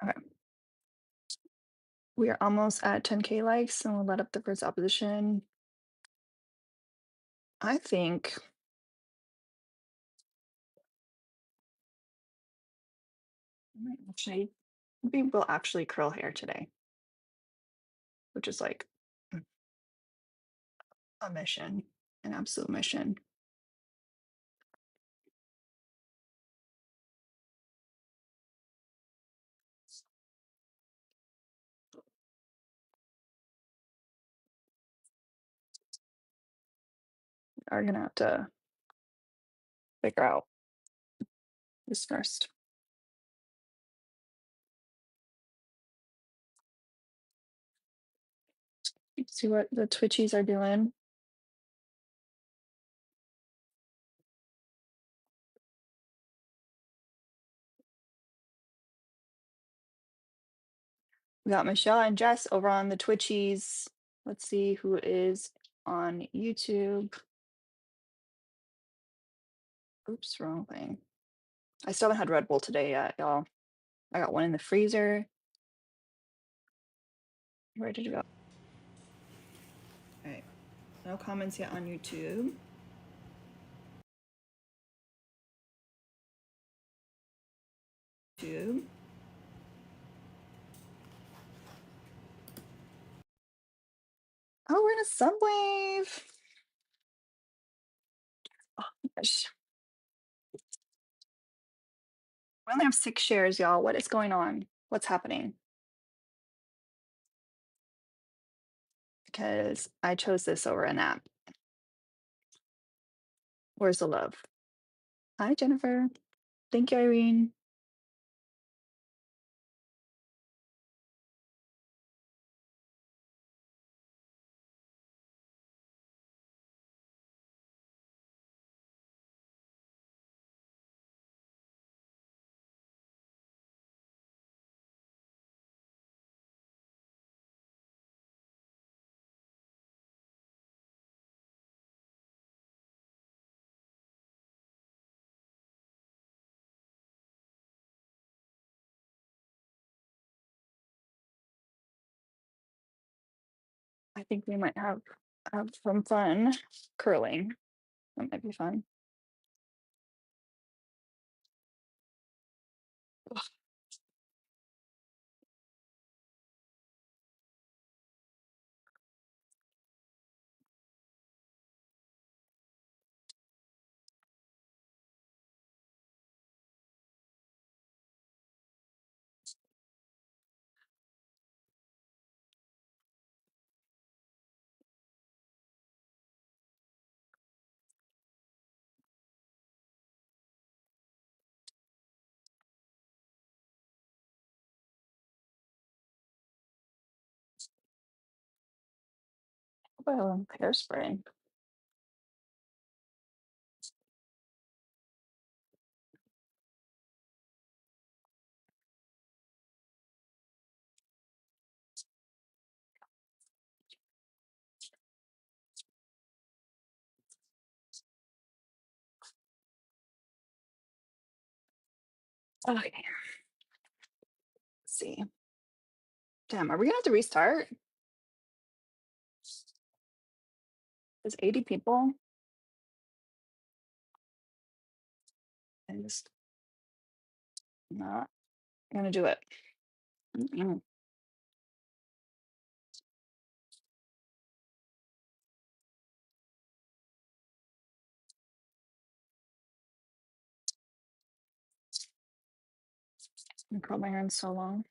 Okay. We are almost at 10K likes, and we'll let up the first opposition. I think I might actually we will actually curl hair today, which is like a mission, an absolute mission. Are gonna have to figure out this first. See what the Twitchies are doing. We got Michelle and Jess over on the Twitchies. Let's see who is on YouTube. Oops, wrong thing. I still haven't had Red Bull today yet, y'all. I got one in the freezer. Ready to go. All right. No comments yet on YouTube. YouTube. Oh, we're in a subwave. Oh, gosh. We only have 6 shares, y'all. What is going on? What's happening? Because I chose this over a nap. Where's the love? Hi, Jennifer. Thank you, Irene. I think we might have some fun curling. That might be fun. Well, hairspray. Okay. Let's see. Damn, are we gonna have to restart? There's 80 people. I'm just not gonna do it. Mm-mm. I curled my hair in so long.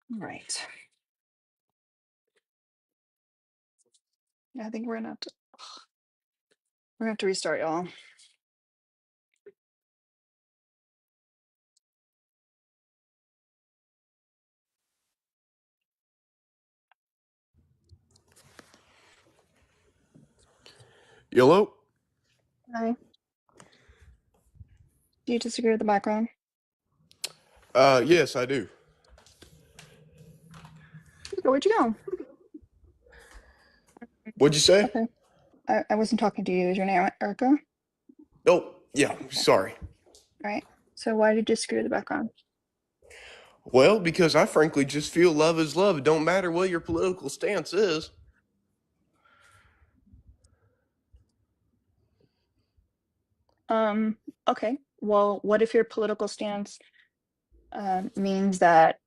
All right. Yeah, I think we're gonna have to restart, y'all. Yellow? Hi. Do you disagree with the background? Yes, I do. Where'd you go? What'd you say? Okay. I wasn't talking to you. Is your name Erica? Oh, yeah, Okay. sorry. All right. So why did you disagree with the background? Well, because I frankly just feel love is love. It don't matter what your political stance is. Um, okay. Well, what if your political stance means that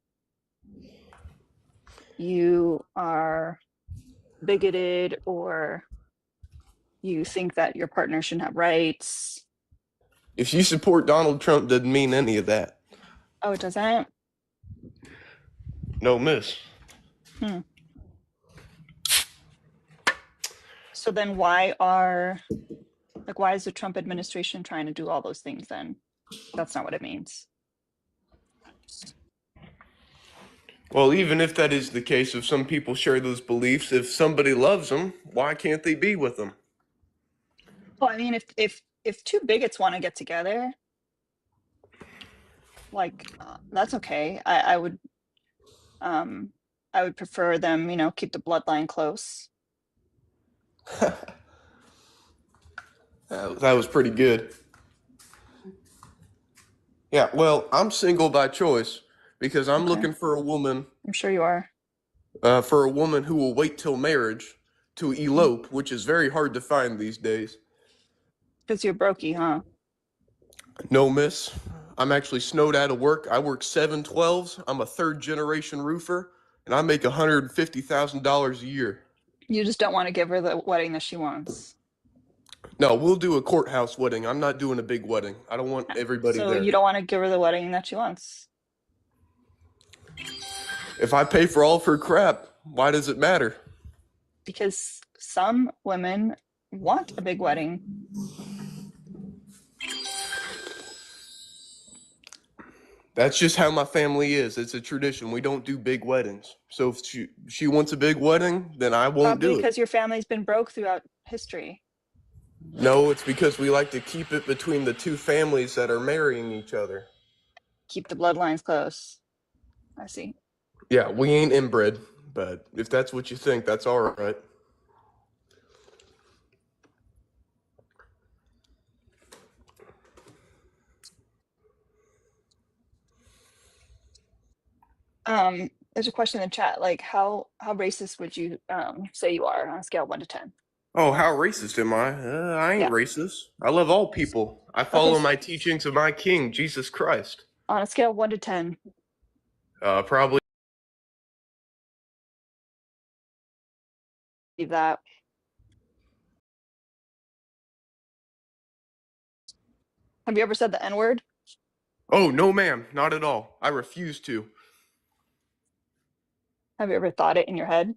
you are bigoted or you think that your partner shouldn't have rights? If you support Donald Trump, doesn't mean any of that. Oh, it doesn't? No, miss. Hmm. So then why is the Trump administration trying to do all those things then? That's not what it means. Well, even if that is the case, if some people share those beliefs, if somebody loves them, why can't they be with them? Well, I mean, if two bigots want to get together, like that's okay. Um I would prefer them, keep the bloodline close. That was pretty good. Yeah, well, I'm single by choice because I'm Okay. looking I'm sure you are. for a woman who will wait till marriage to elope, which is very hard to find these days. Because you're brokey, huh? No, miss. I'm actually snowed out of work. I work 7/12s. I'm a third generation roofer, and I make $150,000 a year. You just don't want to give her the wedding that she wants. No, we'll do a courthouse wedding. I'm not doing a big wedding. I don't want everybody So you there. don't want to give her the wedding that she wants. If I pay for all of her crap, why does it matter? Because some women want a big wedding. That's just how my family is. It's a tradition. We don't do big weddings. So if she wants a big wedding, then I won't Probably do it. because your family's been broke throughout history. No, it's because we like to keep it between the two families that are marrying each other. Keep the bloodlines close. I see. Yeah, we ain't inbred, but if that's what you think, that's all right. There's a question in the chat, like how racist would you say you are on a scale of 1 to 10? Oh, how racist am I? I ain't Yeah. racist. I love all people. I Okay, follow my teachings of my King, Jesus Christ. on a scale of 1 to 10, Probably. leave that. Have you ever said the N-word? Oh, no, ma'am, not at all. I refuse to. Have you ever thought it in your head?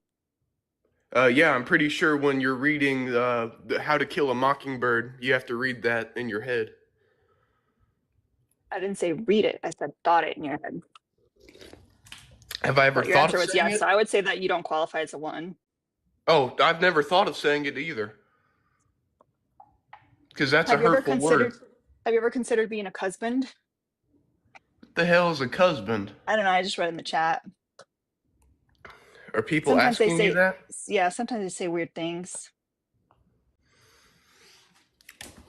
Yeah, I'm pretty sure when you're reading How to Kill a Mockingbird, you have to read that in your head. I didn't say read it. I said thought it in your head. Have I ever But your thought answer of was saying yes. it? So I would say that you don't qualify as a one. Oh, I've never thought of saying it either, because that's a Have you ever hurtful word. considered have you ever considered being a husband? What the hell is a husband? I don't know, I just read in the chat. Are people Sometimes they asking you say, that? yeah, sometimes they say weird things.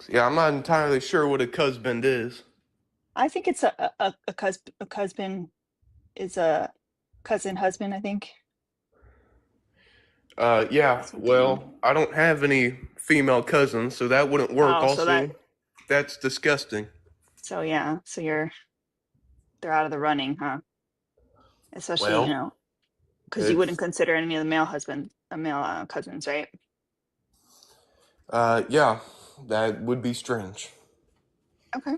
Yeah, I'm not entirely sure what a husband is. I think it's a husband is a cousin husband, I think. Yeah, That's what they mean. well, I don't have any female cousins, so that wouldn't work Oh, so also. That's disgusting. yeah, so they're out of the running, huh? Especially, Well, because you wouldn't it's, consider any of the male cousins, right? yeah, that would be strange. Okay.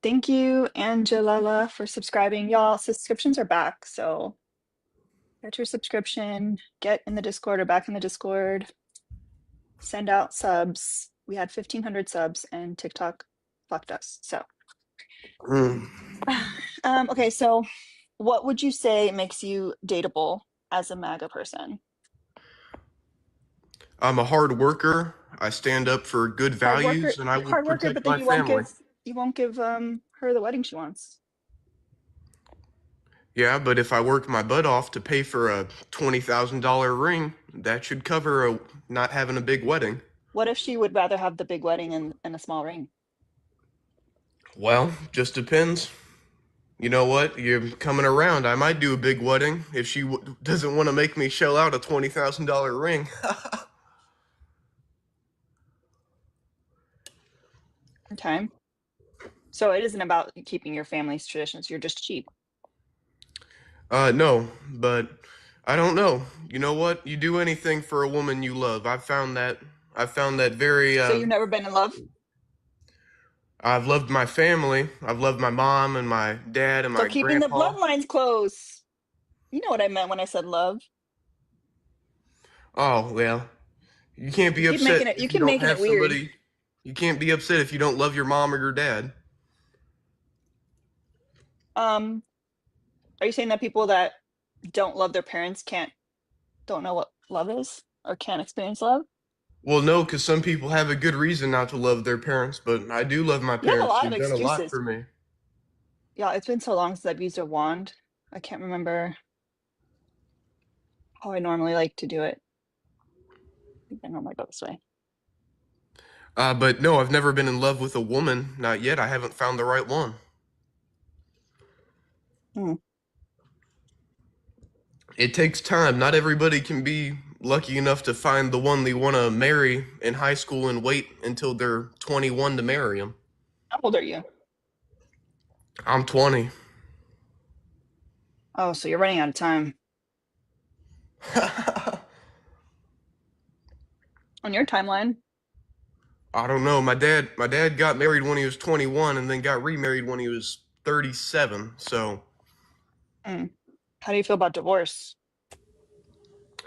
Thank you, Angela, for subscribing. Y'all, subscriptions are back, so get your subscription, get in the Discord or back in the Discord, send out subs. We had 1,500 subs and TikTok fucked us. So, Hmm. okay, so what would you say makes you dateable as a MAGA person? I'm a hard worker. I stand up for good values, and I would Hard worker, but protect then my family. you won't give her the wedding she wants. Yeah, but if I work my butt off to pay for a $20,000 ring, that should cover not having a big wedding. What if she would rather have the big wedding and a small ring? Well, just depends. You know what? You're coming around. I might do a big wedding if she doesn't want to make me shell out a $20,000 ring. Okay. So it isn't about keeping your family's traditions. You're just cheap. No, but I don't know. You know what? You do anything for a woman you love. I found that very So you've never been in love? I've loved my family. I've loved my mom and my dad and So my keeping the grandpa. bloodlines close. You know what I meant when I said love. Oh, well, you can't be upset You if you keep don't making have it weird. somebody. You can't be upset if you don't love your mom or your dad. Um, are you saying that people that don't love their parents don't know what love is or can't experience love? Well, no, because some people have a good reason not to love their parents, but I do love my You have a parents. lot of They've done a lot excuses. for me. Yeah, it's been so long since I've used a wand. I can't remember how I normally like to do it. I think I normally go this way. But no, I've never been in love with a woman. Not yet. I haven't found the right one. Hmm. It takes time. Not everybody can be lucky enough to find the one they want to marry in high school and wait until they're 21 to marry them. How old are you? I'm 20. Oh, so you're running out of time. On your timeline, I don't know. My dad got married when he was 21 and then got remarried when he was 37. So, hmm. How do you feel about divorce?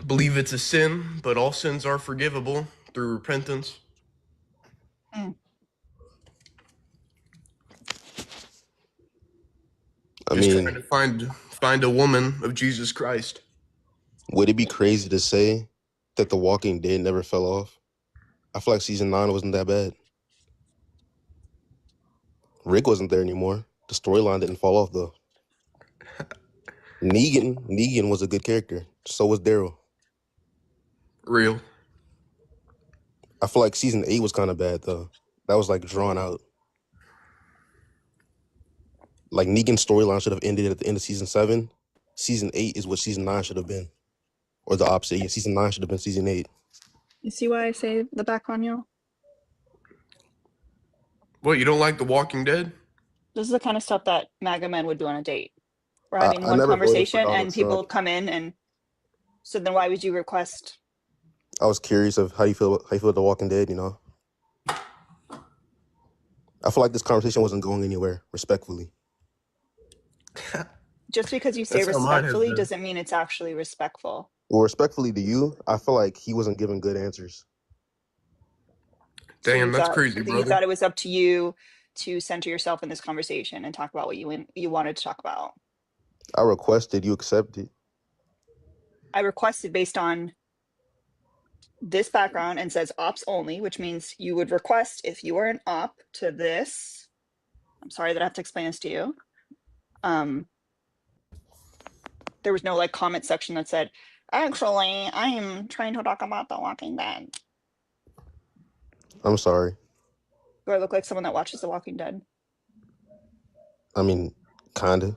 I believe it's a sin, but all sins are forgivable through repentance. Hmm. I Just trying mean, to find a woman of Jesus Christ. would it be crazy to say that The Walking Dead never fell off? I feel like season 9 wasn't that bad. Rick wasn't there anymore. The storyline didn't fall off though. Negan was a good character. So was Daryl. Real. I feel like season 8 was kind of bad though. That was like drawn out. Like Negan's storyline should have ended at the end of season 7. Season 8 is what season 9 should have been, or the opposite. Yeah, season 9 should have been season 8. You see why I say the background, y'all? What, you don't like The Walking Dead? This is the kind of stuff that MAGA men would do on a date. We're I, having I one never voted for conversation Donald and people Trump. come in and so then why would you request? I was curious of how you feel about The Walking Dead. I feel like this conversation wasn't going anywhere. Respectfully. Just because you say That's how mine has respectfully been. doesn't mean it's actually respectful. Well, respectfully to you, I feel like he wasn't giving good answers. Damn, that's crazy, You brother. thought it was up to you to center yourself in this conversation and talk about what you wanted to talk about. I requested, you accepted. I requested based on this background and says ops only, which means you would request if you are an op to this. I'm sorry that I have to explain this to you. There was no like comment section that said, actually, I am trying to talk about The Walking Dead. I'm sorry. Do I look like someone that watches The Walking Dead? I mean, kinda.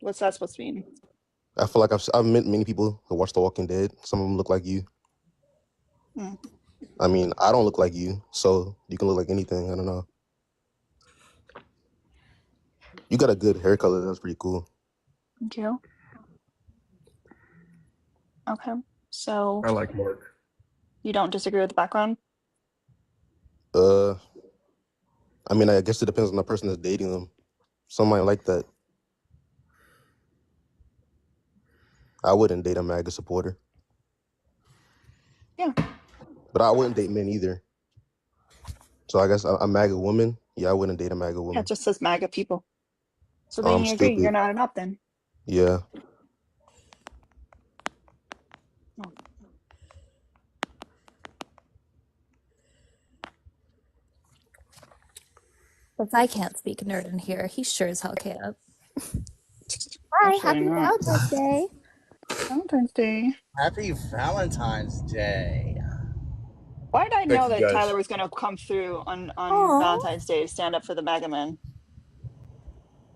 What's that supposed to mean? I feel like I've met many people who watch The Walking Dead. Some of them look like you. Hmm. I mean, I don't look like you, so you can look like anything. I don't know. You got a good hair color. That's pretty cool. Thank you. Okay. So I like Mark. you don't disagree with the background? Uh, I mean, I guess it depends on the person that's dating them. Some might like that. I wouldn't date a MAGA supporter, Yeah. but I wouldn't date men either. So I guess a MAGA woman, yeah, I wouldn't date a MAGA Yeah, it woman. just says MAGA people. So then I'm you agree, you're stupid. not an op then. Yeah. Oh. If I can't speak nerd in here, he sure as hell can't. Bye. Absolutely Happy not. Valentine's Day. Valentine's Day. Happy Valentine's Day. Why did I Thank know you, that guys. Tyler was gonna come through on Aw. Valentine's Day to stand up for the MAGA man?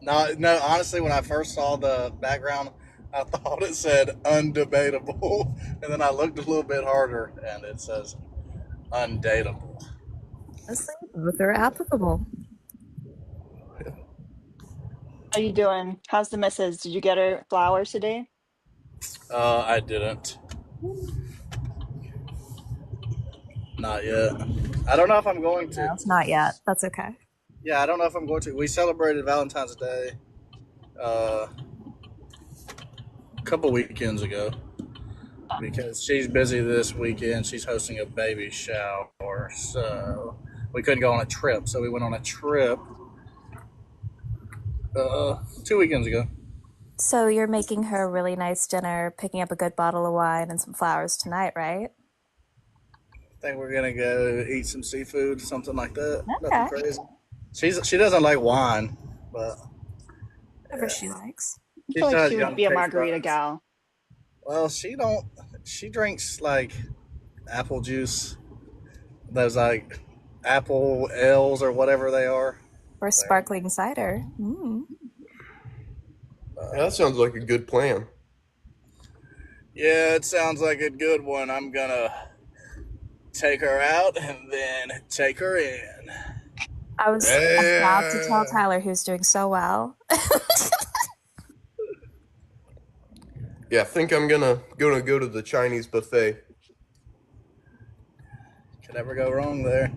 No, honestly, when I first saw the background, I thought it said undebatable. And then I looked a little bit harder and it says undateable. Honestly, both are applicable. How you doing? How's the missus? Did you get her flowers today? I didn't. Not yet. I don't know if I'm going to. No, it's not yet. That's okay. Yeah, I don't know if I'm going to. We celebrated Valentine's Day a couple weekends ago because she's busy this weekend. She's hosting a baby shower, so we couldn't go on a trip. So we went on a trip 2 weekends ago. So you're making her a really nice dinner, picking up a good bottle of wine and some flowers tonight, right? I think we're gonna go eat some seafood, something like that. Okay. Nothing crazy. She doesn't like wine, but Whatever she likes. I she feel like has she would young be a taste margarita buds. gal. Well, she don't. She drinks like apple juice. Those like apple ales or whatever they are. Or sparkling cider. Yeah, that sounds like a good plan. Yeah, it sounds like a good one. I'm gonna take her out and then take her in. I was about to tell Tyler who's doing so well. Yeah, I think I'm gonna go to the Chinese buffet. Can never go wrong there.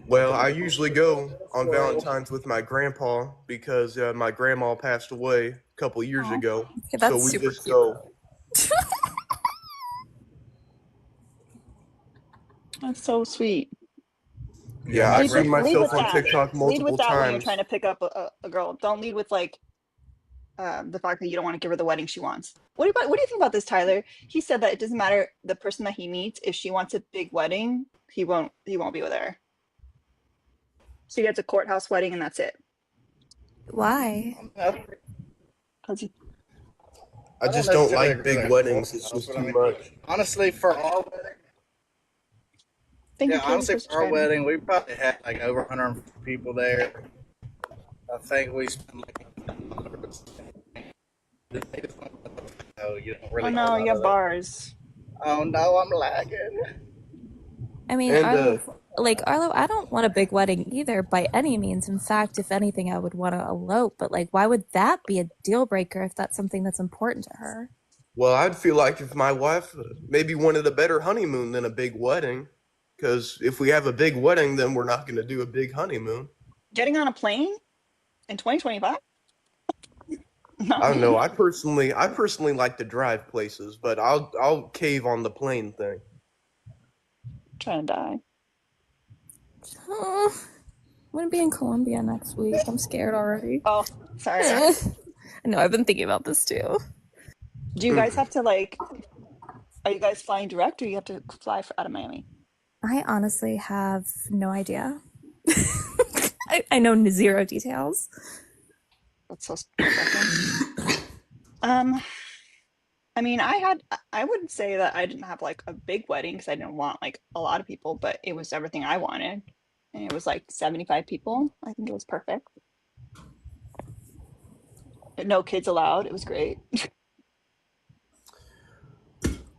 Well, I usually go on Valentine's with my grandpa because my grandma passed away a couple years ago. Okay, that's so we super just cute. go. That's so sweet. Yeah, I've Lead with- seen lead myself with on that. TikTok Lead multiple with that when you're times. trying to pick up a girl. Don't lead with like the fact that you don't want to give her the wedding she wants. What do you think about this, Tyler? He said that it doesn't matter the person that he meets. If she wants a big wedding, he won't be with her. She gets a courthouse wedding and that's it. Why? Because I just don't like big weddings. It's just too much. Honestly, for our wedding, thank you, Katie, honestly, for for our subscribing. wedding, we probably had like over 100 people there. I think we spent like. Oh, you don't really. Oh no, you have bars. Oh no, I'm lagging. I mean, And, Arlo, I don't want a big wedding either by any means. In fact, if anything, I would want to elope. But like, why would that be a deal breaker if that's something that's important to her? Well, I'd feel like if my wife maybe wanted a better honeymoon than a big wedding, because if we have a big wedding, then we're not going to do a big honeymoon. Getting on a plane in 2025? I don't know. I personally like to drive places, but I'll cave on the plane thing. Trying to die. Oh, I'm gonna be in Colombia next week. I'm scared already. Oh, sorry. I know, I've been thinking about this too. Do you guys have to like? Are you guys flying direct, or you have to fly out of Miami? I honestly have no idea. I know zero details. That's so nerve-wracking. I mean, I would say that I didn't have like a big wedding because I didn't want like a lot of people, but it was everything I wanted. And it was like 75 people. I think it was perfect. No kids allowed. It was great.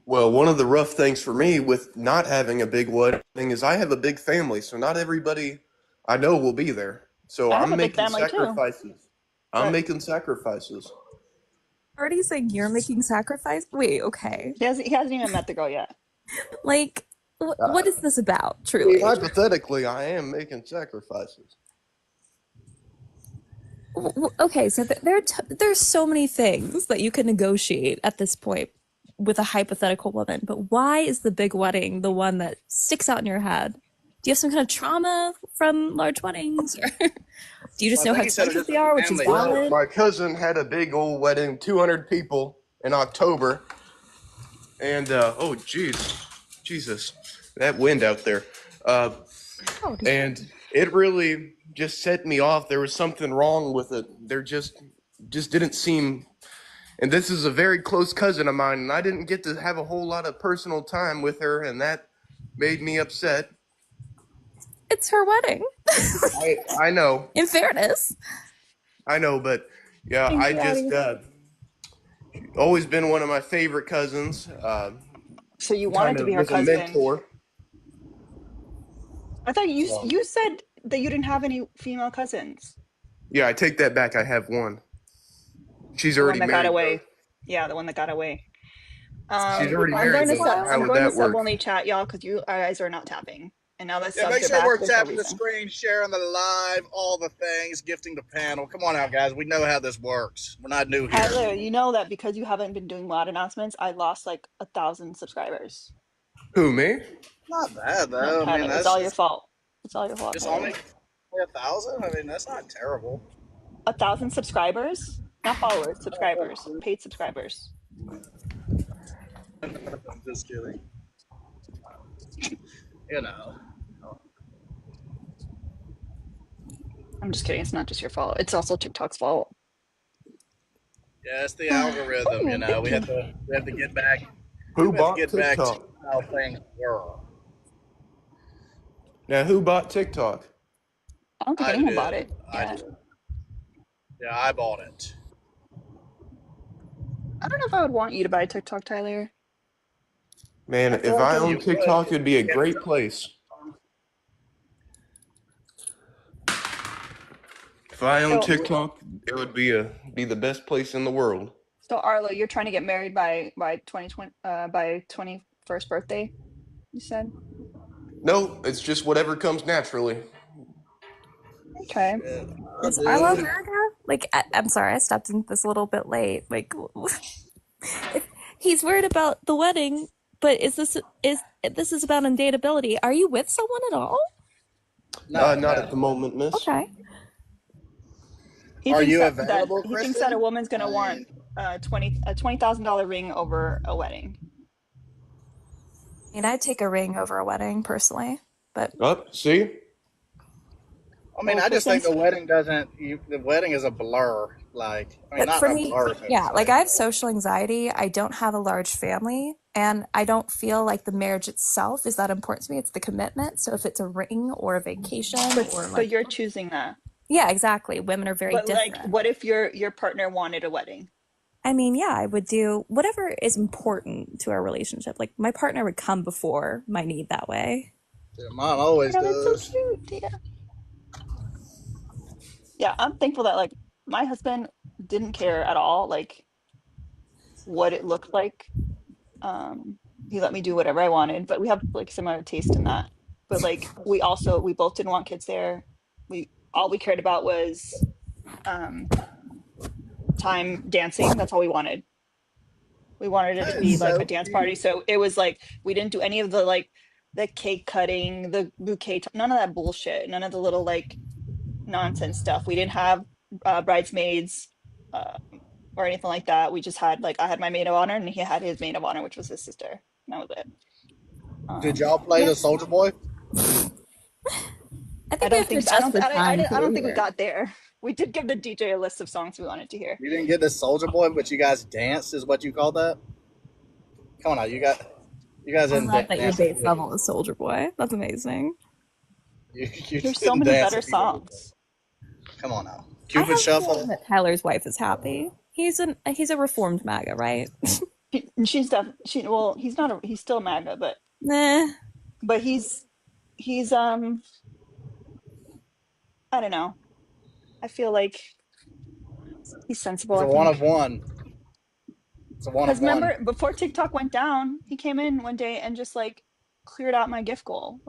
Well, one of the rough things for me with not having a big wedding is I have a big family, so not everybody I know will be there. So I have I'm a big making family, too. sacrifices. I'm But- making sacrifices. Already saying you're making sacrifice? Wait, okay. He hasn't even met the girl yet. Like, what is this about, I mean, truly? hypothetically, I am making sacrifices. Okay, so there's so many things that you can negotiate at this point with a hypothetical woman, but why is the big wedding the one that sticks out in your head? Do you have some kind of trauma from large weddings? Or do you just know how expensive they are, which is valid? My cousin had a big old wedding, 200 people in October. And, oh, Jesus, that wind out there. And it really, just set me off. There was something wrong with it. There just didn't seem. And this is a very close cousin of mine, and I didn't get to have a whole lot of personal time with her, and that made me upset. It's her wedding. I know, In fairness. but yeah, Thanks, I just Daddy. always been one of my favorite cousins. So you wanted Kind to be of her was a cousin. mentor. I thought you Well, you said that you didn't have any female cousins. Yeah, I take that back. I have one. She's The one already that got married though. away. Yeah, the one that got away. She's already That married was though. wild. How I'm would going to that sub work? only chat, y'all, because you guys are not tapping. And now that yeah, make subs are sure we're back, there's no tapping the reason. screen, sharing the live, all the things, gifting the panel. Come on out, guys. We know how this works. We're not new here. Tyler, you know that because you haven't been doing loud announcements, I lost like 1,000 subscribers. Who, me? Not bad No, though. I mean, Tyler, it's that's all your fault. It's all your fault, just only Tyler. 1,000. I mean, that's not terrible. 1,000 subscribers, not followers, subscribers, paid subscribers. I'm just kidding. You know. I'm just kidding. It's not just your fault. It's also TikTok's fault. Yeah, it's the algorithm. You Oh, know, thank we you. have to get back. Who We have to bought get back to TikTok? how things were. Now, who bought TikTok? I don't think I anyone bought did. it I yet. did. Yeah, I bought it. I don't know if I would want you to buy TikTok, Tyler. Man, I feel if like I it You owned would. TikTok, would. it'd be a great place. If I owned So, TikTok, it would be the best place in the world. so Arlo, you're trying to get married by 2020 by 21st birthday, you said? No, it's just whatever comes naturally. Okay. Yeah, Is Arlo dude. MAGA? Like, I'm sorry, I stepped into this a little bit late. Like, if he's worried about the wedding, but is this is about undateability? Are you with someone at all? No, Not at no. the moment, miss. Okay. He Are thinks you that available, he thinks that a Kristen? woman's gonna I want mean, a $20,000 ring over a wedding. I mean, I'd take a ring over a wedding personally, but Up, see? Well, I just think Kristen's the wedding doesn't. The wedding is a blur. Like, I mean, but not for a me, blur, so to yeah, like say. I have social anxiety. I don't have a large family, and I don't feel like the marriage itself is that important to me. It's the commitment. So if it's a ring or a vacation or but like, you're choosing that. yeah, exactly. Women are very But like, different. what if your partner wanted a wedding? I mean, yeah, I would do whatever is important to our relationship. Like my partner would come before my need that way. Yeah, mine always Oh, that's so does. cute. Yeah. Yeah, I'm thankful that like my husband didn't care at all like what it looked like. He let me do whatever I wanted, but we have like similar taste in that. But like we both didn't want kids there. We all we cared about was um time dancing. That's all we wanted. We wanted it to That be is like a so dance party. cute. So it was like we didn't do any of the like the cake cutting, the bouquet, none of that bullshit, none of the little like nonsense stuff. We didn't have bridesmaids uh, or anything like that. We just had like I had my maid of honor and he had his maid of honor, which was his sister. And that was it. Did y'all play the Yes. Soldier Boy? I I think we don't have to think I adjust don't the time I to don't think we here. got there. We did give the DJ a list of songs we wanted to hear. You didn't get the Soldier Boy, but you guys danced, is what you call that? Come on now, you guys I didn't love that your dance to base Cupid. level is Soldier Boy. That's amazing. You There's so didn't many dance better to Cupid. songs. Come on now, I Cupid have a feeling Shuffle. that Tyler's wife is happy. He's a reformed MAGA, right? She's she well, he's still MAGA, Nah. but he's I don't know. I feel like he's sensible, It's I a one think. of one. It's a one Because of one. remember, before TikTok went down, he came in one day and just like cleared out my gift goal.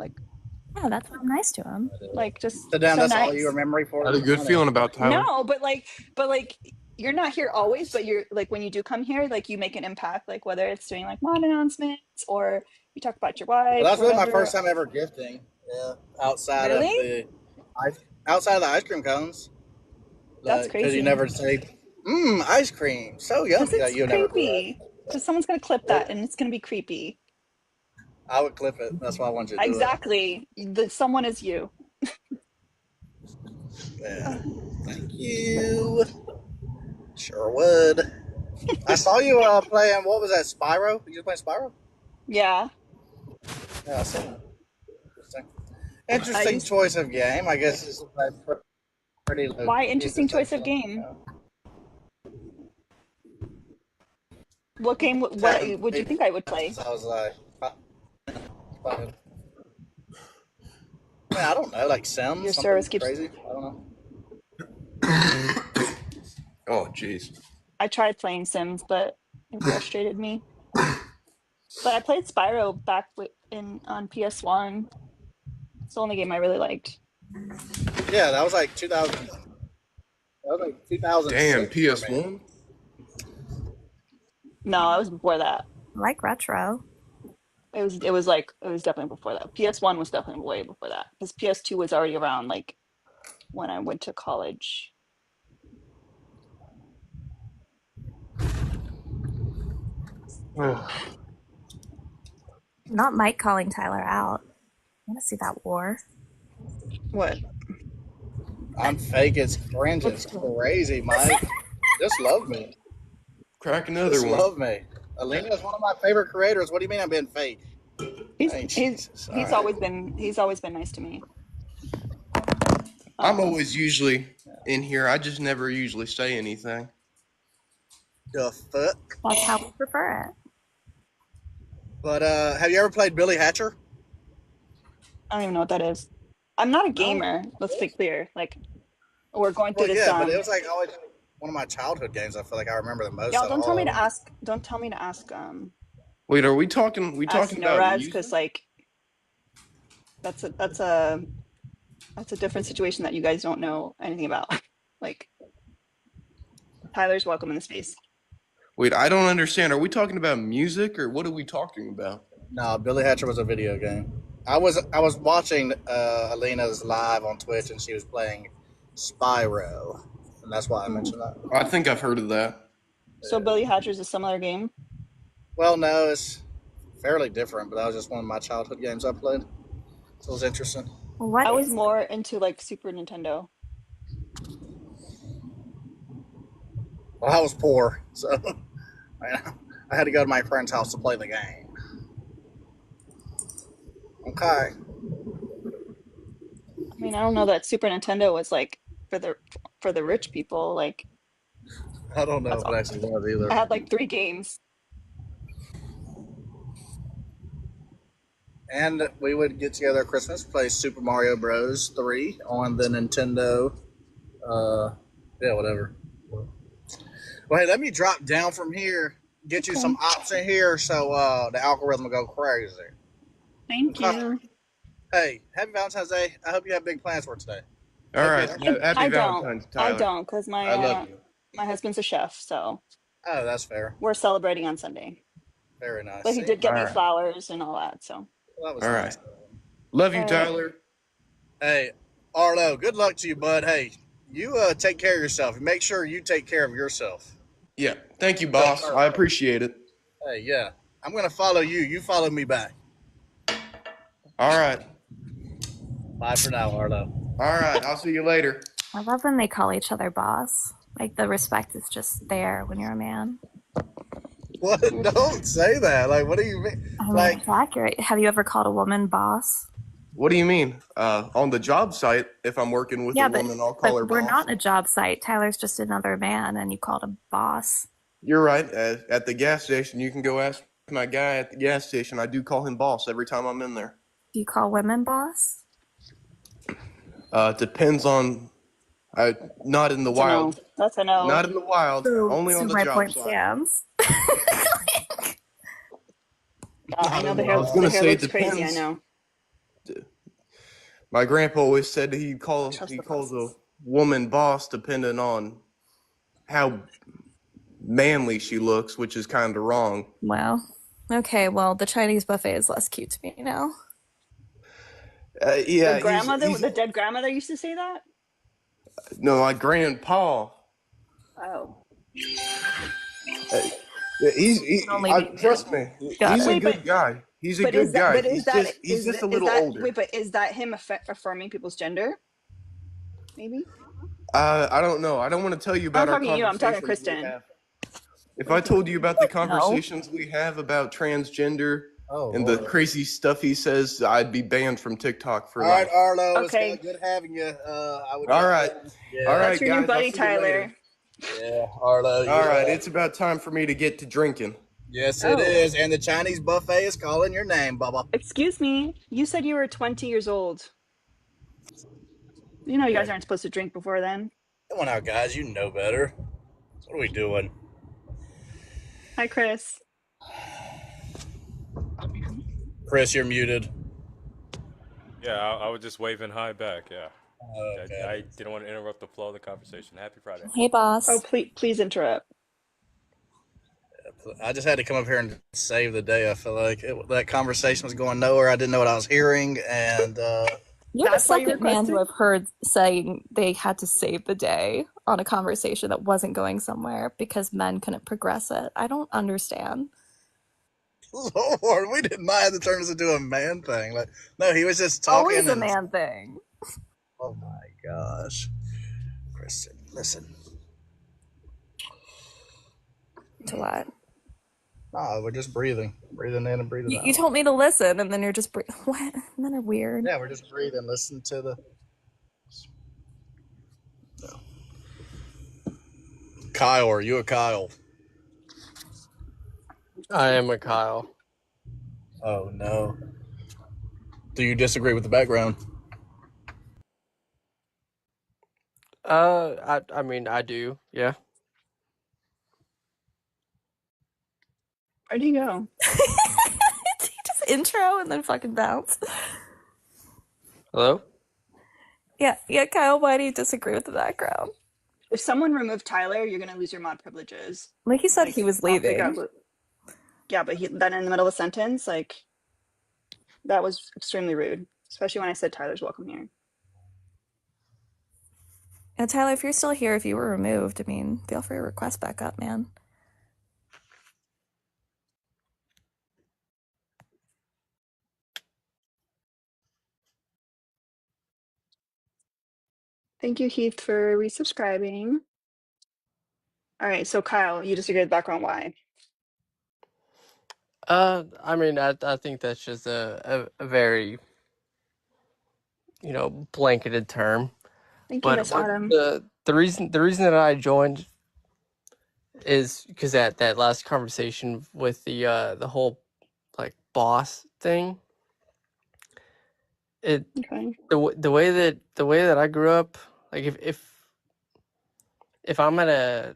Yeah, that's why I'm nice to him. Like just So damn, so that's all you nice. remember I for had a this good morning. feeling about Tyler. No, but like you're not here always, but you're like when you do come here, like you make an impact, like whether it's doing like mod announcements or you talk about your Well, wife, that's really my whatever. first time ever gifting. Yeah, outside of Really? the outside of the ice cream cones, That's because you crazy. never say, ice cream, so Because yummy. it's You'll never do that. creepy. Because someone's gonna clip that and it's gonna be creepy. I would clip it. That's why I wanted you to do it. Exactly. The someone is you. Yeah. Thank you. Sure would. I saw you playing. What was that? Spyro? You playing Spyro? Yeah. Yeah, I seen it. Interesting. I Interesting used choice of game. I guess it's like pretty low Why key at the interesting same choice of time. game? What game what Telling would you me think I would since play? I was like, I mean, I don't know, like Sims, Your service something keeps crazy. I don't know. Oh, jeez. I tried playing Sims, but it frustrated me. But I played Spyro back in on PS1. It's the only game I really liked. Yeah, that was like 2000. That was like Damn, 2006 for me. PS1? No, I was before that. I like retro. It was definitely before that. PS1 was definitely way before that because PS2 was already around like when I went to college. Not Mike calling Tyler out. I want to see that war. What? I'm fake as cringe. What's It's crazy, Mike. Just love me. Crack another Just one. love me. Alina is one of my favorite creators. What do you mean I'm being fake? he's Hey, he's Jesus. All he's right. always been nice to me. I'm Um, always usually in here. I just never usually say anything. The fuck? That's how we prefer it. But have you ever played Billy Hatcher? I don't even know what that is. I'm not a No. gamer. Let's be clear. Like we're going through Well, this. yeah, but it was like always one of my childhood games. I feel like I remember the most Y'all out of don't tell all me of to them. ask. Don't tell me to ask. Wait, are we talking? We Ask talking about NORAD music? because like that's a different situation that you guys don't know anything about. Like Tyler's welcome in the space. Wait, I don't understand. Are we talking about music or what are we talking about? No, Billy Hatcher was a video game. I was watching Alina's live on Twitch, and she was playing Spyro, and that's why I Hmm. mentioned that. I think I've heard of that. So Billy Hatcher's a similar game. Well, no, it's fairly different, but that was just one of my childhood games I played, so it was interesting. What I was is more into like Super Nintendo. Well, I was poor, so I had to go to my friend's house to play the game. Okay. I mean, I don't know that Super Nintendo was like for the for the rich people. Like I don't know that's if it all. actually was I either. had like 3 games. And we would get together at Christmas, play Super Mario Bros. 3 on the Nintendo. Yeah, whatever. Well, hey, let me drop down from here, get you some Okay. ops in here so the algorithm will go crazy. Thank Okay. you. Hey, happy Valentine's Day. I hope you have big plans for today. All Hope right. you. Happy I don't. Valentine's, I Tyler. don't because I love you. my husband's a chef, so Oh, that's fair. we're celebrating on Sunday. Very nice. But he See? did get All me right. flowers and all that. So Well, that was All nice. right. Love you, all right. Tyler. Hey, Arlo, good luck to you, bud. Hey, you take care of yourself. Make sure you take care of yourself. Yeah. Thank you, boss. I appreciate it. Hey, yeah. I'm going to follow you. You follow me back. All right. Bye for now, Arlo. All right. I'll see you later. I love when they call each other boss. Like the respect is just there when you're a man. What? Don't say that. Like, what do you mean? I mean, Like, it's accurate. Have you ever called a woman boss? What do you mean? On the job site, if I'm working with a Yeah, woman, I'll call her but we're boss. not a job site. Tyler's just another man, and you called him boss. You're right. At the gas station, you can go ask my guy at the gas station. I do call him boss every time I'm in there. Do you call women boss? Depends on. Not in the That's a no. wild. That's a no. Not in the wild. Only on the my job point site. stands. I know I I was the gonna hair say it looks crazy. I depends. know. My grandpa always said that Trust he the calls a process. woman boss depending on how manly she looks, which is kind of wrong. Well, okay. Well, the Chinese buffet is less cute to me now. The Yeah, grandmother, he's the dead grandmother used to say that. no, my grandpa. Oh. Uh, Only be trust me, Got he's it. a Wait, good guy. He's a but is good that guy. but He's just a is little that older. wait, but is that him affirming people's gender? maybe. I don't know. I don't want to tell you I'm about not our talking to you. I'm talking to conversations we Kristen. have. If I told you about the No. conversations we have about transgender Oh and the Lord. crazy stuff he says, I'd be banned from TikTok for All right, life. Arlo, it's Okay, good having you. I would All go right. ahead. All Yeah, that's right, your new guys. I'll buddy, see you later. Tyler. yeah, Arlo. All You. right. It's about time for me to get to drinking. Yes, it Oh, is. And the Chinese buffet is calling your name, Bubba. excuse me. You said you were 20 years old. You know you Yeah, guys aren't supposed to drink before then. come on out, guys. You know better. What are we doing? Hi, Chris. Chris, you're muted. Yeah, I was just waving hi back. Yeah, I Okay. didn't want to interrupt the flow of the conversation. Happy Friday. Hey, Oh, boss. please interrupt. I just had to come up here and save the day. I feel like that conversation was going nowhere. I didn't know what I was hearing, and You're the That's why you second man who requested? I've heard saying they had to save the day on a conversation that wasn't going somewhere because men couldn't progress it. I don't understand. Lord, we did not have to turn this into a man thing. Like, no, he was just talking, Always a and man thing. oh my gosh, Kristen, listen. To what? No, we're just breathing in and breathing You out. told me to listen, and then you're just what? Men are weird. Yeah, we're just breathing. Listen to the. No. Kyle, are you a Kyle? I am a Kyle. Oh no. Do you disagree with the background? I mean, I do. Yeah. Where'd he go? Did he just intro and then fucking bounce? Hello. Yeah, Kyle, why do you disagree with the background? If someone removed Tyler, you're gonna lose your mod privileges. Like he said Like, he was I'll figure out leaving. who. Yeah, but then in the middle of a sentence, like, that was extremely rude, especially when I said Tyler's welcome here. And Tyler, if you're still here, if you were removed, I mean, feel free to request back up, man. Thank you, Heath, for resubscribing. All right, so Kyle, you disagree with the background. Why? I mean, I think that's just a very blanketed term. Thank you, But Miss what Autumn. the reason that I joined is because that last conversation with the whole like boss thing. It Okay. the way that I grew up, like if I'm at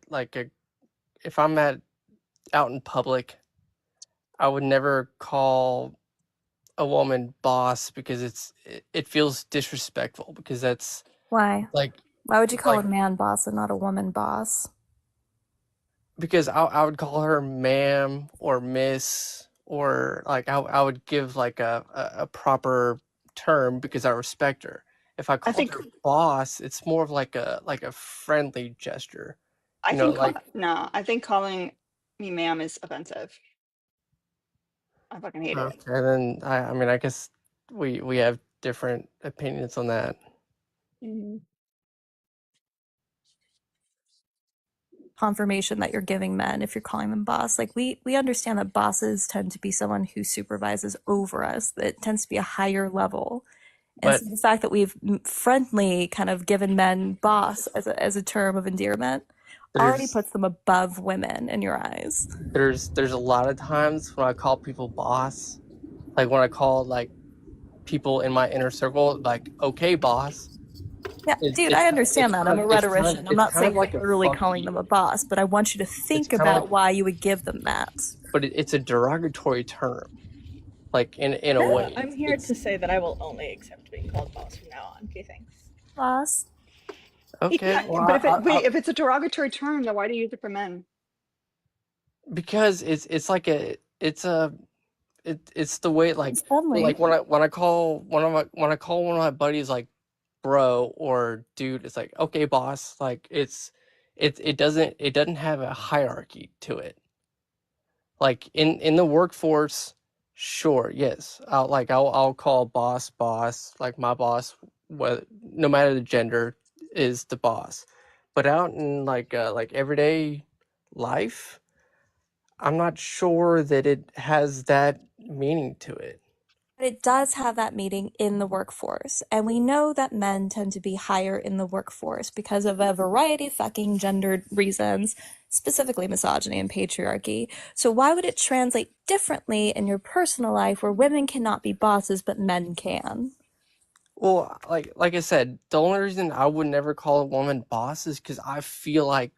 if I'm at out in public, I would never call a woman boss because it feels disrespectful because that's Why? like Why would you call like a man boss and not a woman boss? because I would call her ma'am or miss or like I would give like a proper term because I respect her. If I I called think her boss, it's more of like a friendly gesture. I You know, think like no, I think calling me ma'am is offensive. I fucking hate it. okay, then I mean I guess we have different opinions on that. Mhm. Confirmation that you're giving men if you're calling them boss. Like we understand that bosses tend to be someone who supervises over us. That tends to be a higher level. And But so the fact that we've friendly kind of given men boss as a term of endearment already there's puts them above women in your eyes. there's a lot of times when I call people boss, like when I call like people in my inner circle like okay boss, Yeah, it, dude, it's I ki- it's understand that. I'm kind a of it's kind of rhetorician. I'm it's not kind of saying you're like a literally fuck calling you. them a boss, but I want you to It's think kind of like about why you would give them that. but it's a derogatory term, like in a way. I'm here It's to say that I will only accept being called boss from now on. Okay, thanks. Boss. okay. Yeah, Well, but if it's a derogatory term, then why do you use it for men? because it's like it's the way It's friendly. like when I call one of my buddies like bro or dude, it's like okay boss, like it doesn't have a hierarchy to it. Like in the workforce, sure, yes, I'll call boss like my boss, no matter the gender, is the boss. But out in like everyday life, I'm not sure that it has that meaning to it. But it does have that meaning in the workforce. And we know that men tend to be higher in the workforce because of a variety of fucking gendered reasons, specifically misogyny and patriarchy. So why would it translate differently in your personal life where women cannot be bosses but men can? Well, like I said, the only reason I would never call a woman boss is because I feel like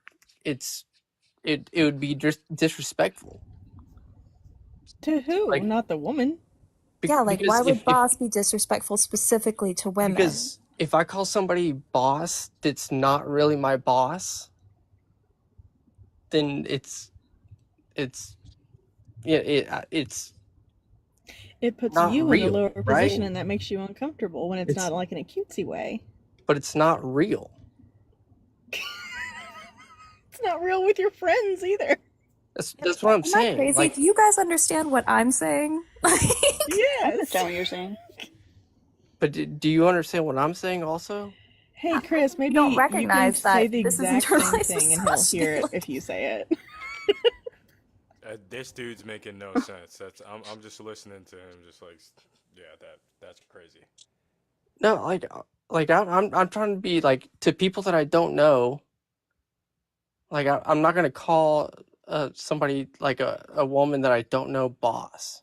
it would be just disrespectful. To who? Like, Not the woman. Yeah, like because why would if boss be disrespectful specifically to women? because if I call somebody boss that's not really my boss, then it's It puts not you in a real, lower right? position, and that makes you uncomfortable when it's not like in a cutesy way. But it's not real. It's not real with your friends either. That's what I'm Am I saying. crazy? Like, Do you guys understand what I'm saying? I Yes. understand what you're saying. but do you understand what I'm saying also? Hey, Chris, maybe don't you can recognize say that the this is exact same internalized thing and he'll hear it misogyny. if you say it. This dude's making no sense. I'm just listening to him, just like, yeah, that's crazy. No, like I'm trying to be like to people that I don't know. Like I'm not gonna call somebody like a woman that I don't know boss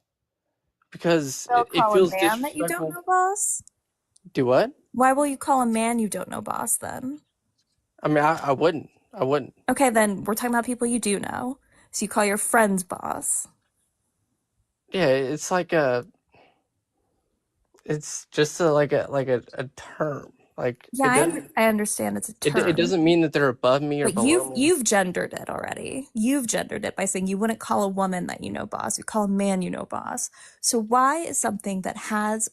because They'll it call a feels man that you don't disrespectful. know boss? Do what? Why will you call a man you don't know boss then? I mean, I wouldn't. I wouldn't. Okay, then we're talking about people you do know. So you call your friends boss. Yeah, it's like it's just like a term. Like Yeah, I understand it's a term. it doesn't mean that they're above me or But below me. you've gendered it already. You've gendered it by saying you wouldn't call a woman that you know boss. You call a man you know boss. So why is something that has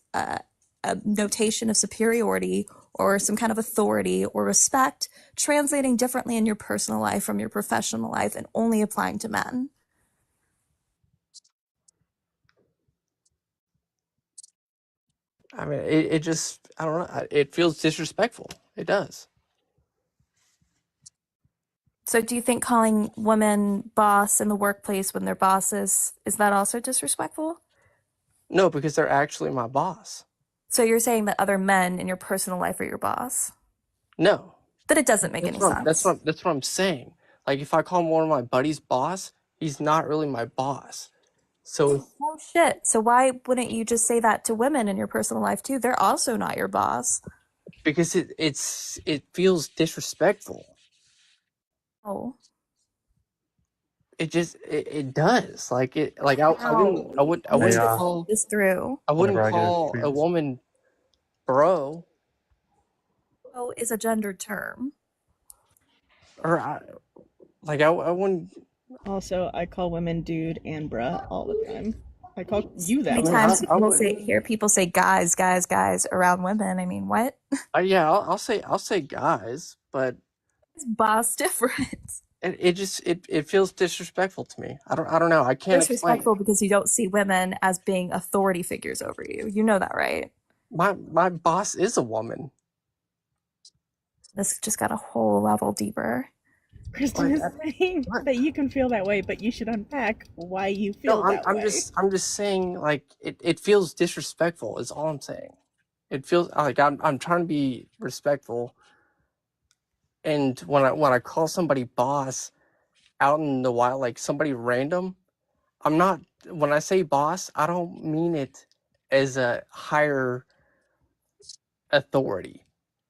a notation of superiority or some kind of authority or respect translating differently in your personal life from your professional life and only applying to men? I mean, it just I don't know. It feels disrespectful. It does. So do you think calling women boss in the workplace when they're bosses, is that also disrespectful? No, because they're actually my boss. So you're saying that other men in your personal life are your boss? No, That it doesn't make any sense. that's what I'm saying. Like if I call one of my buddies boss, he's not really my boss. So Oh shit. So why wouldn't you just say that to women in your personal life too? They're also not your boss. because it feels disrespectful. Oh. It just it does. Like I wouldn't You need to think call this through. I wouldn't Whenever I get a call a chance. woman bro Oh is a gendered term. or I wouldn't. Also, I call women dude and bruh all the time. I call you that. How many mean, times I people say guys, guys, guys around women? I mean, what? Yeah, I'll say guys, but Is boss different? it feels disrespectful to me. I don't know. I can't explain. Disrespectful because you don't see women as being authority figures over you. You know that, right? My boss is a woman. This just got a whole level deeper. Kristen is saying that you can feel that way, but you should unpack why you feel that way. I'm just saying like it feels disrespectful is all I'm saying. It feels like I'm trying to be respectful, and when I call somebody boss out in the wild, like somebody random, I'm not. When I say boss, I don't mean it as a higher authority.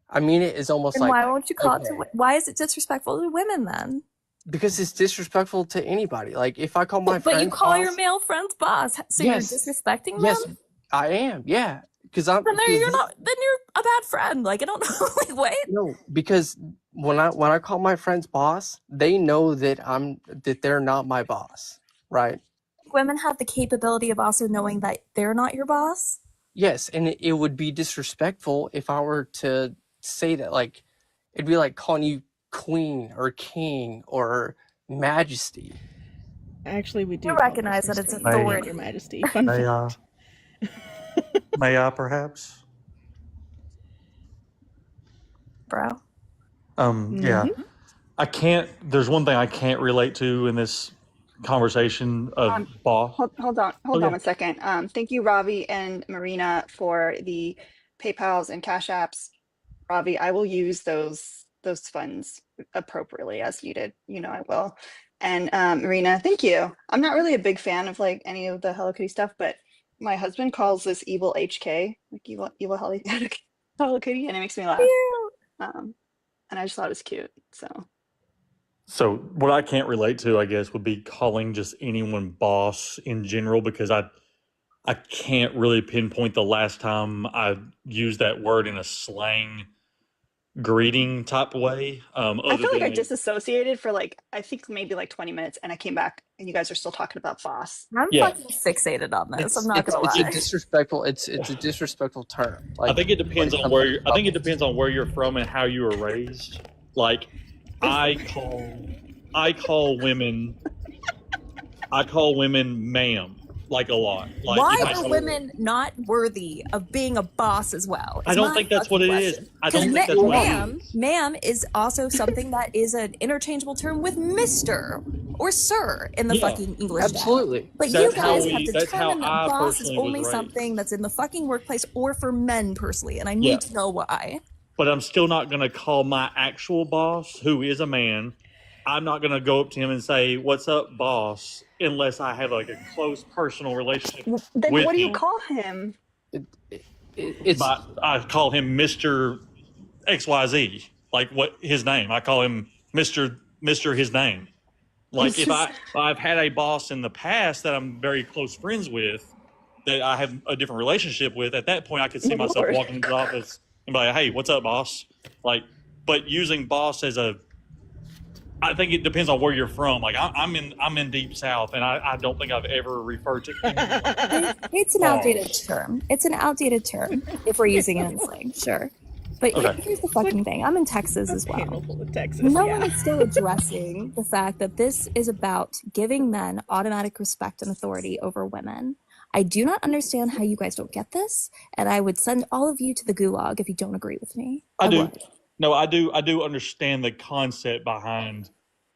I mean it as almost And like why won't you call it to? Why is it disrespectful to women then? because it's disrespectful to anybody. Like if I call my But you friend call boss, your male friends boss, so yes, you're disrespecting yes, them. I am. Yeah, because I'm. Then you're not. Then you're a bad friend. Like I don't know. Like wait. No, because when I call my friends boss, they know that they're not my boss, right? Women have the capability of also knowing that they're not your boss. Yes, and it would be disrespectful if I were to say that. Like, it'd be like calling you queen or king or majesty. Actually, we do You recognize that it's authority. Your Majesty. Fun fact. May I perhaps? Bro. Yeah, I can't. There's one thing I can't relate to in this conversation of boss. Hold on, Oh hold on yeah, one second. Thank you, Ravi and Marina, for the PayPals and Cash Apps. Ravi, I will use those funds appropriately as needed. You know I will. And Marina, thank you. I'm not really a big fan of like any of the Hello Kitty stuff, but my husband calls this evil HK, like evil Hello Kitty, and it makes me laugh. And I just thought it was cute. So so what I can't relate to, I guess, would be calling just anyone boss in general, because I can't really pinpoint the last time I used that word in a slang greeting type way. I Other feel like than I disassociated for like I think maybe like 20 minutes, and I came back, and you guys are still talking about boss. I'm yeah, fucking fixated on this. I'm It's not it's gonna it's a lie. disrespectful it's a disrespectful term. I Like think it when depends it on comes where to I think it couples. depends on where you're from and how you were raised. Like I call I call women I call women ma'am like a lot. Like Why if I are see, women not worthy of being a boss as well? I Is don't my think that's fucking what it is. question. I Because don't think that's what it ma'am, is. ma'am is also something that is an interchangeable term with Mister or Sir in the Yeah, fucking English dictionary. Absolutely. But you that's how guys have we. That's how determined that I boss is personally was only something raised. that's in the fucking workplace or for men personally, and I Yeah, need to know why. but I'm still not going to call my actual boss, who is a man. I'm not going to go up to him and say, "What's up, boss?" unless I have like a close personal relationship Then with what do you him. call him? It's But I call him Mister XYZ, like what his name. I call him Mister his name. Like It's if just I've had a boss in the past that I'm very close friends with, that I have a different relationship with. At that point, I could see myself Lord. walking into the office and be like, "Hey, what's up, boss?" Like, but using boss as a, I think it depends on where you're from. Like I'm in deep south, and I don't think I've ever referred to anyone It's an outdated boss. term. It's an outdated term if we're using it in slang, sure. But Okay, here's the fucking thing. I'm in Texas A as well. panel full of Texas. No Yeah. one is still addressing the fact that this is about giving men automatic respect and authority over women. I do not understand how you guys don't get this, and I would send all of you to the gulag if you don't agree with me. I I do. would. No, I do. I do understand the concept behind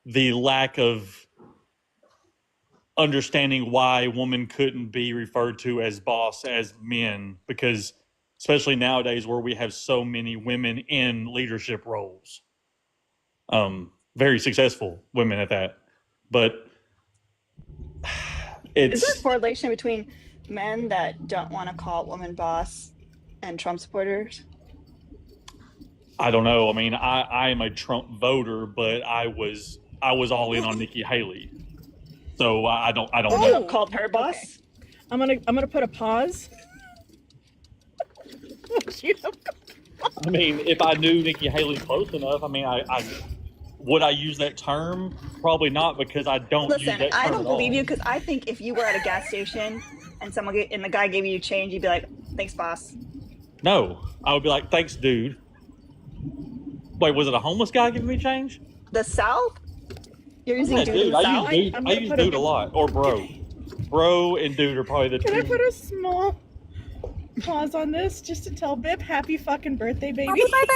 the lack of understanding why a woman couldn't be referred to as boss as men, because especially nowadays where we have so many women in leadership roles, very successful women at that. But Is there a it's, correlation between men that don't want to call a woman boss and Trump supporters? I don't know. I mean, I am a Trump voter, but I was all in on Nikki Haley, so I don't Trump know. called her boss. I'm gonna put a pause. I mean, if I knew Nikki Haley close enough, I mean, I would I use that term? Probably not, because I don't use Listen, that I term don't at believe you all. because I think if you were at a gas station and and the guy gave you change, you'd be like, "Thanks, boss." No, I would be like, "Thanks, dude." Wait, was it a homeless guy giving me change? The South? You're using Yeah, dude in dude. the South? I'm I gonna use put a. dude a lot, or bro. Bro and dude are probably the Can I two. put a small pause on this just to tell Bip happy fucking birthday, baby? Happy birthday!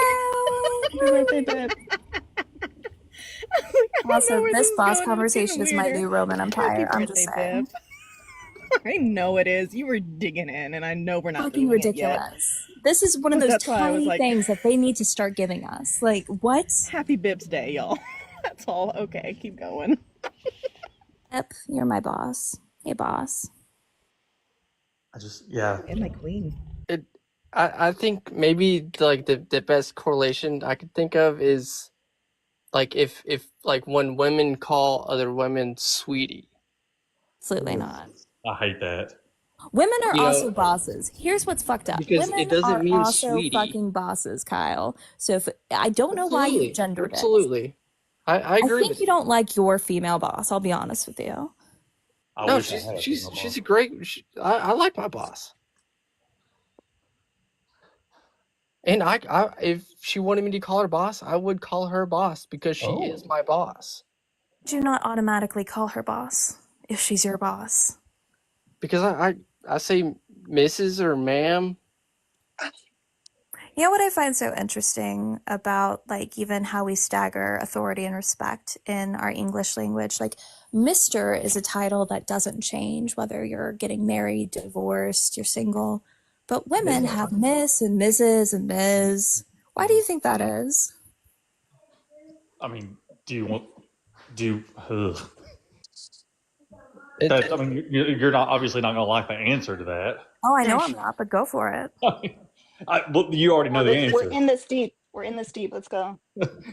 Happy birthday, babe. Also, this boss It's conversation getting is my weirder. new Roman Happy Empire. I'm birthday, just saying. Bip. I know it is. You were digging in, and I know we're not Fucking doing it yet. ridiculous. This is one of those That's why I was tiny like, things that they need to start giving us. Like, what? Happy Bip's Day, y'all. That's all. Okay, keep going. Yep, you're my boss. Hey, boss. Yeah. And my queen. I think maybe like the best correlation I could think of is like if like when women call other women sweetie. Absolutely not. I hate that. Women are You also know, bosses. Here's what's fucked up. because it Women doesn't are mean also sweetie. fucking bosses, Kyle. So if I don't know why you gendered it. Absolutely. I I agree think with you don't like your female boss. I'll be honest with you. I No, wish I had a female boss. she's a great. I like my boss. And I if she wanted me to call her boss, I would call her boss because she is my boss. Do not automatically call her boss if she's your boss. Because I say Mrs. or ma'am. You know what I find so interesting about like even how we stagger authority and respect in our English language? Like Mr. is a title that doesn't change whether you're getting married, divorced, you're single. But women have Miss and Mrs. and Ms. Why do you think that is? I mean, do you want do you, It, that? I mean, you're not obviously not going to like the answer to that. Oh, I know I'm not, but go for it. Well, you already know the We're answer, in this deep. We're in this deep. Let's go.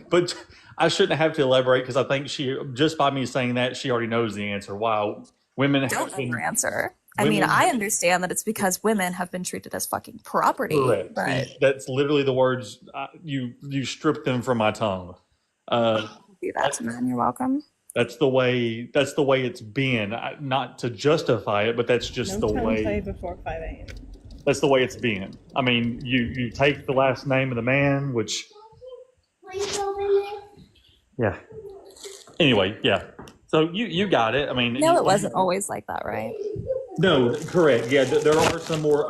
but I shouldn't have to elaborate because I think she just by me saying that she already knows the answer. Wow, women Don't have know your been answer. I mean, women. I understand that it's because women have been treated as fucking property, Correct. but That's literally the words you stripped them from my tongue. do that That's to men. You're welcome. that's the way it's been. Not to justify it, but that's just No the tongue play way. before 5 a.m. That's the way it's been. I mean, you take the last name of the man, which yeah. Anyway, yeah. So you got it. I mean, No, it wasn't always like that, right? no, correct. Yeah, there are some more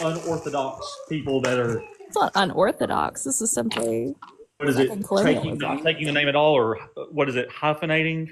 unorthodox people that are. It's not unorthodox. This is simply What is fucking it? Not colonialism. taking the name at all, or what is it? Hyphenating.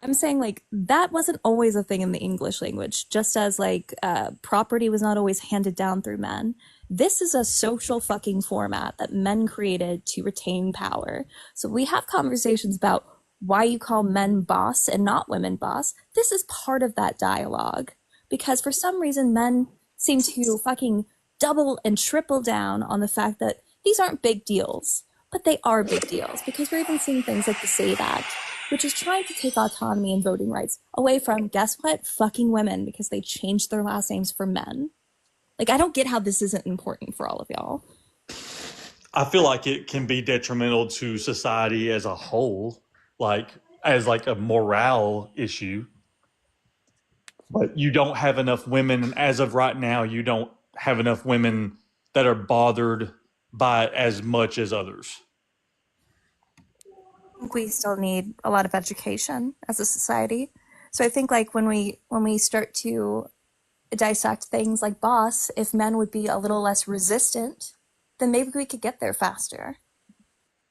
I'm saying like that wasn't always a thing in the English language, just as like property was not always handed down through men. This is a social fucking format that men created to retain power. So we have conversations about why you call men boss and not women boss. This is part of that dialogue because for some reason men seem to fucking double and triple down on the fact that these aren't big deals, but they are big deals because we're even seeing things like the Save Act, which is trying to take autonomy and voting rights away from, guess what? Fucking women because they changed their last names for men. Like, I don't get how this isn't important for all of y'all. I feel like it can be detrimental to society as a whole, like as like a morale issue. But you don't have enough women, and as of right now, you don't have enough women that are bothered by it as much as others. I think we still need a lot of education as a society. So I think like when we start to dissect things like boss, if men would be a little less resistant, then maybe we could get there faster.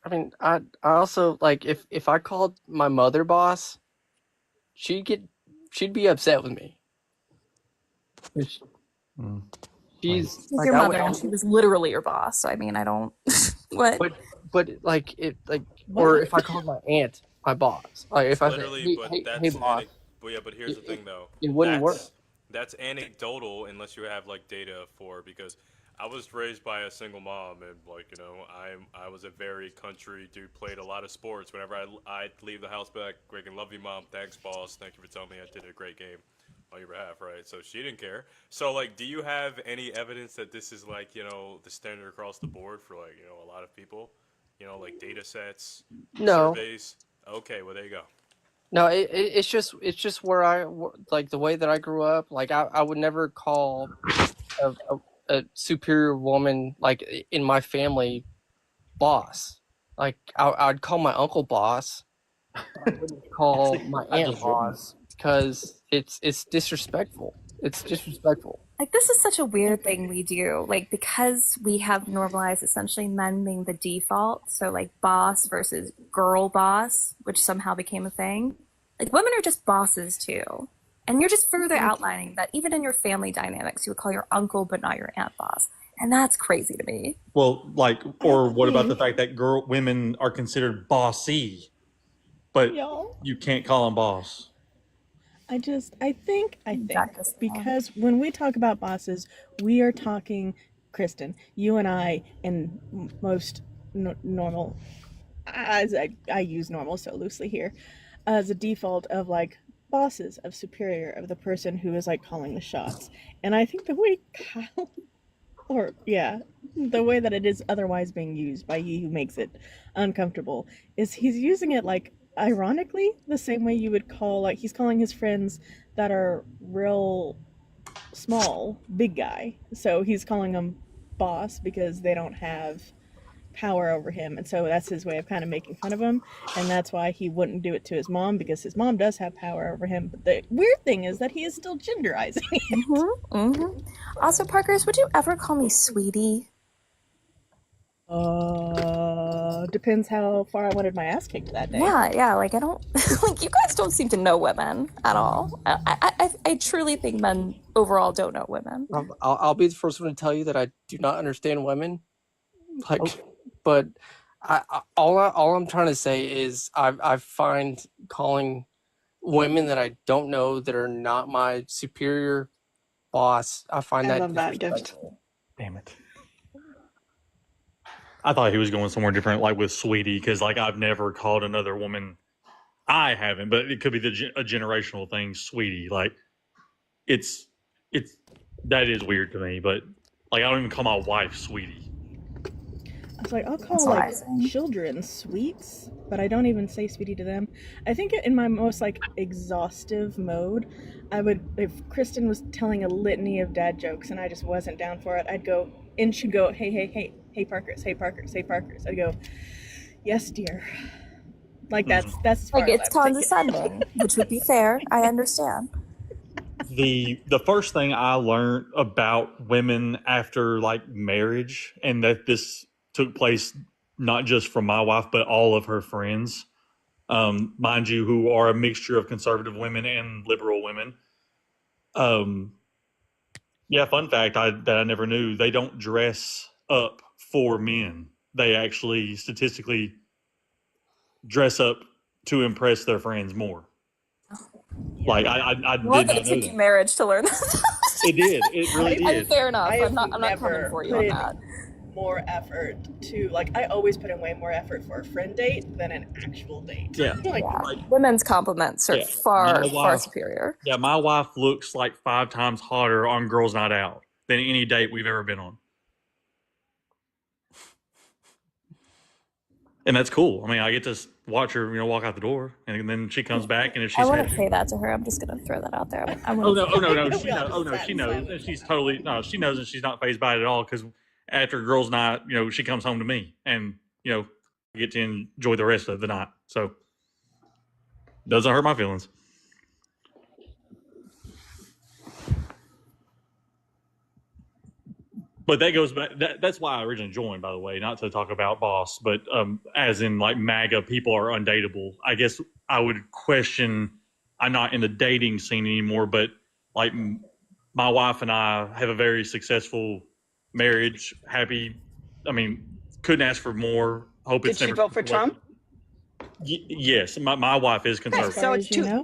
I mean, I also like if I called my mother boss, she'd be upset with me. She's She's like your mother, and she was literally your boss. So I mean, I don't. What? but like it like or if I called my aunt my boss, like if I said Literally, but hey that's boss, but yeah, but here's the thing though. it wouldn't work. That's anecdotal unless you have like data for because I was raised by a single mom and like I was a very country dude, played a lot of sports. Whenever I'd leave the house, be like, "Greg, love you, mom. Thanks, boss. Thank you for telling me I did a great game on your behalf." Right? So she didn't care. So like, do you have any evidence that this is like the standard across the board for like a lot of people? Like data sets, No, surveys. Okay, well there you go. no, it's just where like the way that I grew up. Like I would never call a superior woman like in my family boss. Like I'd call my uncle boss. I wouldn't call my aunt boss because it's disrespectful. It's disrespectful. Like this is such a weird thing we do. Like because we have normalized essentially men being the default. So like boss versus girl boss, which somehow became a thing. Like women are just bosses too. And you're just further outlining that even in your family dynamics, you would call your uncle but not your aunt boss. And that's crazy to me. Well, like, or what about the fact that women are considered bossy, but Y'all. you can't call them boss? I think, because when we talk about bosses, we are talking, Kristen, you and I, and most normal, as I use normal so loosely here, as a default of like bosses, of superior, of the person who is like calling the shots. And I think the way Kyle, or yeah, the way that it is otherwise being used by he who makes it uncomfortable is he's using it like ironically the same way you would call like he's calling his friends that are real small big guy, so he's calling them boss because they don't have power over him, and so that's his way of kind of making fun of him, and that's why he wouldn't do it to his mom because his mom does have power over him. But the weird thing is that he is still genderizing it. Also, Parkers, would you ever call me sweetie? Depends how far I wanted my ass kicked that day. Yeah, like I don't like you guys don't seem to know women at all. I truly think men overall don't know women. I'll be the first one to tell you that I do not understand women. But all I'm trying to say is I find calling women that I don't know that are not my superior boss, I find I that love that gift. disrespectful. Damn it. I thought he was going somewhere different, like with Sweetie, because like I've never called another woman. I haven't, but it could be a generational thing. Sweetie, like it's that is weird to me. But like I don't even call my wife Sweetie. I was like, I'll call like children sweets, but I don't even say sweetie to them. I think in my most like exhaustive mode, I would, if Kristen was telling a litany of dad jokes and I just wasn't down for it, I'd go, and she'd go, hey Parkers, hey Parkers, hey Parkers. I'd go, yes dear. Like that's as far like as it's I would take it. condescending, which would be fair. I understand. The first thing I learned about women after like marriage, and that this took place not just from my wife but all of her friends, mind you, who are a mixture of conservative women and liberal women. Yeah, fun fact that I never knew: they don't dress up for men. They actually statistically dress up to impress their friends more. Like I Well, did not it know took you that. marriage to learn that. It did. It really did. Fair enough. I'm not coming never for you put on in that. more effort to, like, I always put in way more effort for a friend date than an actual date. Yeah. Like, Women's compliments are far superior. Yeah, my wife looks like 5 times hotter on Girls Night Out than any date we've ever been on. And that's cool. I mean, I get to watch her, walk out the door, and then she comes back, and if she's I wouldn't happy, say that to her. I'm just gonna throw that out there. no, she knows, and she's totally she knows, and she's not fazed by it at all. Because after girls' night, she comes home to me, and get to enjoy the rest of the night. So doesn't hurt my feelings. But that goes back. That's why I originally joined, by the way, not to talk about boss, but as in like MAGA people are undateable. I guess I would question. I'm not in the dating scene anymore, but like my wife and I have a very successful marriage. Happy. I mean, couldn't ask for more. Hope Did it's she never vote for Trump? Yes, my wife is conservative. So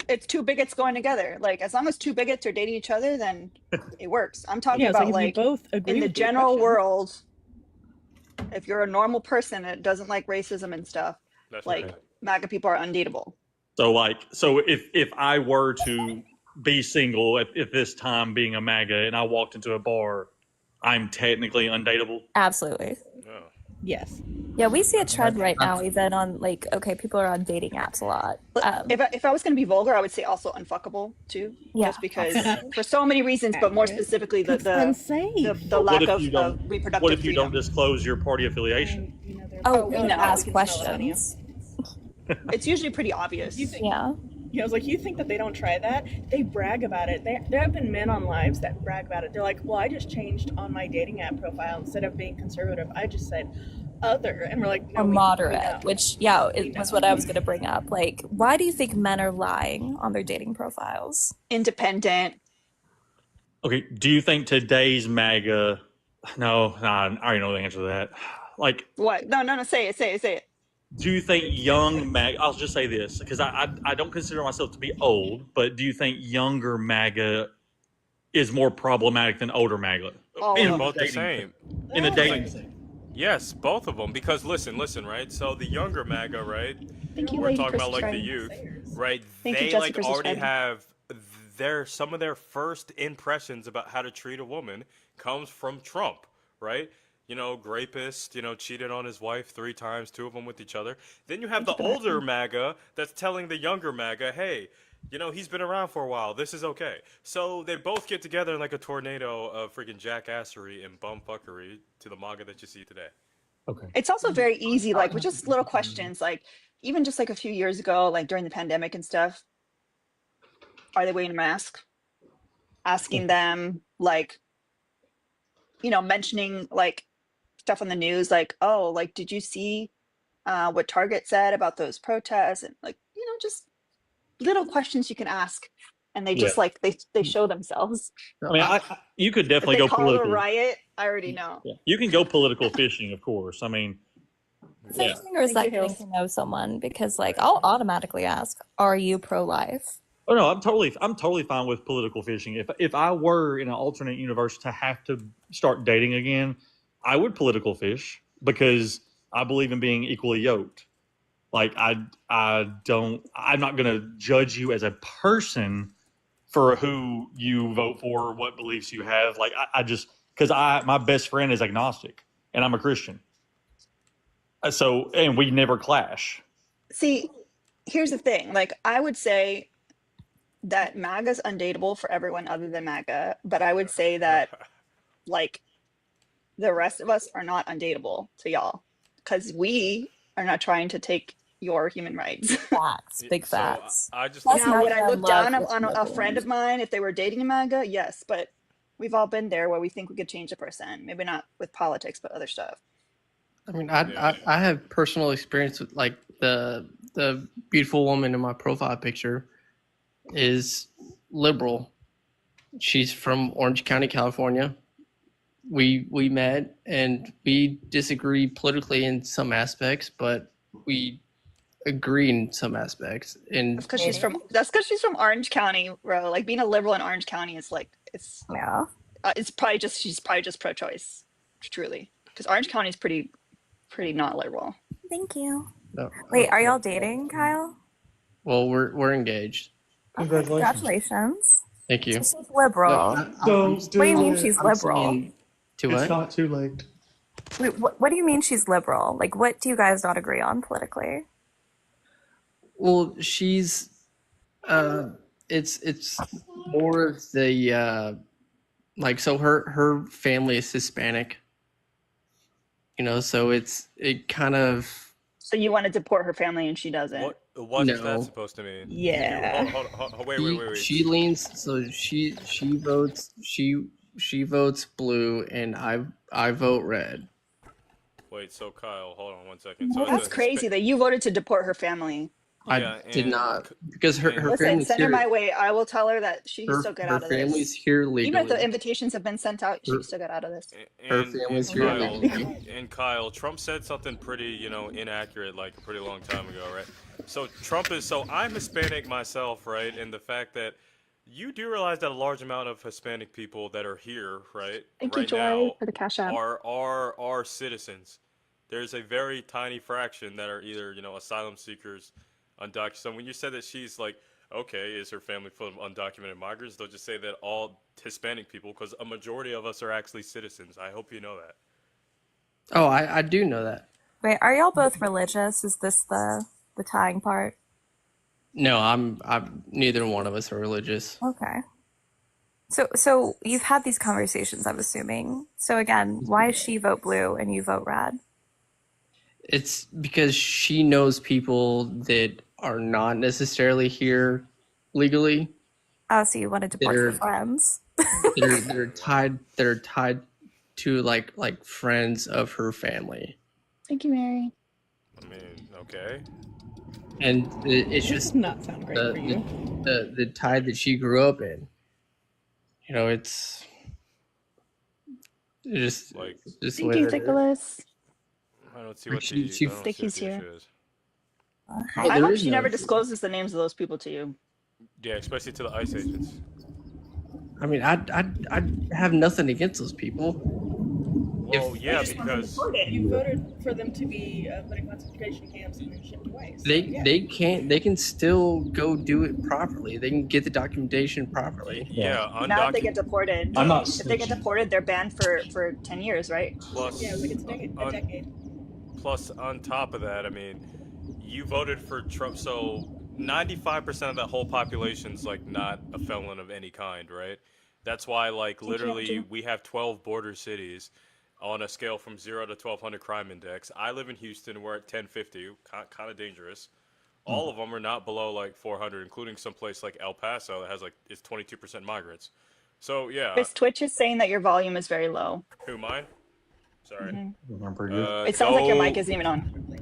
it's two bigots going together. Like as long as two bigots are dating each other, then it works. I'm talking about like both agree in the with general world. If you're a normal person that doesn't like racism and stuff, That's like right. MAGA people are undateable. So if I were to be single at this time being a MAGA and I walked into a bar, I'm technically undateable? Absolutely. Oh. Yes. Yeah, we see a trend right now even on like, okay, people are on dating apps a lot. If I was going to be vulgar, I would say also unfuckable too. Yeah. Just because for so many reasons, but more specifically the lack of reproductive What if you freedom. don't disclose your party affiliation? We ask questions. It's usually pretty obvious. Yeah, I was like, you think that they don't try that? They brag about it. There have been men on lives that brag about it. They're like, well, I just changed on my dating app profile. Instead of being conservative, I just said other. And we're like, no, or moderate, which, it was what I was going to bring up. Like, why do you think men are lying on their dating profiles? Independent. Okay, do you think today's MAGA... No, I already know the answer to that. Like... What? No, say it. Do you think young MAGA... I'll just say this, because I don't consider myself to be old, but do you think younger MAGA is more problematic than older MAGA? They're both the same. In the dating scene. Yes, both of them. Because listen, right? So the younger MAGA, right? We're talking about like the youth, right? They like already have some of their first impressions about how to treat a woman comes from Trump, right? Rapist, cheated on his wife 3 times, 2 of them with each other. Then you have the older MAGA that's telling the younger MAGA, hey, he's been around for a while. This is okay. So they both get together in like a tornado of freaking jackassery and bumfuckery to the MAGA that you see today. Okay. It's also very easy, like with just little questions, like even just like a few years ago, like during the pandemic and stuff. Are they wearing a mask? Asking them, like, mentioning like stuff on the news, like, oh, like, did you see what Target said about those protests? And like, just little questions you can ask, and they Yeah. just like they show themselves. I mean, you could If definitely they go call it a political. riot, I already know. Yeah. You can go political fishing, of course. I mean, yeah. Fishing, or is Thank you, that getting Hills. to know someone? Because like I'll automatically ask, "Are you pro-life?" Oh no, I'm totally fine with political fishing. If I were in an alternate universe to have to start dating again, I would political fish because I believe in being equally yoked. Like I'm not going to judge you as a person for who you vote for or what beliefs you have. Like I just because my best friend is agnostic and I'm a Christian, so and we never clash. See, here's the thing. Like, I would say that MAGA's undateable for everyone other than MAGA, but I would say that like the rest of us are not undateable to y'all because we are not trying to take your human rights. Facts, big So facts. I just Plus, think Now, now would you're I in look love down with on a friend liberals. of mine if they were dating a MAGA? Yes, but we've all been there where we think we could change a person. Maybe not with politics, but other stuff. I mean, Yeah. I have personal experience with like the beautiful woman in my profile picture is liberal. She's from Orange County, California. We met and we disagree politically in some aspects, but we agree in some aspects. And That's because she's from Orange County, bro. Like, being a liberal in Orange County is like Yeah. it's probably just she's probably just pro-choice, truly, because Orange County is pretty not liberal. Thank you. no, Wait, are y'all dating, Kyle? well, we're engaged. Okay, congratulations. Thank you. So she's liberal. What do you mean she's liberal? To what? It's not too late. Wait, what do you mean she's liberal? Like, what do you guys not agree on politically? Well, she's it's more of the like so her family is Hispanic. So it kind of So you want to deport her family and she doesn't. What's No. that supposed to mean? Yeah. Hold, wait. she leans so she votes she votes blue and I vote red. Wait, so Kyle, hold on 1 second. So That's crazy that you voted to deport her family. I did and- not because her Listen, family's send here. her my way. I will tell her that she can her still get her out of family's this. here Even if legally. the invitations have been sent out, she can still get out of this. Her and, family's and here Kyle, legally. and Kyle, Trump said something pretty, inaccurate like a pretty long time ago, right? So I'm Hispanic myself, right? And the fact that you do realize that a large amount of Hispanic people that are here, right, Thank you, right Joy, now, for the cash app. are citizens. There's a very tiny fraction that are either, asylum seekers, undocumented. So when you said that she's like, okay, is her family full of undocumented migrants? They'll just say that all Hispanic people, because a majority of us are actually citizens. I hope you know that. Oh, I do know that. Wait, are y'all both religious? Is this the tying part? No, I'm neither one of us are religious. Okay. So you've had these conversations, I'm assuming. So again, why does she vote blue and you vote red? It's because she knows people that are not necessarily here legally. Oh, so you want to deport your friends? They're tied to like friends of her family. Thank you, Mary. I mean, okay. And it's This just does not sound great for you. the tie that she grew up in. It's just Like, just the Thank way you, that it is. Nicholas. I don't see Like what she- the, she- I don't Think see what he's the here. issue is. Oh, I there hope is she no never issue. discloses the names of those people to you. Yeah, especially to the ICE agents. I mean, I have nothing against those people. Well, yeah, because You voted for them to be put in concentration camps and then shipped away. So, They can still go do it properly. They can get the documentation properly. yeah, Not if they get undocumented. deported. I'm not If they get snitching. deported, they're banned for 10 years, right? Plus, Yeah, it was like a decade. plus on top of that, I mean, you voted for Trump, so 95% of that whole population's like not a felon of any kind, right? That's why, like, literally, we have 12 border cities on a scale from 0 to 1200 crime index. I live in Houston. We're at 1050, kind of dangerous. All of them are not below like 400, including some place like El Paso that has like is 22% migrants. So yeah, Chris, Twitch is saying that your volume is very low. who mine? Sorry. I'm pretty good. It sounds like your mic isn't even on.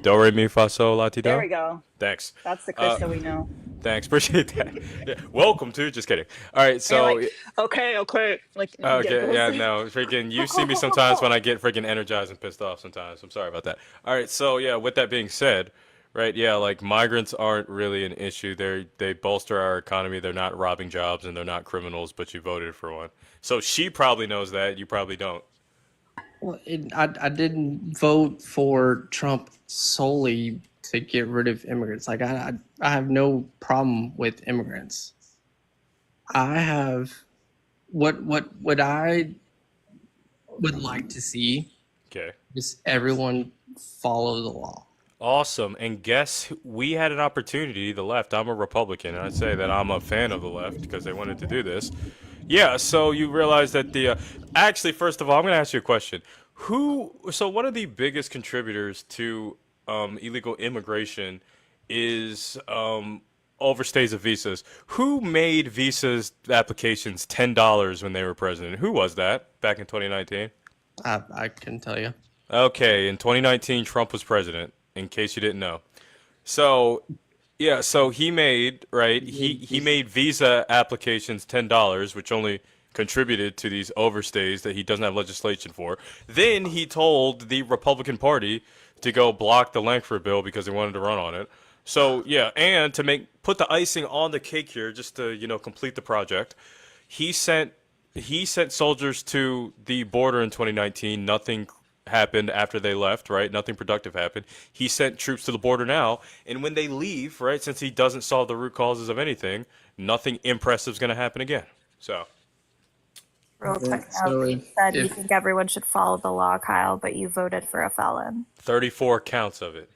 Do re mi fa sol la ti do. There we go. Thanks. That's the Chris that we know. Thanks, appreciate that. Yeah. Welcome to. Just kidding. All right, And so you're like, okay, like get okay, yeah, those. no, freaking. You see me sometimes when I get freaking energized and pissed off. Sometimes I'm sorry about that. All right, so yeah, with that being said, right, yeah, like migrants aren't really an issue. They bolster our economy. They're not robbing jobs and they're not criminals. But you voted for one, so she probably knows that. You probably don't. Well, I didn't vote for Trump solely to get rid of immigrants. Like I have no problem with immigrants. I have what I would like to see Okay. is everyone follow the law. Awesome. And guess we had an opportunity, the left. I'm a Republican, and I'd say that I'm a fan of the left because they wanted to do this. Yeah, so you realize that actually, first of all, I'm going to ask you a question. So one of the biggest contributors to illegal immigration is overstays of visas. Who made visas applications $10 when they were president? Who was that back in 2019? I can tell you. Okay, in 2019, Trump was president, in case you didn't know. So, yeah, so he made, right, he made visa applications $10, which only contributed to these overstays that he doesn't have legislation for. Then he told the Republican Party to go block the Langford bill because they wanted to run on it. So, yeah, and to put the icing on the cake here, just to, complete the project, he sent he sent soldiers to the border in 2019. Nothing happened after they left, right? Nothing productive happened. He sent troops to the border now, and when they leave, right, since he doesn't solve the root causes of anything, nothing impressive is going to happen again. So, Real quick So note, you if, said you if think everyone should follow the law, Kyle, but you voted for a felon. 34 counts of it.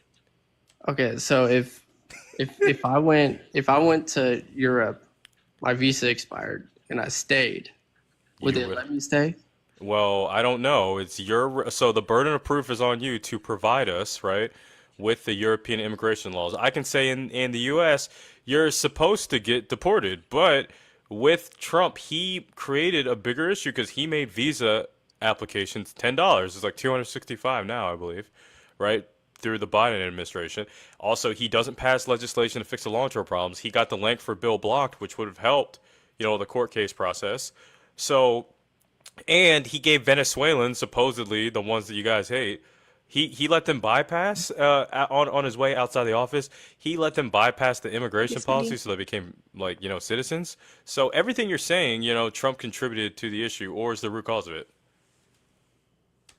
okay, so if I went to Europe, my visa expired and I stayed, would You they would. let me stay? Well, I don't know. So the burden of proof is on you to provide us, right, with the European immigration laws. I can say in the US, you're supposed to get deported, but with Trump, he created a bigger issue because he made visa applications $10. It's like 265 now, I believe, right? Through the Biden administration. Also, he doesn't pass legislation to fix the long-term problems. He got the Langford bill blocked, which would have helped, the court case process. So, and he gave Venezuelans, supposedly the ones that you guys hate, he let them bypass on his way outside the office. He let them bypass the immigration policy, so they became like citizens. So everything you're saying, Trump contributed to the issue, or is the root cause of it.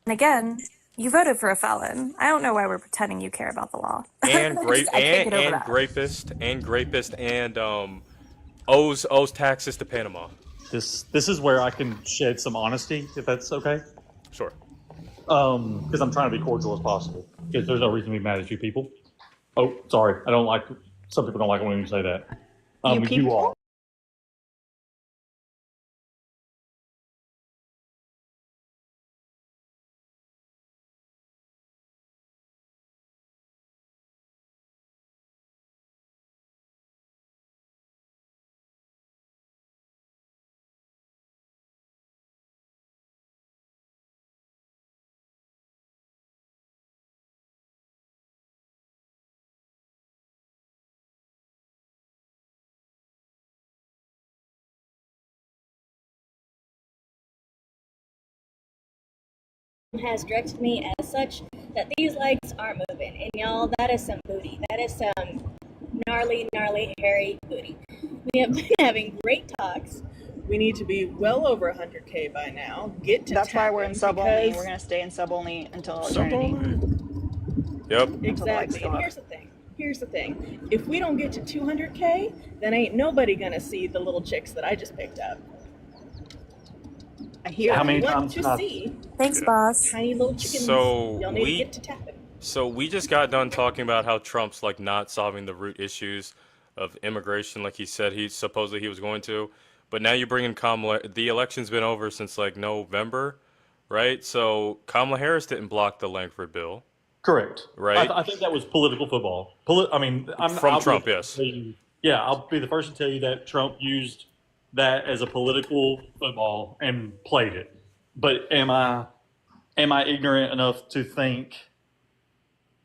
And again, you voted for a felon. I don't know why we're pretending you care about the law. And I can't get over that. rapist, and owes taxes to Panama. This is where I can shed some honesty, if that's okay. Sure. Because I'm trying to be cordial as possible. Because there's no reason to be mad at you people. Oh, sorry. I don't like. Some people don't like it when you say that. You people? You are. Has directed me as such that these legs aren't moving. And y'all, that is some booty. That is some gnarly, hairy booty. We have been having great talks. We need to be well over 100K by now. Get to That's why we're in tapping, sub only. because- We're gonna stay in sub only until Sub eternity. Yep. Exactly. And here's the thing. If we don't get to 200K, then ain't nobody gonna see the little chicks that I just picked up. I hear How many you. Want times to can I- see Thanks, boss. tiny little chickens? So Y'all need we- to get to tapping. So we just got done talking about how Trump's like not solving the root issues of immigration, like he said he supposedly he was going to. But now you bring in Kamala. The election's been over since like November, right? So Kamala Harris didn't block the Langford bill. Correct. Right. I think that was political football. From Trump, yes. Yeah, I'll be the first to tell you that Trump used that as a political football and played it. But am I am I ignorant enough to think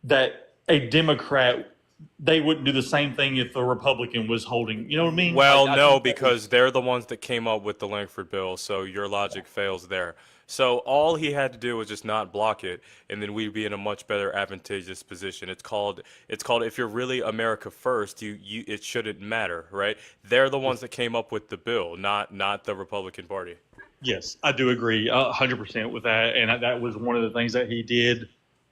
that a Democrat, they wouldn't do the same thing if a Republican was holding, you know what I mean? Like, Well, I no, think that was, because they're the ones that came up with the Langford bill, so your logic fails there. So all he had to do was just not block it, and then we'd be in a much better advantageous position. It's called if you're really America first, you it shouldn't matter, right? They're the ones that came up with the bill, not the Republican Party. yes, I do agree 100% with that. And that was one of the things that he did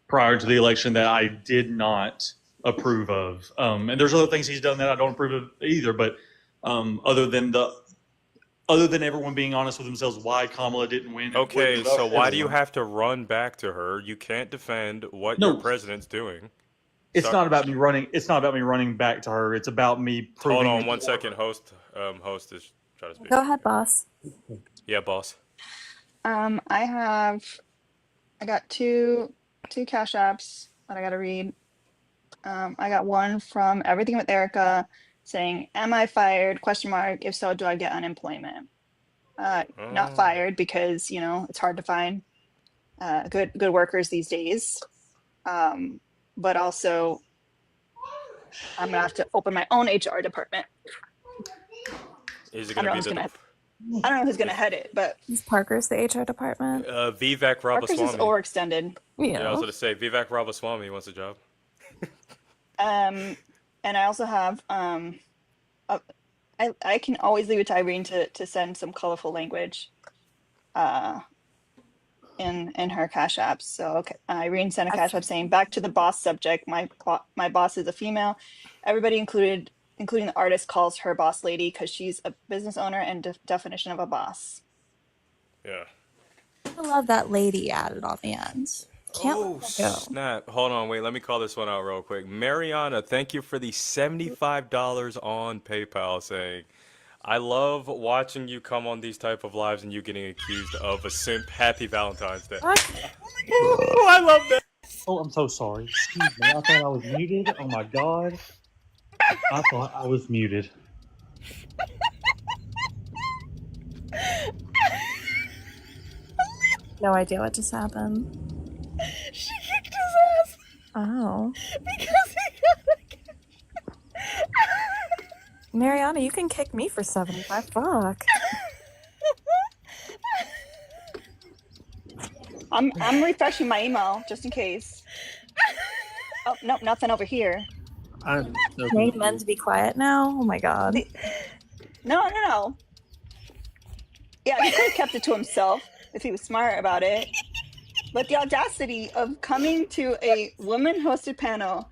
prior to the election that I did not approve of. And there's other things he's done that I don't approve of either. But um, other than the other than everyone being honest with themselves, why Kamala didn't win and wouldn't Okay, so vote why do you everyone. have to run back to her? You can't defend what your No, president's doing. it's So, not about me running. It's not about me running back to her. It's about me hold proving a on one point. second, host is trying to speak. Go ahead, boss. Yeah, boss. I got two cash apps that I gotta read. I got one from Everything with Erica saying, "Am I fired? Question mark. If so, do I get unemployment?" Not Oh. fired because it's hard to find good workers these days. But also, I'm gonna have to open my own HR department. Is it I gonna don't know be who's the gonna I don't know who's gonna is, head it, but Is Parker's the HR department? Vivek Parker's is Ramaswamy? overextended. Yeah, I was Yeah. gonna say Vivek Ramaswamy wants a job. Um, and I also have I can always leave it to Irene to send some colorful language uh in her cash apps. So okay, Irene sent a cash app saying, "Back to the boss subject. My boss is a female. Everybody including the artist calls her boss lady because she's a business owner and definition of a boss." Yeah. I love that lady added on the end. Can't Oh let that go. snap! Hold on, wait. Let me call this one out real quick. Mariana, thank you for the $75 on PayPal. Saying, I love watching you come on these type of lives and you getting accused of a simp. Happy Valentine's Day. What? Oh, I love that. Oh, I'm so sorry. Excuse me. I thought I was muted. Oh my god. I thought I was muted. No idea what just happened. She kicked his ass Oh. because he got Mariana, you can kick me for 75. Fuck. I'm refreshing my email just in case. Oh nope, nothing over here. I'm so Need men to confused. be quiet now? Oh my god. No. Yeah, he could have kept it to himself if he was smart about it. But the audacity of coming to a woman-hosted panel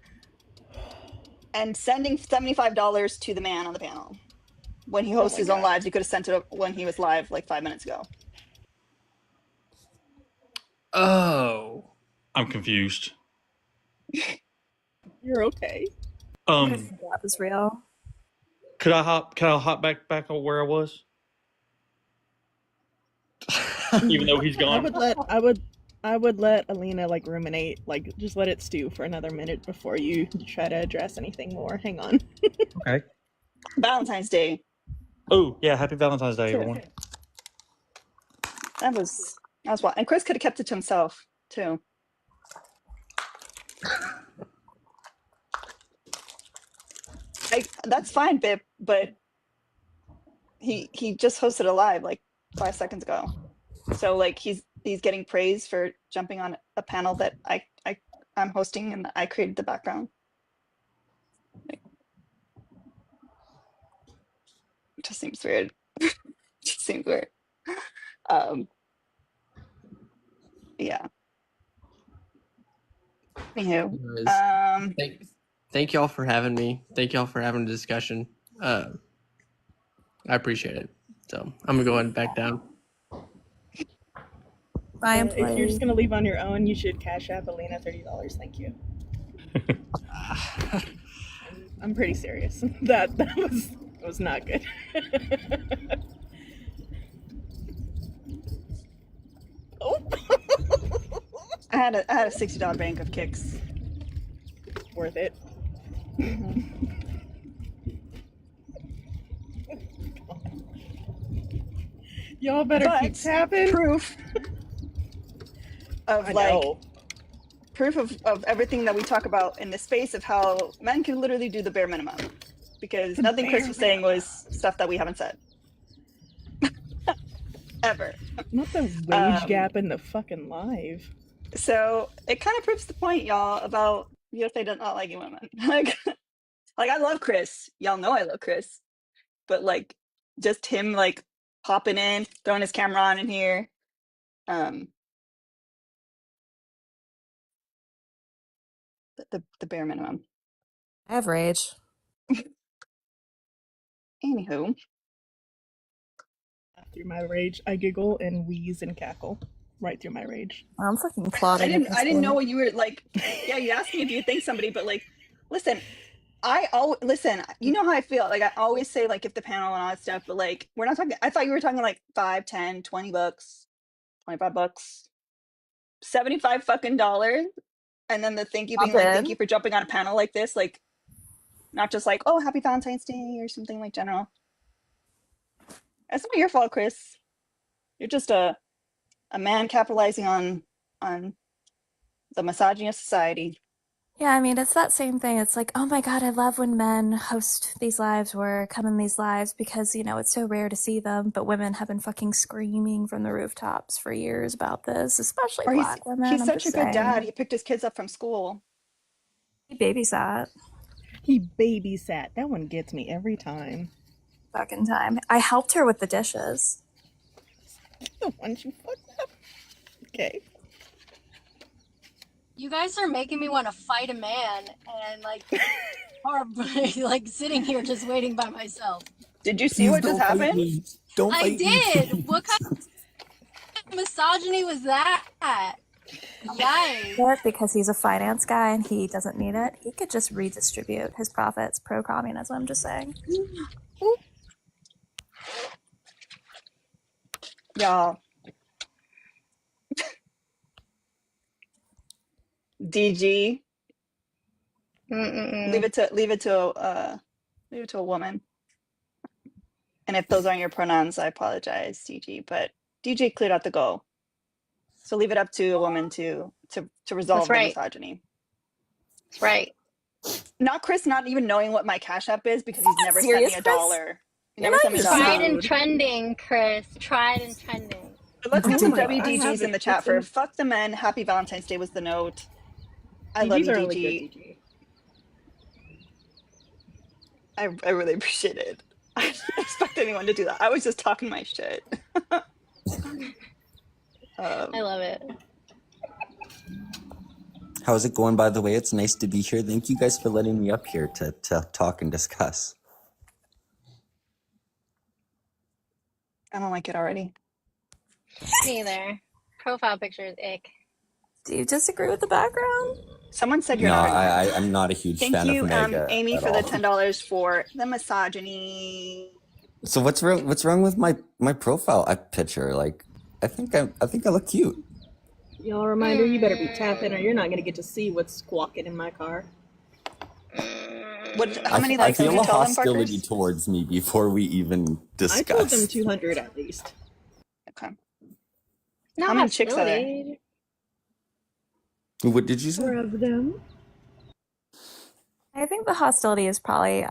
and sending $75 to the man on the panel when he hosts my his own God. lives. You could have sent it when he was live like 5 minutes ago. Oh. I'm confused. You're okay. Um, That was real. could I hop back on where I was? Even though he's I gone. would let Alina like ruminate, like just let it stew for another minute before you try to address anything more. Hang on. Okay. Valentine's Day. Oh yeah, happy Valentine's Day, everyone. That was wild. And Chris could have kept it to himself too. That's fine, Bip, but he just hosted a live like 5 seconds ago. So like he's getting praise for jumping on a panel that I'm hosting and I created the background. Like, it just seems weird. It just seems weird. Yeah. Anywho, Anyways, thank y'all for having me. Thank y'all for having a discussion. I appreciate it. So I'm gonna go ahead and back down. Bye, If you're employee. just gonna leave on your own, you should cash app Alina $30. Thank you. I'm pretty serious. That was not good. Oh. I had a $60 bank of kicks. Worth it. Y'all better keep But tapping. proof of I like know. proof of everything that we talk about in this space of how men can literally do the bare minimum, because The nothing Chris bare was saying minimum. was stuff that we haven't said ever. Not the wage Um, gap in the fucking live. so it kind of proves the point, y'all, about USA does not like women. like I love Chris. Y'all know I love Chris, but like just him like popping in, throwing his camera on in here. The bare minimum. I have rage. Anywho, Through my rage, I giggle and wheeze and cackle right through my rage. I'm fucking plotting at this I didn't know point. what you were like. Yeah, you asked me if you think somebody, but like, listen, I always listen. You know how I feel. Like I always say, like if the panel and all that stuff, but like we're not talking. I thought you were talking like 5, 10, 20 bucks, $25, $75 fucking dollars, and then the thank you being like, thank you for jumping on a panel like this, like not just like, oh, happy Valentine's Day or something like general. That's not your fault, Chris. You're just a man capitalizing on the misogyny of society. Yeah, I mean, it's that same thing. It's like, oh my God, I love when men host these lives or come in these lives because, you know, it's so rare to see them. But women have been fucking screaming from the rooftops for years about this, especially Or black women. he's I'm such just a good dad. saying. He picked his kids up from school. He babysat. He babysat. That one gets me every time. Fucking time. I helped her with the dishes. The ones you fucked up. Okay. You guys are making me want to fight a man and like, or like sitting here just waiting by myself. Did you see what just happened? Me. Don't I fight did. me. What kind of misogyny was that? Yikes. But because he's a finance guy and he doesn't need it, he could just redistribute his profits pro-communism, I'm just saying. Y'all. DG. Leave it to a woman. And if those aren't your pronouns, I apologize, DG. But DJ cleared out the goal. So leave it up to a woman to resolve the misogyny. That's right. Not Chris not even knowing what my Cash App is because he's never sent me a dollar. He never sent me a Tried dollar. and trending, Chris. Tried and trending. But let's get some WDGs have in the it. chat for Listen. fuck the men. Happy Valentine's Day was the note. I love DGs you, are really DG. good, DG. I really appreciate it. I didn't expect anyone to do that. I was just talking my shit. I love it. How's it going, by the way? It's nice to be here. Thank you guys for letting me up here to talk and discuss. I don't like it already. Neither. Profile picture is ick. Do you disagree with the background? Someone said you're No, not annoying. I'm not a huge Thank fan you, of Mega Amy, at for the all. $10 for the misogyny. So what's wrong with my profile picture? Like, I think I look cute. Y'all, reminder, you better be tapping or you're not gonna get to see what's squawking in my car. How many likes I did feel you a tell them, hostility Parkers? towards me before we even discuss. I told them 200 at least. Okay. Not How many chicks are there? hostility. What did you say? 4 of them. I think the hostility is probably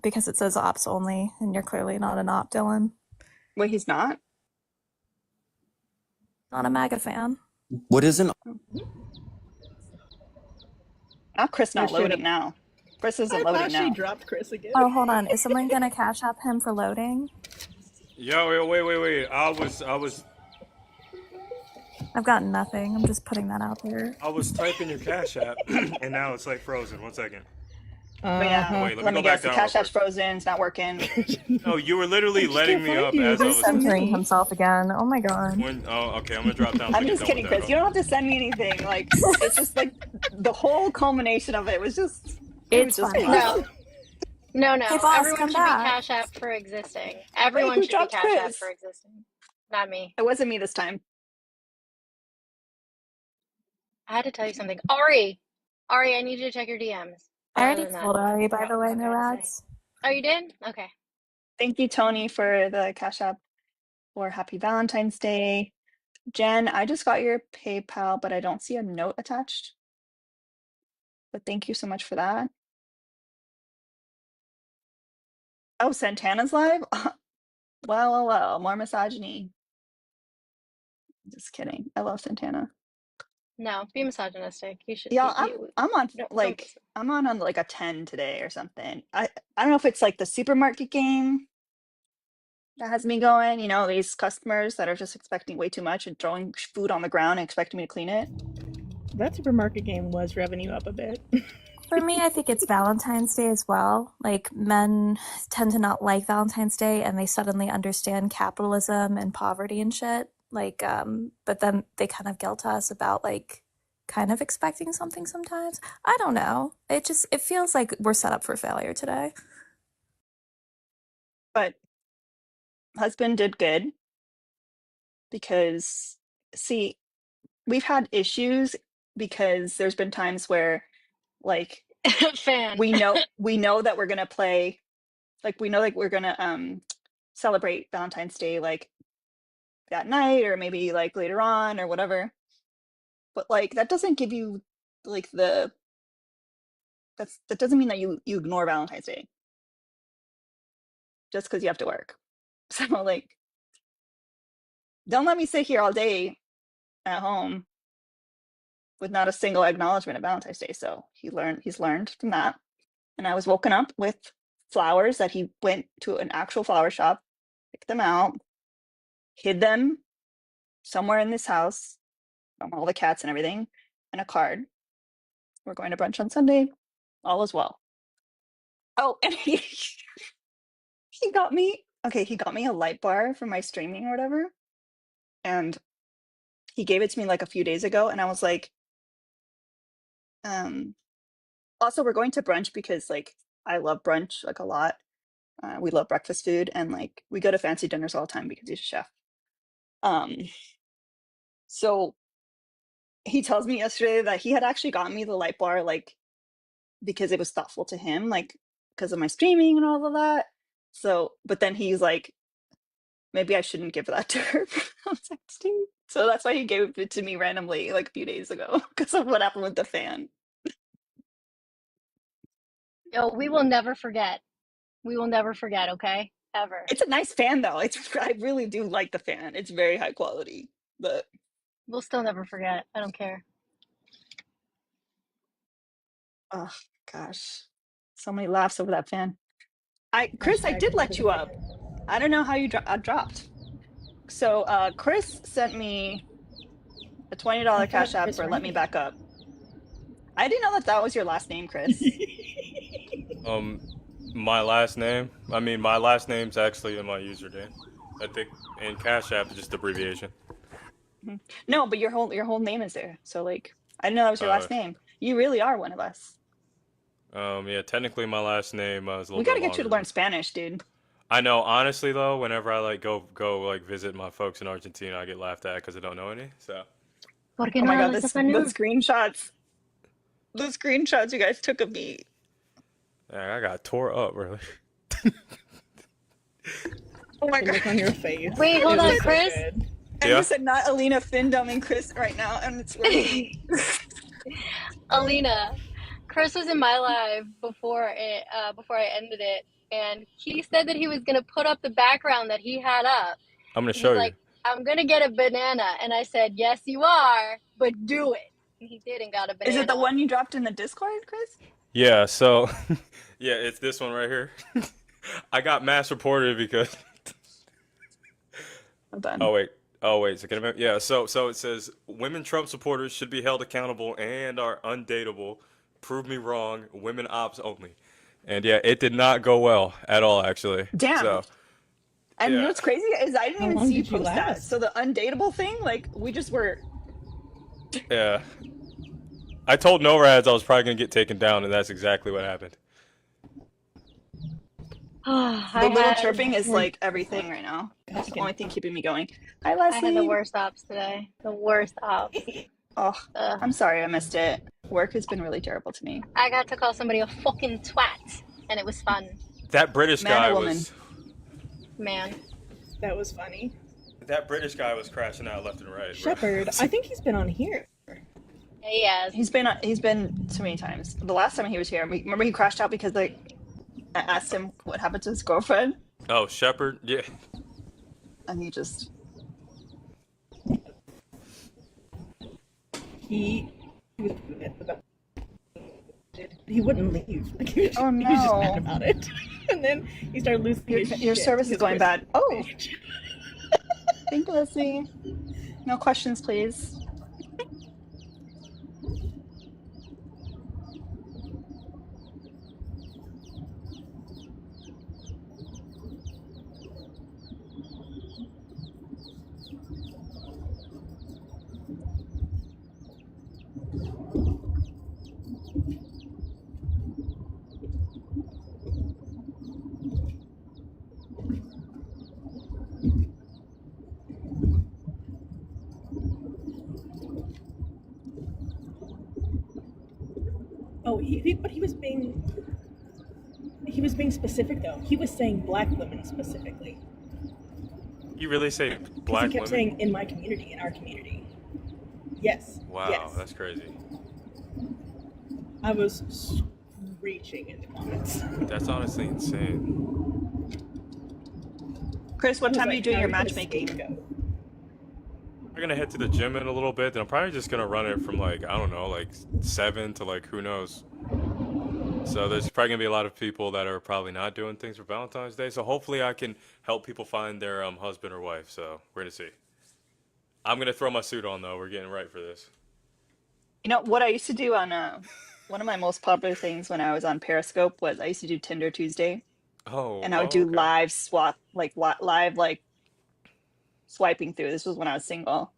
because it says ops only, and you're clearly not an op, Dylan. Wait, he's not? Not a MAGA fan. What is an? Not Chris not I should've- loading now. Chris isn't I loading thought she now. dropped Chris again. Oh, hold on. Is someone gonna Cash App him for loading? Yo, wait. I was I've gotten nothing. I'm just putting that out there. typing your Cash App, and now it's like frozen. 1 second. But yeah, Wait, let me guess. The Cash App's frozen. It's not working. No, you were literally letting me up as I He's was. censoring himself again. Oh my god. Okay, I'm gonna drop down. I'm just kidding, Chris. You don't have to send me anything. Like, it's just like the whole culmination of it was just. It's just funny. fun. No. Hey, boss, Everyone come should back. be Cash App for existing. Everyone who should be dropped Cash App Chris? for existing. Not me. It wasn't me this time. I had to tell you something. Ari, I need you to check your DMs. I already Other than told that, Ari, by forgot the way, what I no had to ads. say. Oh, you did? Okay. Thank you, Tony, for the Cash App for Happy Valentine's Day. Jen, I just got your PayPal, but I don't see a note attached. But thank you so much for that. Oh, Santana's live? Well, more misogyny. Just kidding. I love Santana. No, be misogynistic. You should. Yeah, I'm on Don't like I'm on like a 10 today or something. I don't know if it's like the supermarket game that has me going, you know, these customers that are just expecting way too much and throwing food on the ground and expecting me to clean it. That supermarket game was revving you up a bit. For me, I think it's Valentine's Day as well. Like, men tend to not like Valentine's Day and they suddenly understand capitalism and poverty and shit. Like, but then they kind of guilt us about like kind of expecting something sometimes. I don't know. It feels like we're set up for failure today. But husband did good because see, we've had issues because there's been times where like fan. we know that we're gonna play, like we know like we're gonna celebrate Valentine's Day like that night or maybe like later on or whatever. But like that doesn't give you like that doesn't mean that you ignore Valentine's Day just because you have to work. So like don't let me sit here all day at home with not a single acknowledgement of Valentine's Day. So he's learned from that. And I was woken up with flowers that he went to an actual flower shop, picked them out, hid them somewhere in this house from all the cats and everything, and a card. We're going to brunch on Sunday. All is well. Oh, and he got me a light bar for my streaming or whatever. And he gave it to me like a few days ago. And I was like, also we're going to brunch because like I love brunch like a lot. We love breakfast food and like we go to fancy dinners all the time because he's a chef. So he tells me yesterday that he had actually gotten me the light bar like because it was thoughtful to him, like because of my streaming and all of that. So, but then he's like, maybe I shouldn't give that to her for texting. So that's why he gave it to me randomly like a few days ago because of what happened with the fan. Yo, we will never forget. We will never forget. Okay, ever. It's a nice fan though. I really do like the fan. It's very high quality, but We'll still never forget. I don't care. oh gosh, so many laughs over that fan. Chris, I Hashtag did let you up. negative. I don't know how you dropped. So Chris sent me a $20 cash app Chris for let me Rainey. back up. I didn't know that that was your last name, Chris. My last name. I mean, my last name's actually in my username. I think, and Cash App is just abbreviation. No, but your whole name is there. So like, I didn't know that was your Uh, last name. You really are one of us. yeah, technically my last name is a We little got bit to get you to longer learn than. Spanish, dude. I know. Honestly, though, whenever I like go like visit my folks in Argentina, I get laughed at because I don't know any. So. ¿Por qué Oh no my God, hablas those español? screenshots you guys took of me. Yeah, I got tore up, really. Oh my The God. look on your face. Wait, hold It on, was so Chris. good. I Yeah. just said not Alina Findumbing Chris right now, and it's working. Alina, Chris was in my live before I ended it, and he said that he was gonna put up the background that he had up. I'm gonna He's show you. like, "I'm gonna get a banana," and I said, "Yes, you are, but do it." And he did and got a Is it the banana. one you dropped in the Discord, Chris? Yeah. So. Yeah, it's this one right here. I got mass reported because. I'm done. Oh wait. Oh wait. So yeah. So it says women Trump supporters should be held accountable and are undateable. Prove me wrong. Women ops only. And yeah, it did not go well at all, actually. Damn. So And you know yeah, what's crazy is I didn't How even long see you did you post that. last? So the undateable thing, like we just were. yeah. I told NORADs I was probably gonna get taken down, and that's exactly what happened. The little I chirping is had like everything right now. It's the Again. only thing keeping me going. Hi, I had the Leslie. worst ops today. The worst ops. Oh, Ugh. I'm sorry I missed it. Work has been really terrible to me. I got to call somebody a fucking twat, and it was fun, That British Man guy or woman? was. man. That was funny. That British guy was crashing out left and right. Shepard, I think he's been on here. Yes. He's been so many times. The last time he was here, remember he crashed out because like I asked him what happened to his girlfriend, Oh, Shepard. Yeah. and he just He was he wouldn't leave. Like, he was just, oh he was just mad no, about it. And then he started losing his your shit. service is His going Christmas bad. Oh, message. thank you, Leslie. No questions, please. Oh, but he was being specific though. He was saying black women specifically. You really say Because he black kept women? saying in my community, in our community. Yes. Wow, Yes. that's crazy. I was screeching in the comments. That's honestly insane. Chris, what I was time are you like, doing now your we put a matchmaking? scapegoat. I'm gonna head to the gym in a little bit, and I'm probably just gonna run it from like, I don't know, like 7 to like who knows. So there's probably gonna be a lot of people that are probably not doing things for Valentine's Day. So hopefully I can help people find their husband or wife. So we're gonna see. I'm gonna throw my suit on though. We're getting right for this. You know what I used to do on one of my most popular things when I was on Periscope was I used to do Tinder Tuesday, Oh, and I would oh, do okay. live swap, like live like swiping through. This was when I was single,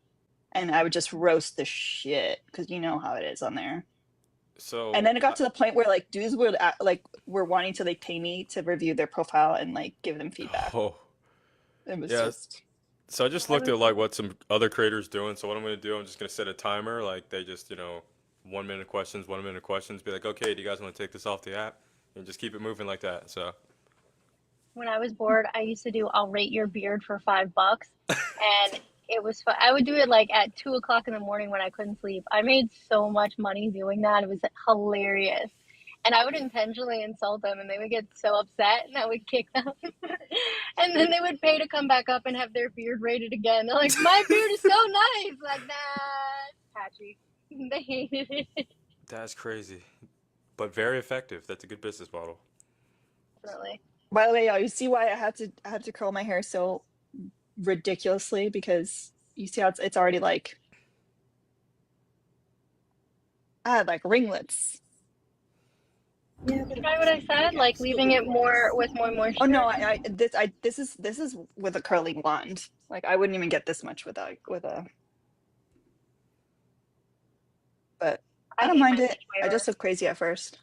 and I would just roast the shit because you know how it is on there. And So, then it got to the point where like dudes would like were wanting to like pay me to review their profile and like give them feedback. oh, It was yeah. just So I just I looked was at like what some other creators doing. So what I'm gonna do, I'm just gonna set a timer. Like they just, 1 minute questions, 1 minute questions. Be like, okay, do you guys want to take this off the app? And just keep it moving like that. So, when I was bored, I used to do I'll rate your beard for $5, and it was fun. I would do it like at 2 o'clock in the morning when I couldn't sleep. I made so much money doing that. It was hilarious. And I would intentionally insult them, and they would get so upset, and I would kick them. And then they would pay to come back up and have their beard rated again. They're like, my beard is so nice. Like, nah, it's patchy. They hated it. that's crazy, but very effective. That's a good business model. Definitely. by the way, y'all, you see why I had to curl my hair so ridiculously because you see how it's already like I had like ringlets. Yeah, but Try what I said, like leaving it more with more Oh moisture. no, this is with a curling wand. Like I wouldn't even get this much with a but I don't hate mind my it. stitch I waiver. just look crazy at first.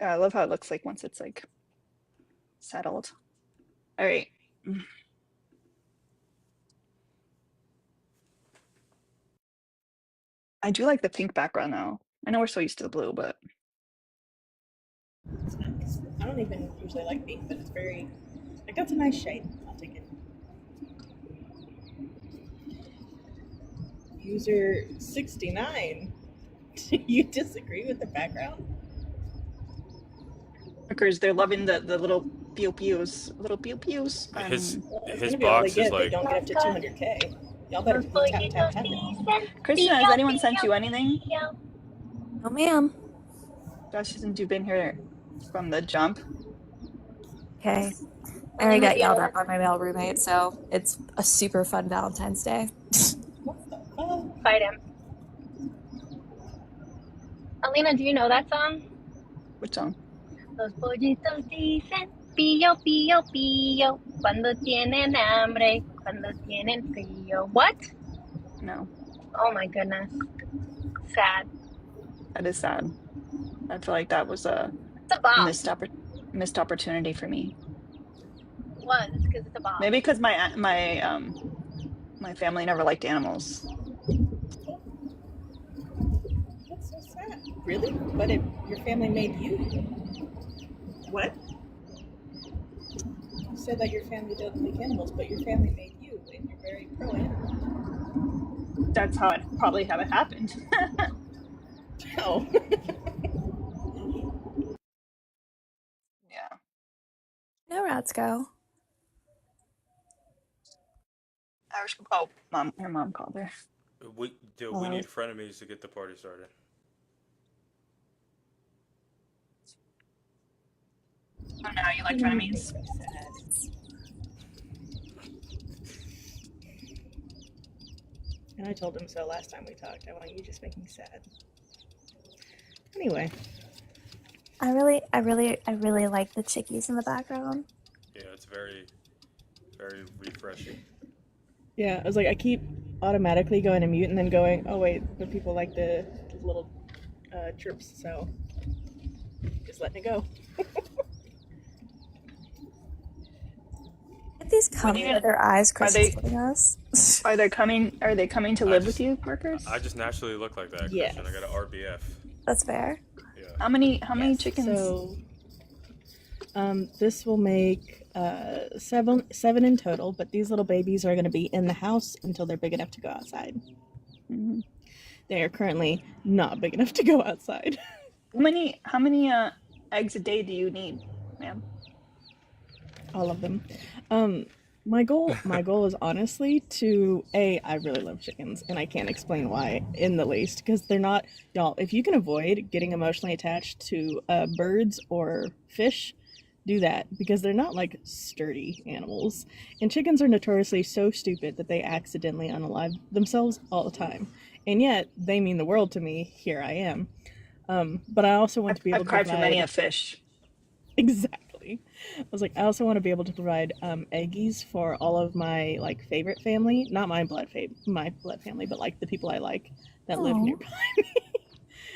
Yeah, I love how it looks like once it's like settled. All right. I do like the pink background though. I know we're so used to the blue, but it's nice. I don't even usually like pink, but it's very like that's a nice shade. I'll take it. User 69. Do you disagree with the background? workers, they're loving the little pew pews, little pew pews. His Well, it's his gonna be all they box is get. They like, don't get up to 200K. Y'all better tap tap tap it. Kristen, has anyone sent you anything? Oh, ma'am. Josh, since you've been here from the jump. Okay. I already got yelled at by my male roommate, so it's a super fun Valentine's Day. What the fuck? Fight him. Alina, do you know that song? Which song? Los pollitos dicen pío, pío, pío, cuando tienen hambre, cuando tienen frío. What? No, Oh my goodness. Sad. that is sad. I feel like that was a It's a bop. missed opportunity for me. It was, because it's a bop. Maybe because my family never liked animals. That's so sad. Really? But your family made you. What? said that your family doesn't like animals, but your family made you, and you're very pro animal. That's how it happened. Oh. Yeah. No, Ratsko. Oh, mom. Her mom called her. We need frenemies to get the party started. Oh, now you like frenemies? And I told him so last time we talked. I want you just make me sad. Anyway. I really like the chickies in the background. Yeah, it's very, very refreshing. Yeah, I was like, I keep automatically going to mute and then going, oh wait, but people like the little chirps, so just letting it go. If these come with their eyes, Chris is putting us. Are they coming to live with you, Marcus? I just naturally look like that, yes. Christian. I got an RBF. That's fair. Yeah. How many chickens? So, this will make 7 in total, but these little babies are going to be in the house until they're big enough to go outside. Mm-hmm. They are currently not big enough to go outside. How many eggs a day do you need, ma'am? All of them. My goal is honestly to I really love chickens, and I can't explain why in the least, because they're not, y'all, if you can avoid getting emotionally attached to birds or fish, do that, because they're not like sturdy animals, and chickens are notoriously so stupid that they accidentally unalive themselves all the time, and yet they mean the world to me. Here I am. But I also want to be able to cried for many a fish. Exactly. I was like, I also want to be able to provide eggies for all of my like favorite family, not my blood family, but like the people I like that live nearby me.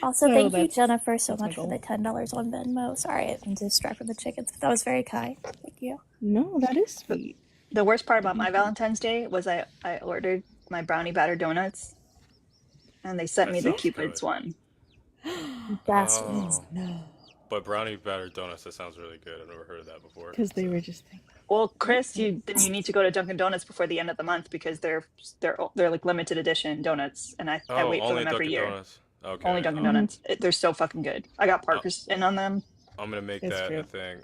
Also, so thank you, Jennifer, so much for the $10 on Venmo. Sorry, I'm distracted from the chickens, but that was very kind. Thank you. No, that is sweet. The worst part about my Valentine's Day was I ordered my brownie batter donuts, and they sent me the Cupid's one. Bastards. No. But brownie batter donuts, that sounds really good. I've never heard of that before. Because they were just thinking. Well, Chris, you need to go to Dunkin' Donuts before the end of the month, because they're like limited edition donuts, and I wait for them every year. Donuts. Okay. Only Dunkin' Donuts. They're so fucking good. I got Parker's in on them. I'm gonna make that a thing.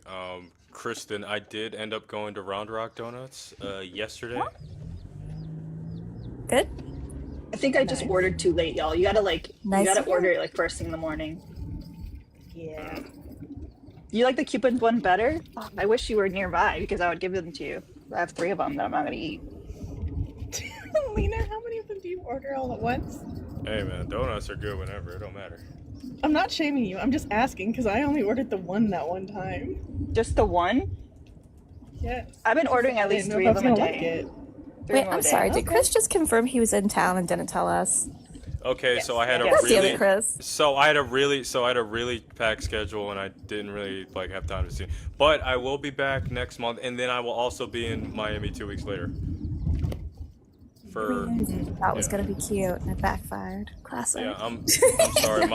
Kristen, I did end up going to Round Rock Donuts yesterday. Good. I think I just ordered too late, y'all. You gotta order it like first thing in the morning. Yeah. You like the Cupid one better? Oh, I wish you were nearby, because I would give them to you. I have 3 of them that I'm not gonna eat. Lena, how many of them do you order all at once? Hey man, donuts are good whenever. It don't matter. I'm not shaming you. I'm just asking, because I only ordered the one that one time. Just the one? Yes. I've been ordering at least 3 of them a day. Wait, I'm sorry. Did Chris just confirm he was in town and didn't tell us? Okay, yes. So I had a really packed schedule, and I didn't really like have time to see. But I will be back next month, and then I will also be in Miami 2 weeks later. That was gonna be cute, and it backfired. Classic. Yeah, I'm sorry.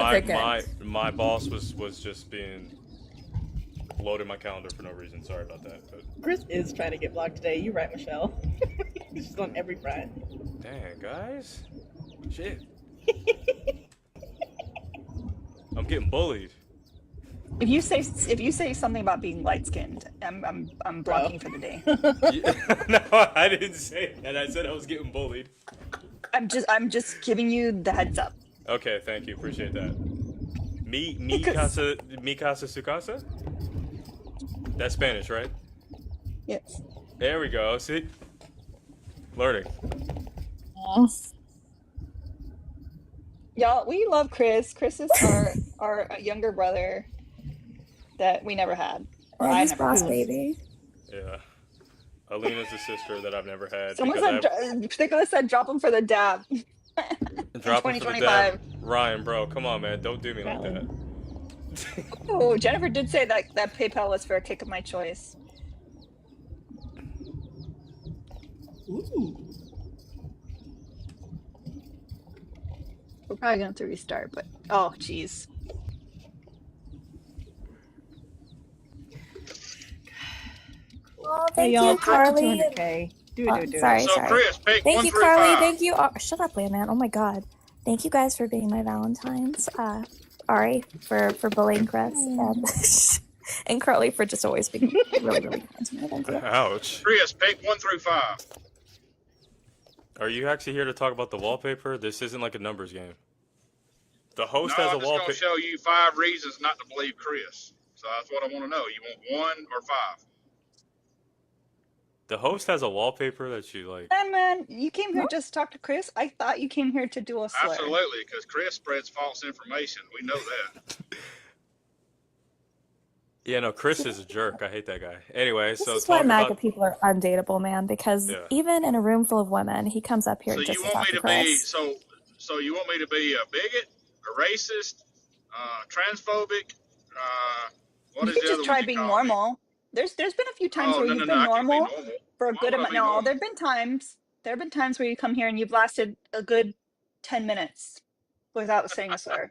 My boss was just being loaded my calendar for no reason. Sorry about that. But Chris is trying to get blocked today. You're right, Michelle. She's on every front. Dang, guys. Shit. I'm getting bullied. If you say something about being light skinned, I'm blocking for the day. No, I didn't say that. I said I was getting bullied. I'm just giving you the heads up. Okay, thank you. Appreciate that. Mi casa su casa? That's Spanish, right? Yes. There we go. See? Learning. Y'all, we love Chris. Chris is our younger brother that we never had. Or I never boss had. Baby. Yeah. Alina's the sister that I've never had. Nicholas said drop him for the dab. Drop him for the dab. Ryan, bro, come on, man. Don't do me like that. Oh, Jennifer did say that PayPal was for a kick of my choice. Ooh. We're probably gonna have to restart, but oh, jeez. Oh, Hey, thank y'all, you, cut to Carly. 200K. Do it. Sorry, So, sorry. Chris, pick Thank 1 you, through Carly. 5. Thank you. Oh, shut up, Landman. Oh my God. Thank you guys for being my Valentines. Ari for bullying Chris, and and Carly for just always being really, really kind to me. Thank you. Ouch. Chris, pick 1 through 5. Are you actually here to talk about the wallpaper? This isn't like a numbers game. The No, host has a I'm just going to wallpaper. show you 5 reasons not to believe Chris. So that's what I want to know. You want 1 or 5? The host has a wallpaper that you like. And man, you came here just to talk to Chris. I thought you came here to do a slur. Absolutely, because Chris spreads false information. We know that. Yeah, no, Chris is a jerk. I hate that guy. Anyway, This so is why talk MAGA about people are undateable, man. Because yeah. even in a room full of women, he comes up here So you just to want talk me to to be Chris. so you want me to be a bigot, a racist, transphobic? What You is could the just other one try you being call me? normal. There's been a few times Oh, where no, you've no, no! been I can't be normal normal. for a Why good would I amount. be No, normal? there've been times. There have been times where you come here and you've lasted a good 10 minutes without saying a slur.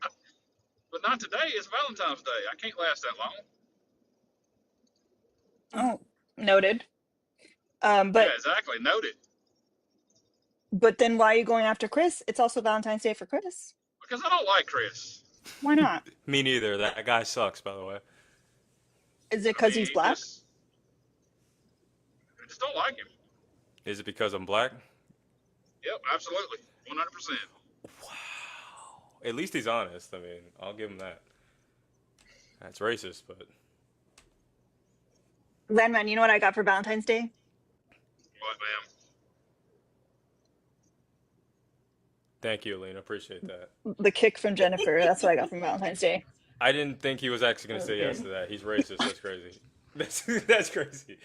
But not today. It's Valentine's Day. I can't last that long. Oh, noted. Yeah, But exactly. Noted. then why are you going after Chris? It's also Valentine's Day for Chris. Because I don't like Chris. Why not? Me neither. That guy sucks, by the way. Is it I because mean, he's black? I just don't like him. Is it because I'm black? Yep, absolutely, 100%. Wow. At least he's honest. I mean, I'll give him that. That's racist, but Landman, you know what I got for Valentine's Day? What, ma'am? thank you, Alina. Appreciate that. The kick from Jennifer. That's what I got from Valentine's Day. I didn't think he was actually going to say yes to that. He's racist. That's crazy. That's crazy.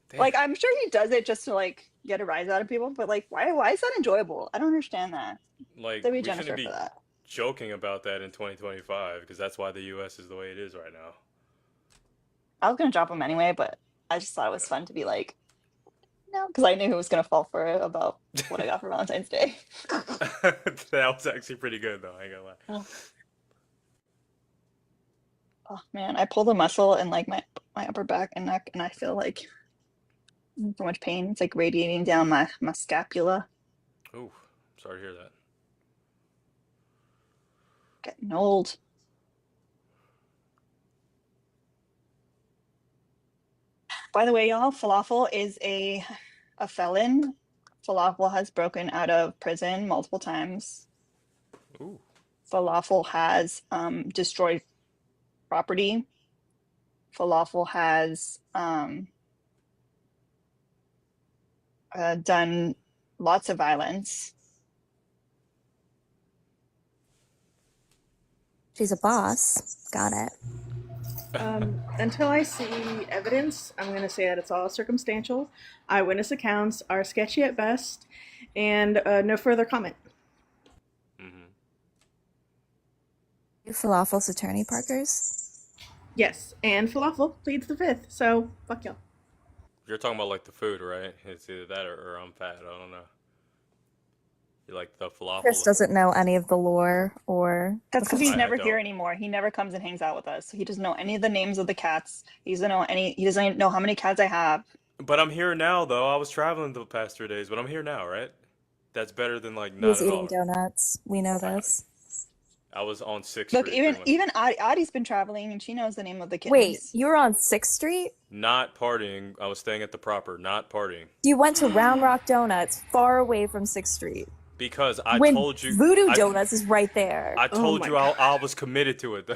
Damn. Like, I'm sure he does it just to like get a rise out of people, but like, why is that enjoyable? I don't understand that. Like, Maybe we Jennifer shouldn't be for that. joking about that in 2025 because that's why the U.S. is the way it is right now. I was gonna drop him anyway, but I just thought it was fun to be like, no, because I knew who was gonna fall for it about what I got for Valentine's Day. That was actually pretty good, though. I ain't gonna lie. Oh man, I pulled a muscle in like my upper back and neck, and I feel like so much pain. It's like radiating down my scapula. Ooh, sorry to hear that. Getting old. By the way, y'all, Falafel is a felon. Falafel has broken out of prison multiple times. Ooh. Falafel has destroyed property. Falafel has done lots of violence. She's a boss. Got it. Until I see evidence, I'm going to say that it's all circumstantial. Eyewitness accounts are sketchy at best, and no further comment. Falafel's attorney, Parkers? Yes, and falafel pleads the fifth, so fuck y'all. You're talking about like the food, right? It's either that or I'm fat. I don't know. You like the falafel? Chris doesn't know any of the lore or. That's because he's I never don't. here anymore. He never comes and hangs out with us. So he doesn't know any of the names of the cats. He doesn't know how many cats I have. But I'm here now, though. I was traveling the past 3 days, but I'm here now, right? That's better than like He not was at eating all. donuts. We know this. I was on 6th Look, Street. even Audie's been traveling, and she knows the name of the kittens. Wait, you were on 6th Street? Not partying. I was staying at the proper. Not partying. You went to Round Rock Donuts, far away from 6th Street. Because I when told you. Voodoo Donuts is right there. I told you I was committed to it, though.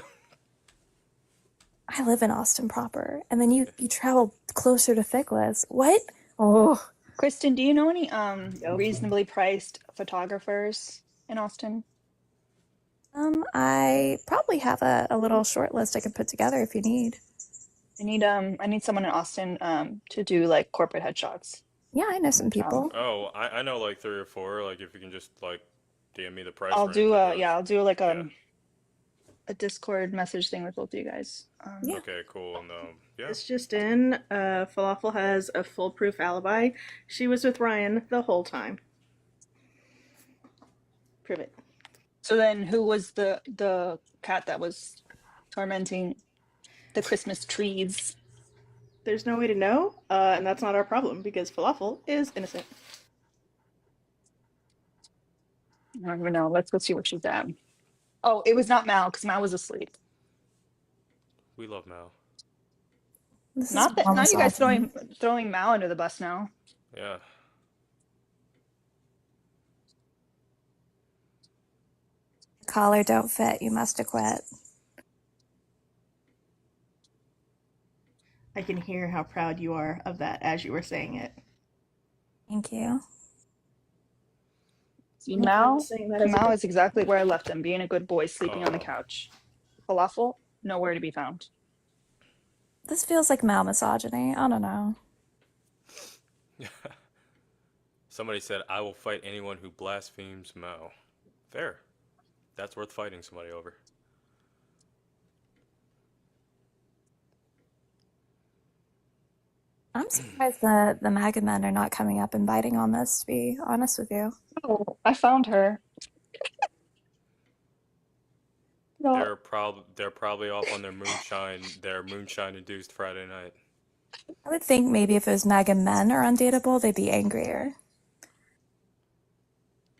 I live in Austin proper, and then you travel closer to Fickless. What? Oh. Kristen, do you know any reasonably priced photographers in Austin? I probably have a little short list I can put together if you need. I need someone in Austin to do like corporate headshots. Yeah, I know some people. Oh, I know like 3 or 4. Like if you can just like DM me the price. I'll range do of those. I'll do like a Discord message thing with both of you guys. Yeah. Okay, cool. And yeah. It's just in. Falafel has a foolproof alibi. She was with Ryan the whole time. Prove it. So then, who was the cat that was tormenting the Christmas trees? There's no way to know, and that's not our problem because Falafel is innocent. I don't even know. Let's go see what she's at. Oh, it was not Mal because Mal was asleep. We love Mal. This is Not that. Not you guys throwing Mal under the bus now. Yeah. Collar don't fit. You must have quit. I can hear how proud you are of that as you were saying it. Thank you. See, Hopefully I'm Mal. saying that as a Mal good is exactly where I left him, being a good boy, sleeping on the Oh. couch. Falafel, nowhere to be found. This feels like Mal misogyny. I don't know. Somebody said, I will fight anyone who blasphemes Mao. Fair. That's worth fighting somebody over. I'm surprised that the MAGA men are not coming up and biting on this, to be honest with you. Oh, I found her. No. They're probably off on their moonshine induced Friday night. I would think maybe if it was MAGA men are undateable, they'd be angrier.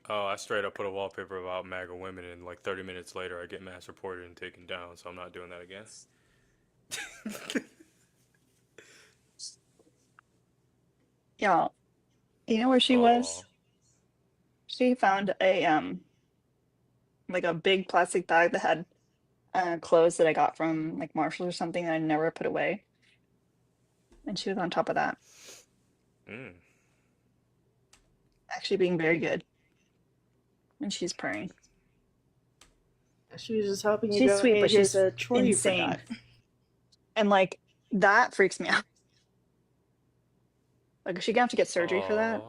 Oh, I straight up put a wallpaper about MAGA women, and like 30 minutes later, I get mass reported and taken down. So I'm not doing that again. Yeah. You know where she was? She found a like a big plastic bag that had clothes that I got from like Marshalls or something that I never put away. And she was on top of that. Actually being very good. And she's purring. She was just helping you She's go, sweet, hey, but here's she's a chore you insane. forgot. And like that freaks me out. Like, is she gonna have to get surgery for that?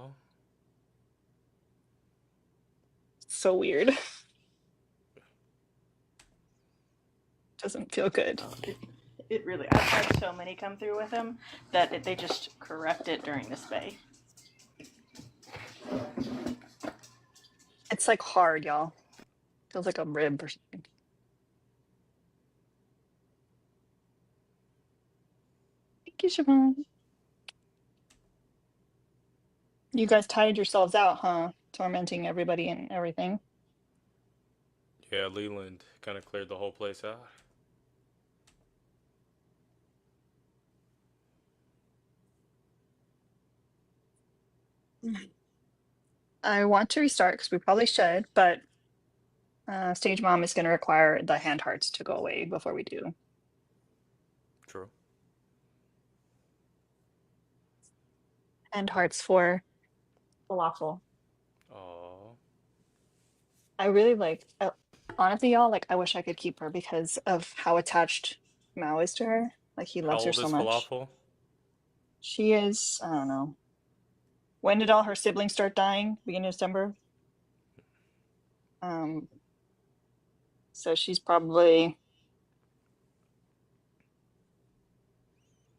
So weird. Doesn't feel good. It really, I've had so many come through with him that they just correct it during the spay. It's like hard, y'all. Feels like a rib or something. Thank you, Siobhan. You guys tired yourselves out, huh? Tormenting everybody and everything. Yeah, Leland kind of cleared the whole place out. I want to restart because we probably should, but Stage Mom is going to require the hand hearts to go away before we do. True. Hand hearts for Falafel. Oh. I really like, honestly, y'all, like, I wish I could keep her because of how attached Mao is to her. Like, he How loves her old so is much. Falafel? She is, I don't know. When did all her siblings start dying? Beginning of December? So she's probably,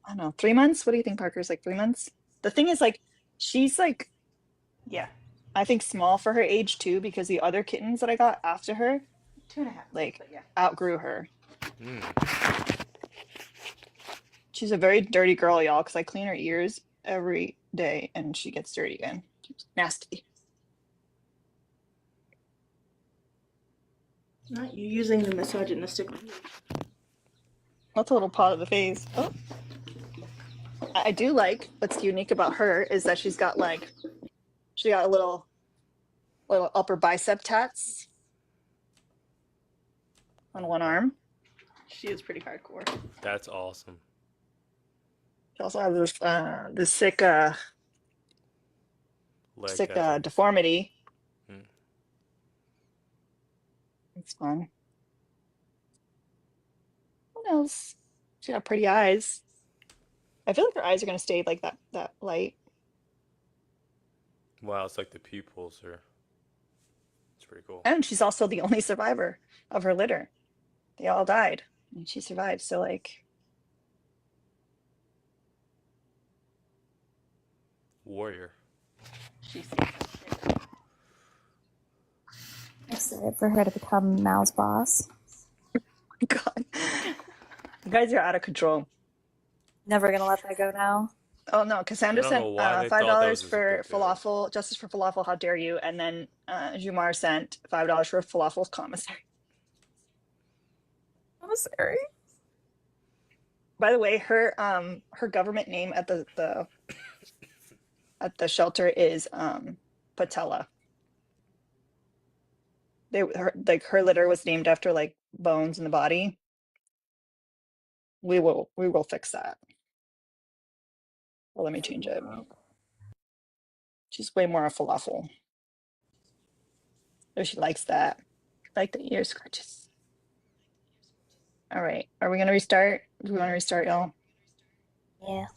I don't know, 3 months? What do you think, Parker's like 3 months? The thing is, like, she's like, yeah, I think small for her age too, because the other kittens that I got after her, 2.5, like, yeah. outgrew her. She's a very dirty girl, y'all, because I clean her ears every day and she gets dirty again. Nasty. Not you using the misogynistic. That's a little paw to the face. Oh. I do like what's unique about her is that she got a little upper bicep tats on one arm. She is pretty hardcore. That's awesome. She also has this sick Leg deformity. It's fun. What else? She got pretty eyes. I feel like her eyes are gonna stay like that light. Wow, it's like the pupils are. It's pretty cool. And she's also the only survivor of her litter. They all died, and she survived. So like, Warrior. She's Excited for her to become Mal's boss. God, you guys are out of control. Never gonna let that go now. Oh no, I Cassandra don't know sent why they five thought that dollars was just a for big deal. falafel, justice for falafel. How dare you? And then Jumar sent $5 for falafel commissary. Commissary. By the way, her government name at the shelter is Patella. Her litter was named after like bones in the body. We will fix that. Well, let me change it. She's way more a falafel. Oh, she likes that. Like the ear scratches. All right. Are we gonna restart? Do we want to restart, y'all? Yeah.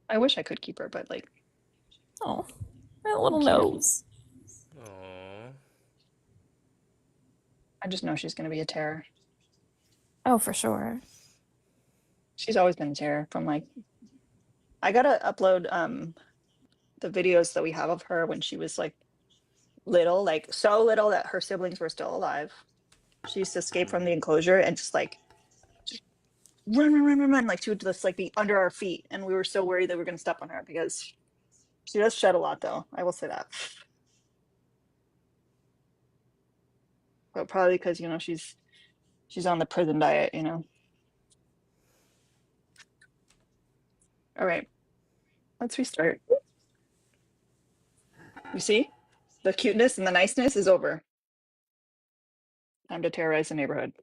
I wish I could keep her, but like Oh, my little can't. nose. Aww. I just know she's gonna be a terror. Oh, for sure. She's always been a terror from like I gotta upload the videos that we have of her when she was like little, like so little that her siblings were still alive. She used to escape from the enclosure and just run, run, run, run, run. Like she would just like be under our feet. And we were so worried that we were gonna step on her because she does shed a lot though. I will say that. But probably because, she's on the prison diet. All right, let's restart. You see? The cuteness and the niceness is over. Time to terrorize the neighborhood.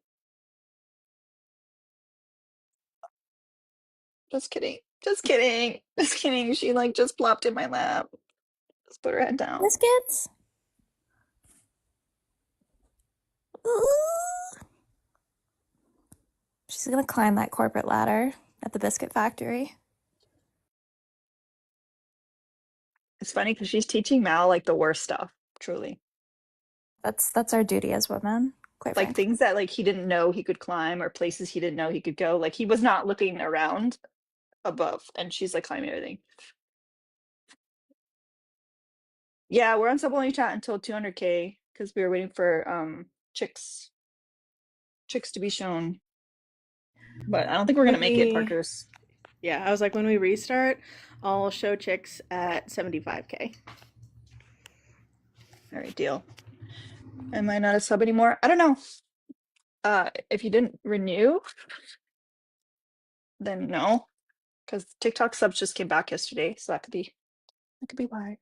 Just kidding. Just kidding. Just kidding. She like just plopped in my lap. Just put her head down. Biscuits. Ooh. She's gonna climb that corporate ladder at the biscuit factory. It's funny because she's teaching Mal like the worst stuff, truly. That's our duty as women, quite Like frankly. things that like he didn't know he could climb or places he didn't know he could go. Like he was not looking around above and she's like climbing everything. Yeah, we're on sub only chat until 200K because we were waiting for chicks to be shown. But I don't think we're gonna make it, Parkers. Yeah, I was like, when we restart, I'll show chicks at 75K. All right, deal. Am I not a sub anymore? I don't know. If you didn't renew, then no, because TikTok subs just came back yesterday, so that could be why.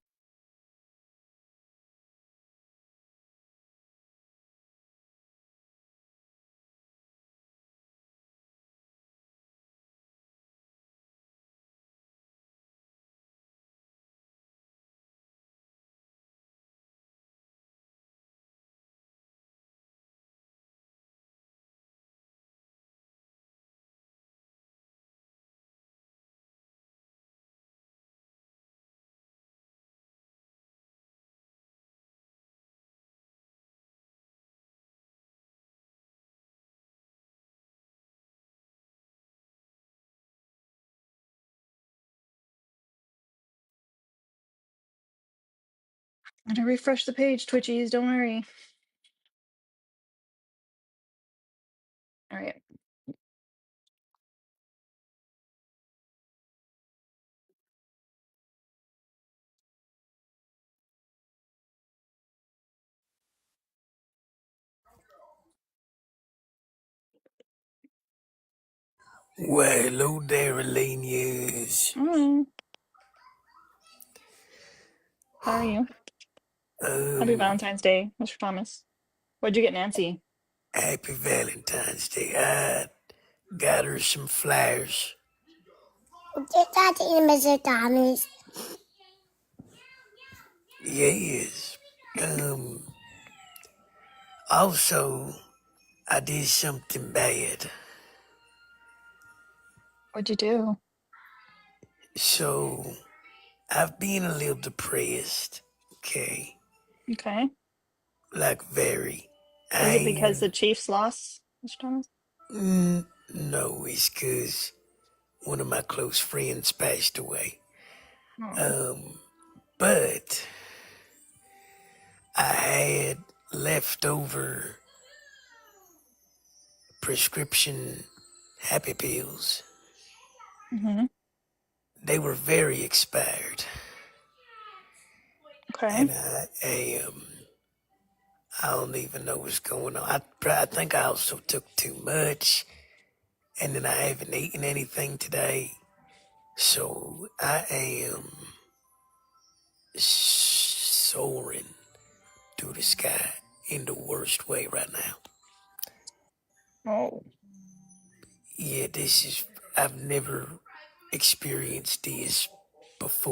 I'm gonna refresh the page, Twitchies, don't worry. All right. Well, hello there, Elenius. How are you? Happy Valentine's Day, Mr. Thomas. What'd you get, Nancy? Happy Valentine's Day. I got her some flowers. Mr. Thomas. Yes. Also, I did something bad. What'd you do? So, I've been a little depressed. Okay. Okay. Like, very. Is it because I, the Chiefs lost, Mr. Thomas? no, it's because one of my close friends passed away. Oh. But I had leftover prescription happy pills. Mm-hmm. They were very expired, Okay. and I don't even know what's going on. I think I also took too much, and then I haven't eaten anything today. So I am soaring to the sky in the worst way right now. Oh, Yeah, I've never experienced this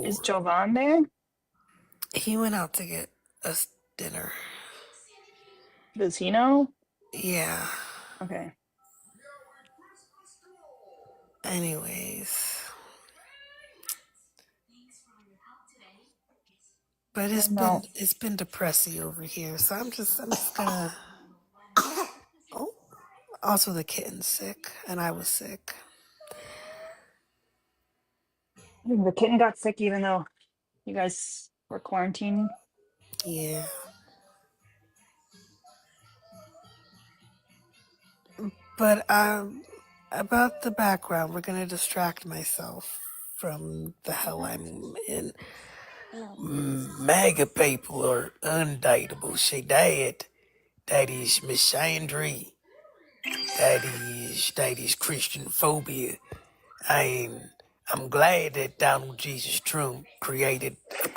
is before. Jovan there? He went out to get us dinner. Does he know? Yeah. Okay. Anyways, but I don't know. it's been depressing over here, so I'm just gonna. Oh, also the kitten's sick, and I was sick. I think the kitten got sick even though you guys were quarantined. Yeah, but about the background, we're gonna distract myself from the hell I'm in. MAGA people are undateable. Say that is misandry. That is Christian phobia. I'm I'm glad that Donald Jesus Trump created a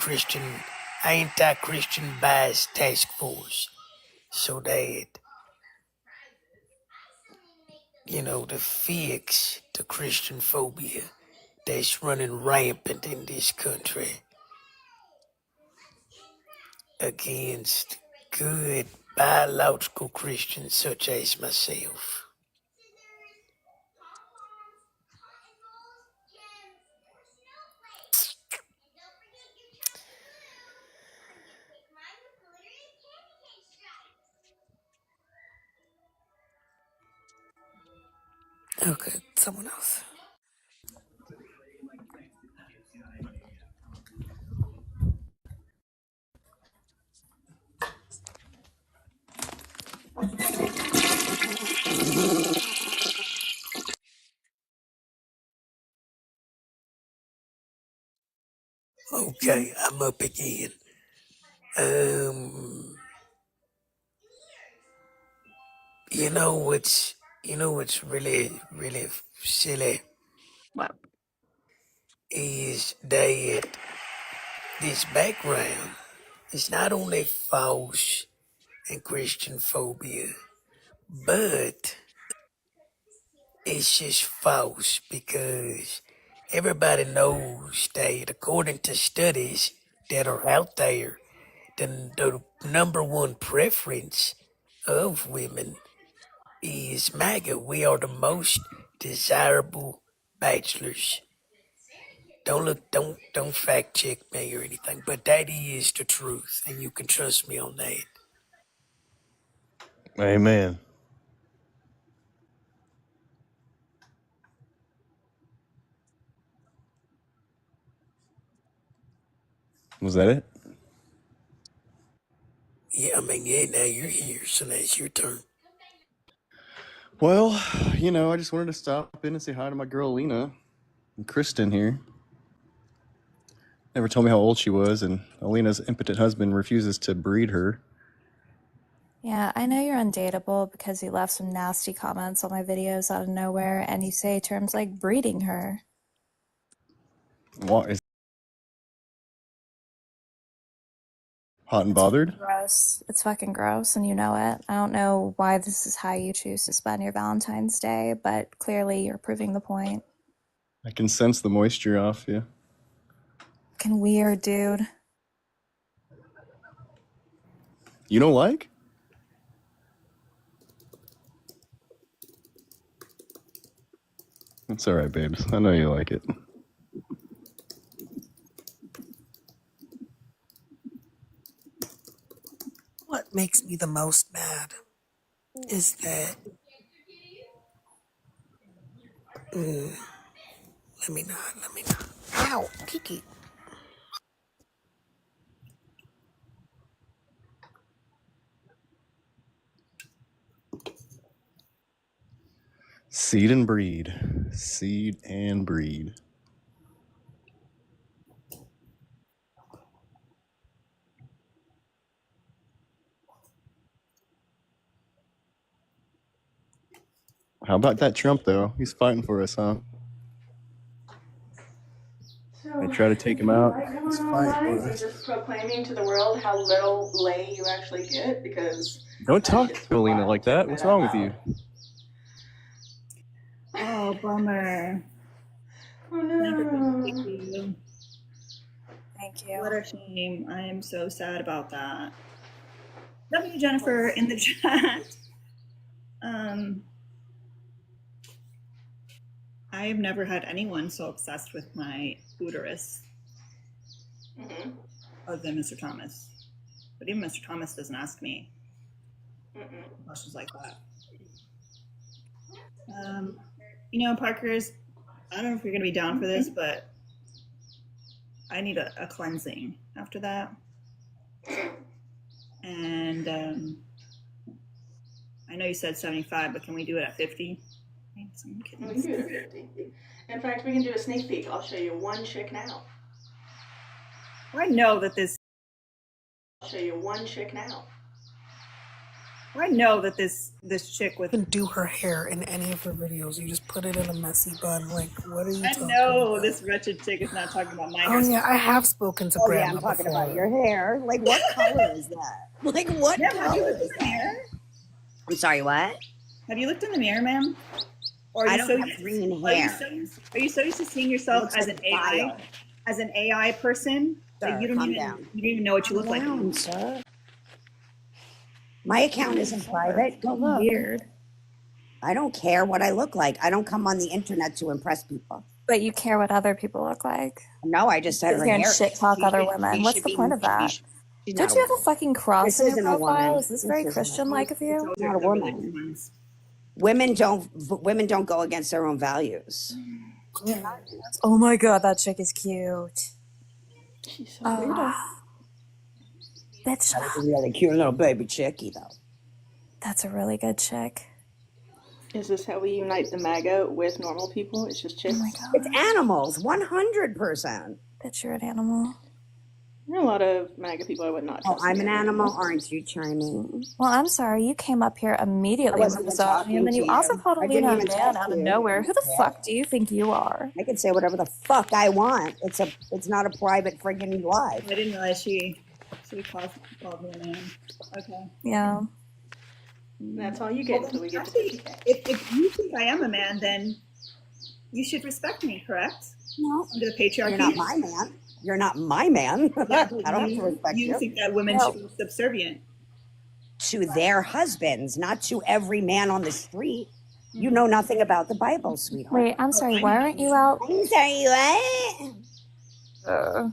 anti-Christian bias task force so that to fix the Christian phobia that's running rampant in this country against good biological Christians such as myself. Okay, someone else. Okay, I'm up again. Um, what's really silly What? is that this background is not only false and Christian phobia, but it's just false because everybody knows that according to studies that are out there, the number one preference of women is MAGA. We are the most desirable bachelors. Don't fact check me or anything, but that is the truth, and you can trust me on that. Amen. Was that it? Yeah, I mean, yeah, now you're here, so now it's your turn. Well, I just wanted to stop in and say hi to my girl Lena and Kristen here. Never told me how old she was, and Alina's impotent husband refuses to breed her. Yeah, I know you're undateable because you left some nasty comments on my videos out of nowhere, and you say terms like breeding her. What is hot and It's fucking bothered? gross. It's fucking gross, and you know it. I don't know why this is how you choose to spend your Valentine's Day, but clearly you're proving the point. I can sense the moisture off you. Fucking weird, dude. You don't like? It's all right, babes. I know you like it. What makes me the most mad is that. Let me not. Ow, Kiki. Seed and breed. Seed and breed. How about that Trump, though? He's fighting for us, huh? They try to take him out. He's fighting for us. Just proclaiming to the world how little lay you actually get because Don't talk to Alina like that. What's wrong with you? oh bummer. Oh no. Thank you. What a shame. I am so sad about that. Love you, Jennifer, in the chat. I've never had anyone so obsessed with my uterus other than Mr. Thomas. But even Mr. Thomas doesn't ask me questions like that. You know, Parker's, I don't know if you're going to be down for this, but I need a cleansing after that. And I know you said 75, but can we do it at 50? We can do it at 50. In fact, we can do a sneak peek. I'll show you one chick now. I know that this. I'll show you one chick now. I know that this chick with. You can do her hair in any of her videos. You just put it in a messy bun. Like, what are you talking about? I know this wretched chick is not talking about my hair. Oh yeah, I have spoken to Grandma. Yeah, I'm talking before. about your hair. Like, what color is that? Like, what color is that? Hair? I'm sorry, what? Have you looked in the mirror, ma'am? Or I don't have green hair. Are you so used to seeing yourself as an AI, as an AI person? Sir, like you don't even know what you look like. Sir. My account isn't private. Go look. Weird. I don't care what I look like. I don't come on the internet to impress people. But you care what other people look like. No, I just said her and hair. Shit talk other women. What's the point of that? Don't you have a fucking cross in your profile? Is this very Christian-like of you? Not a woman. Women don't go against their own values. Oh my god, that chick is cute. She's so weird. That's a really cute little baby chickie, though. That's a really good chick. Is this how we unite the MAGA with normal people? It's just chicks. Oh my god. It's animals, 100%. Bitch, you're an animal. There are a lot of MAGA people I would not trust. Oh, I'm an animal, aren't you, Charming? Well, I'm sorry. You came up here immediately with misogyny, and then you also called Alina a man out of nowhere. Who the fuck do you think you are? I can say whatever the fuck I want. It's not a private friggin' life. I didn't realize she called me a man. Okay. Yeah. That's all you get until we get to 50K. If you think I am a man, then you should respect me, correct? No. Under the patriarchy. You're not my man. You're not my man. Yeah, I don't have to respect you. You think that women should be subservient to their husbands, not to every man on the street. You know nothing about the Bible, sweetheart. Wait, I'm sorry. Why aren't you out? I'm sorry, what?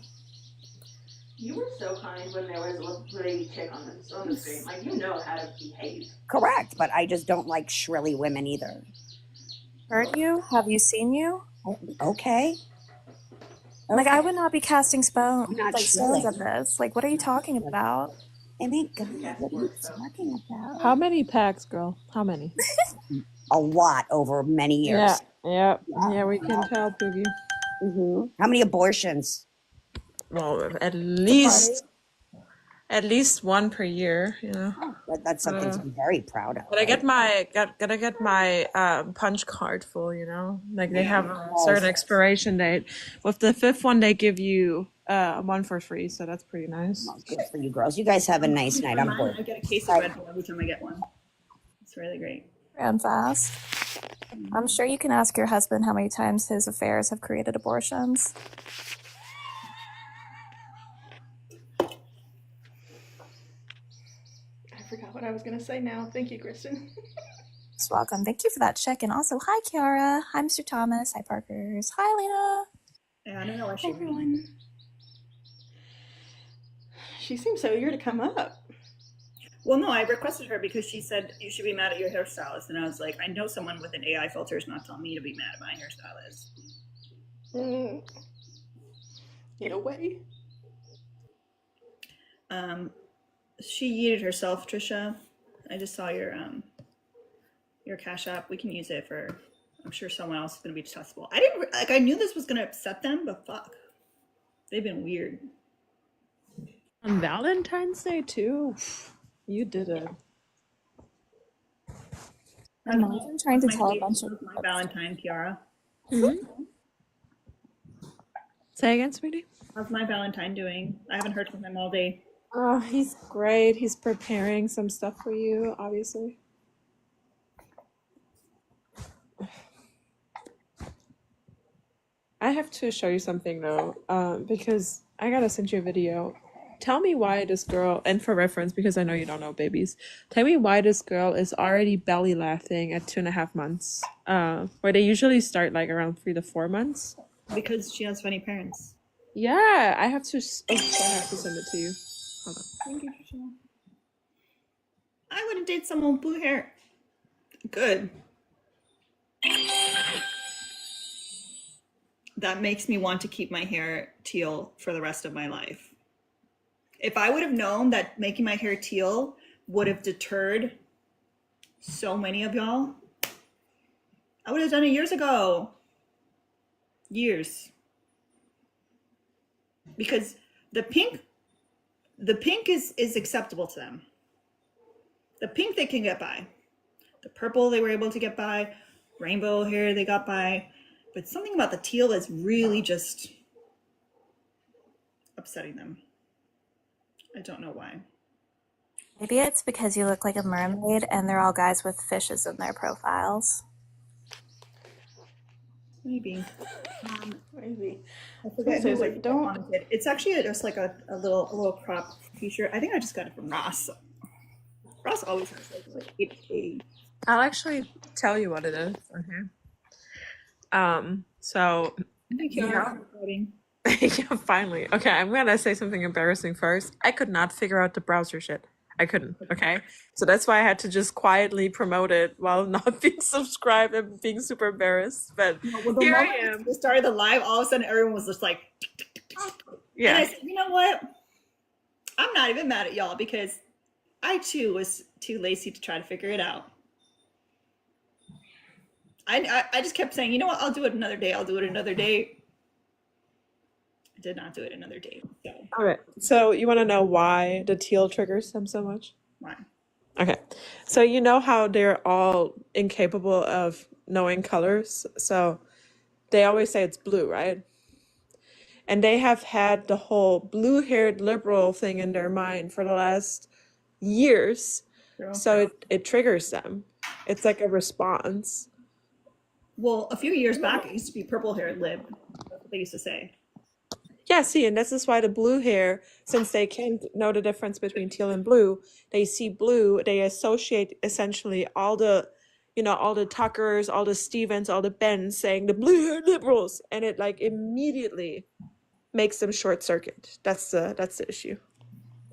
You were so kind when there was a lady chick on the screen. Like, you know how to behave. Correct, but I just don't like shrilly women either. Heard you? Have you seen you? Okay. Like, I would not be casting stones shrilly. at this. Like, what are you talking about? I mean, God, what are you talking about? How many packs, girl? How many? A lot over many years. Yeah, we can tell, Boogie. Mm-hmm. How many abortions? Well, at least one per year, you know. That's something to be very proud of. But I get gotta get my punch card full, you know. Like they have a certain expiration date. With the 5th one, they give you one for free, so that's pretty nice. Oh, good for you girls. You guys have a nice night. I'm bored. I get a case of Red Bull every time I get one. It's really great. And fast. I'm sure you can ask your husband how many times his affairs have created abortions. I forgot what I was going to say now. Thank you, Kristen. You're welcome. Thank you for that check. And also, hi, Kiara. Hi, Mr. Thomas. Hi, Parkers. Hi, Lena. Yeah, I don't know why she seems so eager to come up. Well, no, I requested her because she said you should be mad at your hairstylist. And I was like, I know someone with an AI filter is not telling me to be mad at my hairstylist. In a way. She yeeted herself, Trisha. I just saw your your Cash App. We can use it for. I'm sure someone else is going to be accessible. I didn't like. I knew this was going to upset them, but fuck, they've been weird. On Valentine's Day too. You did it. Imagine trying to tell a bunch of my Valentine, Kiara. Say again, sweetie. How's my Valentine doing? I haven't heard from him all day. Oh, he's great. He's preparing some stuff for you, obviously. I have to show you something though, because I gotta send you a video. Tell me why this girl, and for reference, because I know you don't know babies, tell me why this girl is already belly laughing at 2.5 months, where they usually start like around 3 to 4 months. Because she has funny parents. Yeah, I have to. I have to send it to you. Hold on. Thank you, Trishelle. I wouldn't date someone with blue hair. Good. That makes me want to keep my hair teal for the rest of my life. If I would have known that making my hair teal would have deterred so many of y'all, I would have done it years ago. Years. Because the pink is acceptable to them. The pink they can get by. The purple they were able to get by. Rainbow hair they got by. But something about the teal is really just upsetting them. I don't know why. Maybe it's because you look like a mermaid and they're all guys with fishes in their profiles. Maybe. Maybe. I forget So who it's like, don't. commented. It's actually just like a little crop t-shirt. I think I just got it from Ross. Ross always has like 8K. I'll actually tell you what it is. Okay. So. Yeah, finally. Okay, I'm gonna say something embarrassing first. I could not figure out the browser shit. I couldn't. Okay, so that's why I had to just quietly promote it while not being subscribed and being super embarrassed. But here I am. We started the live. All of a sudden, everyone was just like, yeah. And I said, you know what? I'm not even mad at y'all because I too was too lazy to try to figure it out. I just kept saying, you know what? I'll do it another day. I'll do it another day. I did not do it another day. So. All right. So you want to know why the teal triggers them so much? Why? Okay. So you know how they're all incapable of knowing colors. So they always say it's blue, right? And they have had the whole blue-haired liberal thing in their mind for the last years. True. So it triggers them. It's like a response. Well, a few years back, it used to be purple-haired lib. That's what they used to say. Yeah, see, and this is why the blue hair, since they can't know the difference between teal and blue, they see blue, they associate essentially all the, all the Tuckers, all the Stevens, all the Bens saying the blue-haired liberals, and it like immediately makes them short circuit. That's the issue.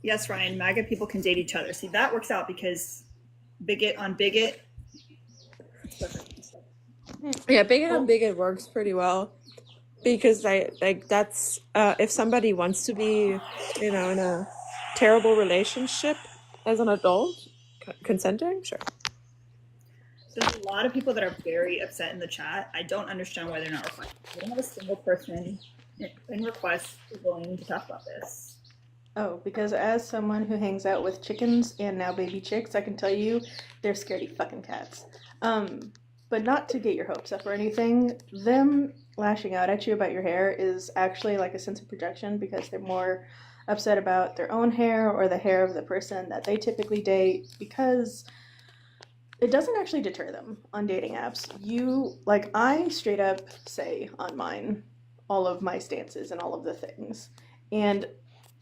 Yes, Ryan, MAGA people can date each other. See, that works out because bigot on bigot. Yeah, bigot on bigot works pretty well because that's if somebody wants to be, in a terrible relationship as an adult, consenting, sure. There's a lot of people that are very upset in the chat. I don't understand why they're not replying. We don't have a single person in request willing to talk about this. Oh, because as someone who hangs out with chickens and now baby chicks, I can tell you they're scaredy fucking cats. But not to get your hopes up or anything, them lashing out at you about your hair is actually like a sense of projection because they're more upset about their own hair or the hair of the person that they typically date because it doesn't actually deter them on dating apps. I straight up say on mine all of my stances and all of the things. And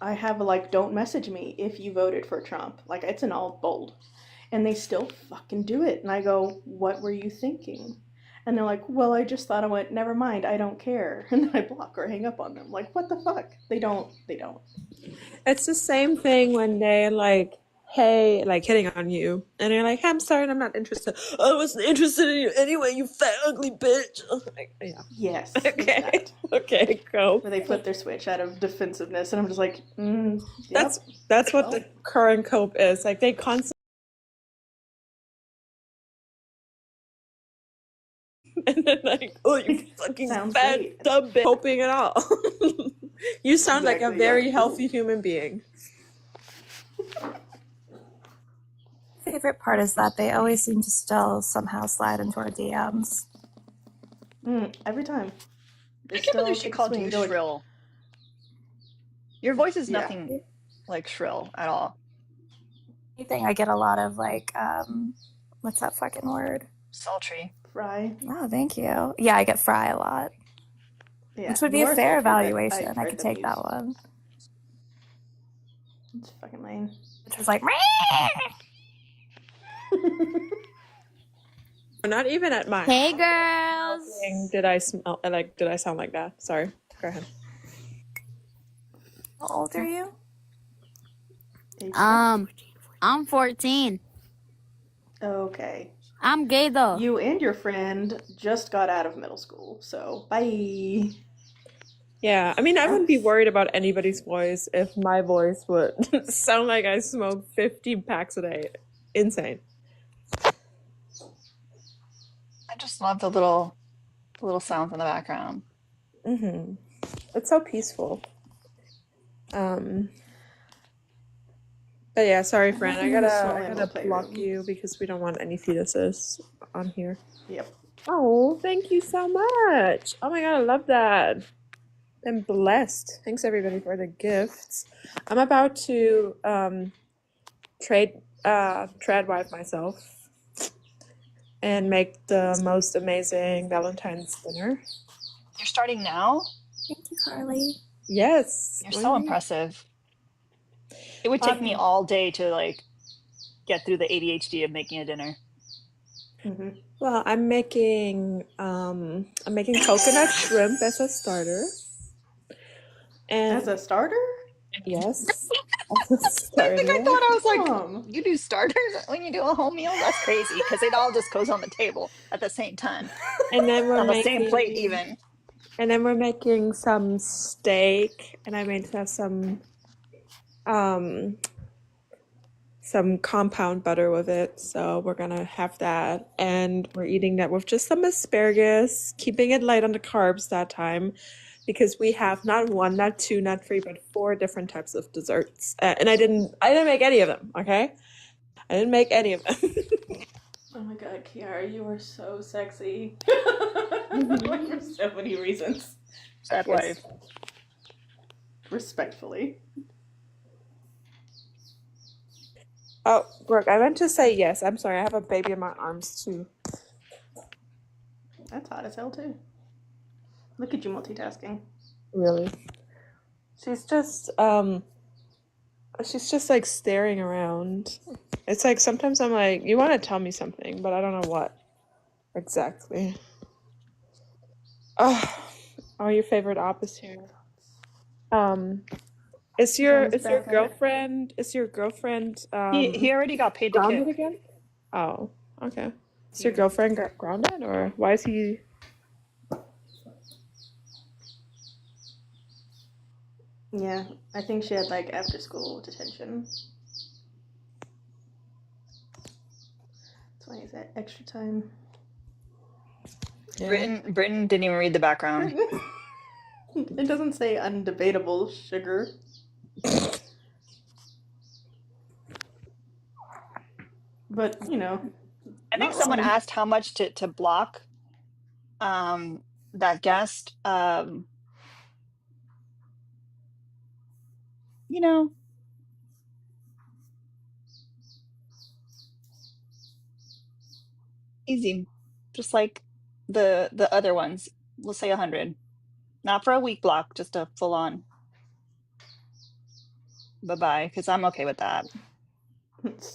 I have don't message me if you voted for Trump. It's in all bold. And they still fucking do it. And I go, what were you thinking? And they're like, well, I just thought. I went, never mind, I don't care. And then I block or hang up on them. What the fuck? They don't. It's the same thing when they hey, hitting on you. And you're like, I'm sorry, I'm not interested. I wasn't interested in you anyway, you fat, ugly bitch. Yeah. Yes. Okay. Okay, go. Where they flip their switch out of defensiveness. And I'm just like, yep. That's what the current cope is. They constantly and then like, oh, you fucking Sounds fat great. dumb bitch, hoping it all. You sound like a Exactly, very yeah. healthy human being. Favorite part is that they always seem to still somehow slide into our DMs. Every time. I can't believe she called you shrill. Your voice is nothing like shrill at all. Anything, I get a lot of like, what's that fucking word? Sultry. Fry. Oh, thank you. Yeah, I get fry a lot. Yeah, Which would be the a more fair sultry that evaluation. I've I heard could them take use. that one. It's fucking lame. Which was like, Not even at my Hey, girls. did I smell like? Did I sound like that? Sorry. Go ahead. how old are you? I'm 14. Okay. I'm gay though. You and your friend just got out of middle school, so bye. Yeah, I mean, I wouldn't be worried about anybody's voice if my voice would sound like I smoke 50 packs a day. Insane. I just love the little sounds in the background. Mm-hmm. It's so peaceful. But yeah, sorry, friend. I gotta block you because we don't want any fetuses on here. Yep. Oh, thank you so much. Oh my god, I love that. I'm blessed. Thanks everybody for the gifts. I'm about to trad wife myself and make the most amazing Valentine's dinner. You're starting now? Thank you, Carly. Yes. You're so impressive. It would take me all day to like get through the ADHD of making a dinner. Mm-hmm. Well, I'm making coconut shrimp as a starter. And as a starter? Yes. I think I thought I was like, you do starters when you do a whole meal? That's crazy because it all just goes on the table at the same time. And then we're on the making same plate even. And then we're making some steak, and I made some compound butter with it. So we're gonna have that, and we're eating that with just some asparagus, keeping it light on the carbs that time, because we have not one, not two, not three, but 4 different types of desserts, and I didn't make any of them. Okay, I didn't make any of them. Oh my god, Kiara, you are so sexy. Like for so many reasons. Sad life. Respectfully. Oh, Brooke, I meant to say yes. I'm sorry, I have a baby in my arms too. That's hot as hell too. Look at you multitasking. Really? She's just like staring around. It's like sometimes I'm like, you want to tell me something, but I don't know what exactly. Oh, your favorite op is here. Is your girlfriend he already got paid to grounded kick. again? Oh, okay. Is your girlfriend grounded, or why is he? Yeah, I think she had like after school detention. That's why he's at extra time. Yeah. Britain didn't even read the background. It doesn't say undebatable sugar. But, you know. I think someone asked how much to block that guest. You know, easy. Just like the other ones. We'll say 100. Not for a week block, just a full on. Bye-bye, because I'm okay with that.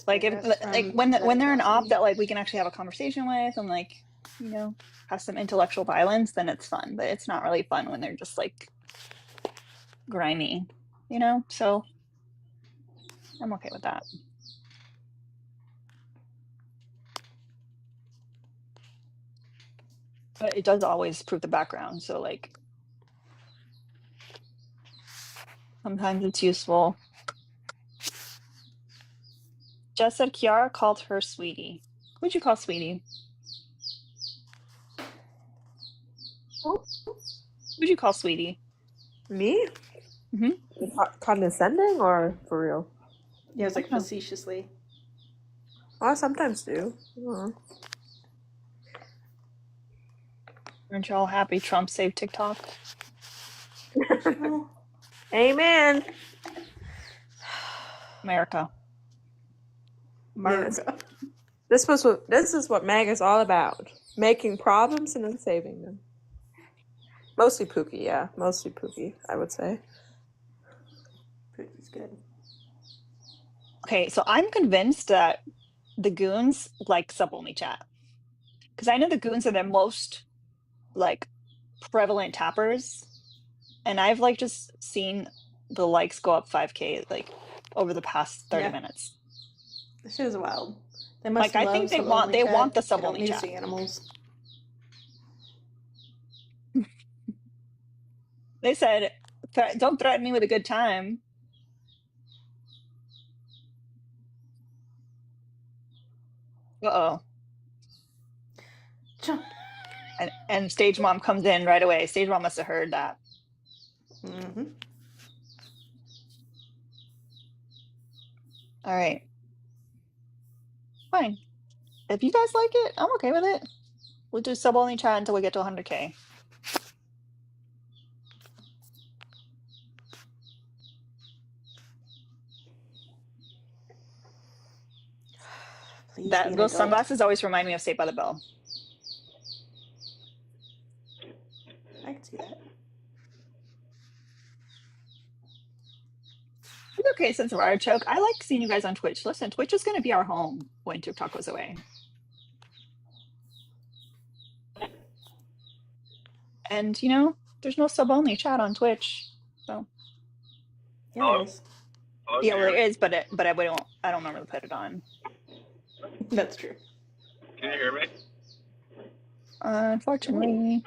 Like when they're an op that like we can actually have a conversation with and like, you know, have some intellectual violence, then it's fun. But it's not really fun when they're just like grimy, you know? So I'm okay with that. But it does always prove the background. So like sometimes it's useful. Jess said Kiara called her sweetie. Who'd you call sweetie? Who'd you call sweetie? Me? Mm-hmm. Condescending or for real? Yeah, it was I like don't know. facetiously. I sometimes do. Aren't you all happy Trump saved TikTok? Oh, Amen. America. Yes. America. This is what MAG is all about. Making problems and then saving them. Mostly Pookie, yeah. Mostly Pookie, I would say. Pookie's good. Okay, so I'm convinced that the goons like sub-only chat. Because I know the goons are the most like prevalent tappers. And I've like just seen the likes go up 5K like over the past 30 Yeah, minutes. this shit is wild. They must Like I think love they sub want only they chat. want the They don't sub-only need to chat. see animals. They said, don't threaten me with a good time. Uh-oh. And Stage Mom comes in right away. Stage Mom must have heard that. Mm-hmm. All right. Fine. If you guys like it, I'm okay with it. We'll do sub-only chat until we get to 100K. Please be an Those adult. sunglasses always remind me of Saved by the Bell. I can see that. It's okay, since of Artichoke. I like seeing you guys on Twitch. Listen, Twitch is going to be our home when TikTok goes away. And, you know, there's no sub-only chat on Twitch. So, Yeah, there is. yeah, well, there is, but I don't remember to put it on. That's true. Can you hear me? Unfortunately.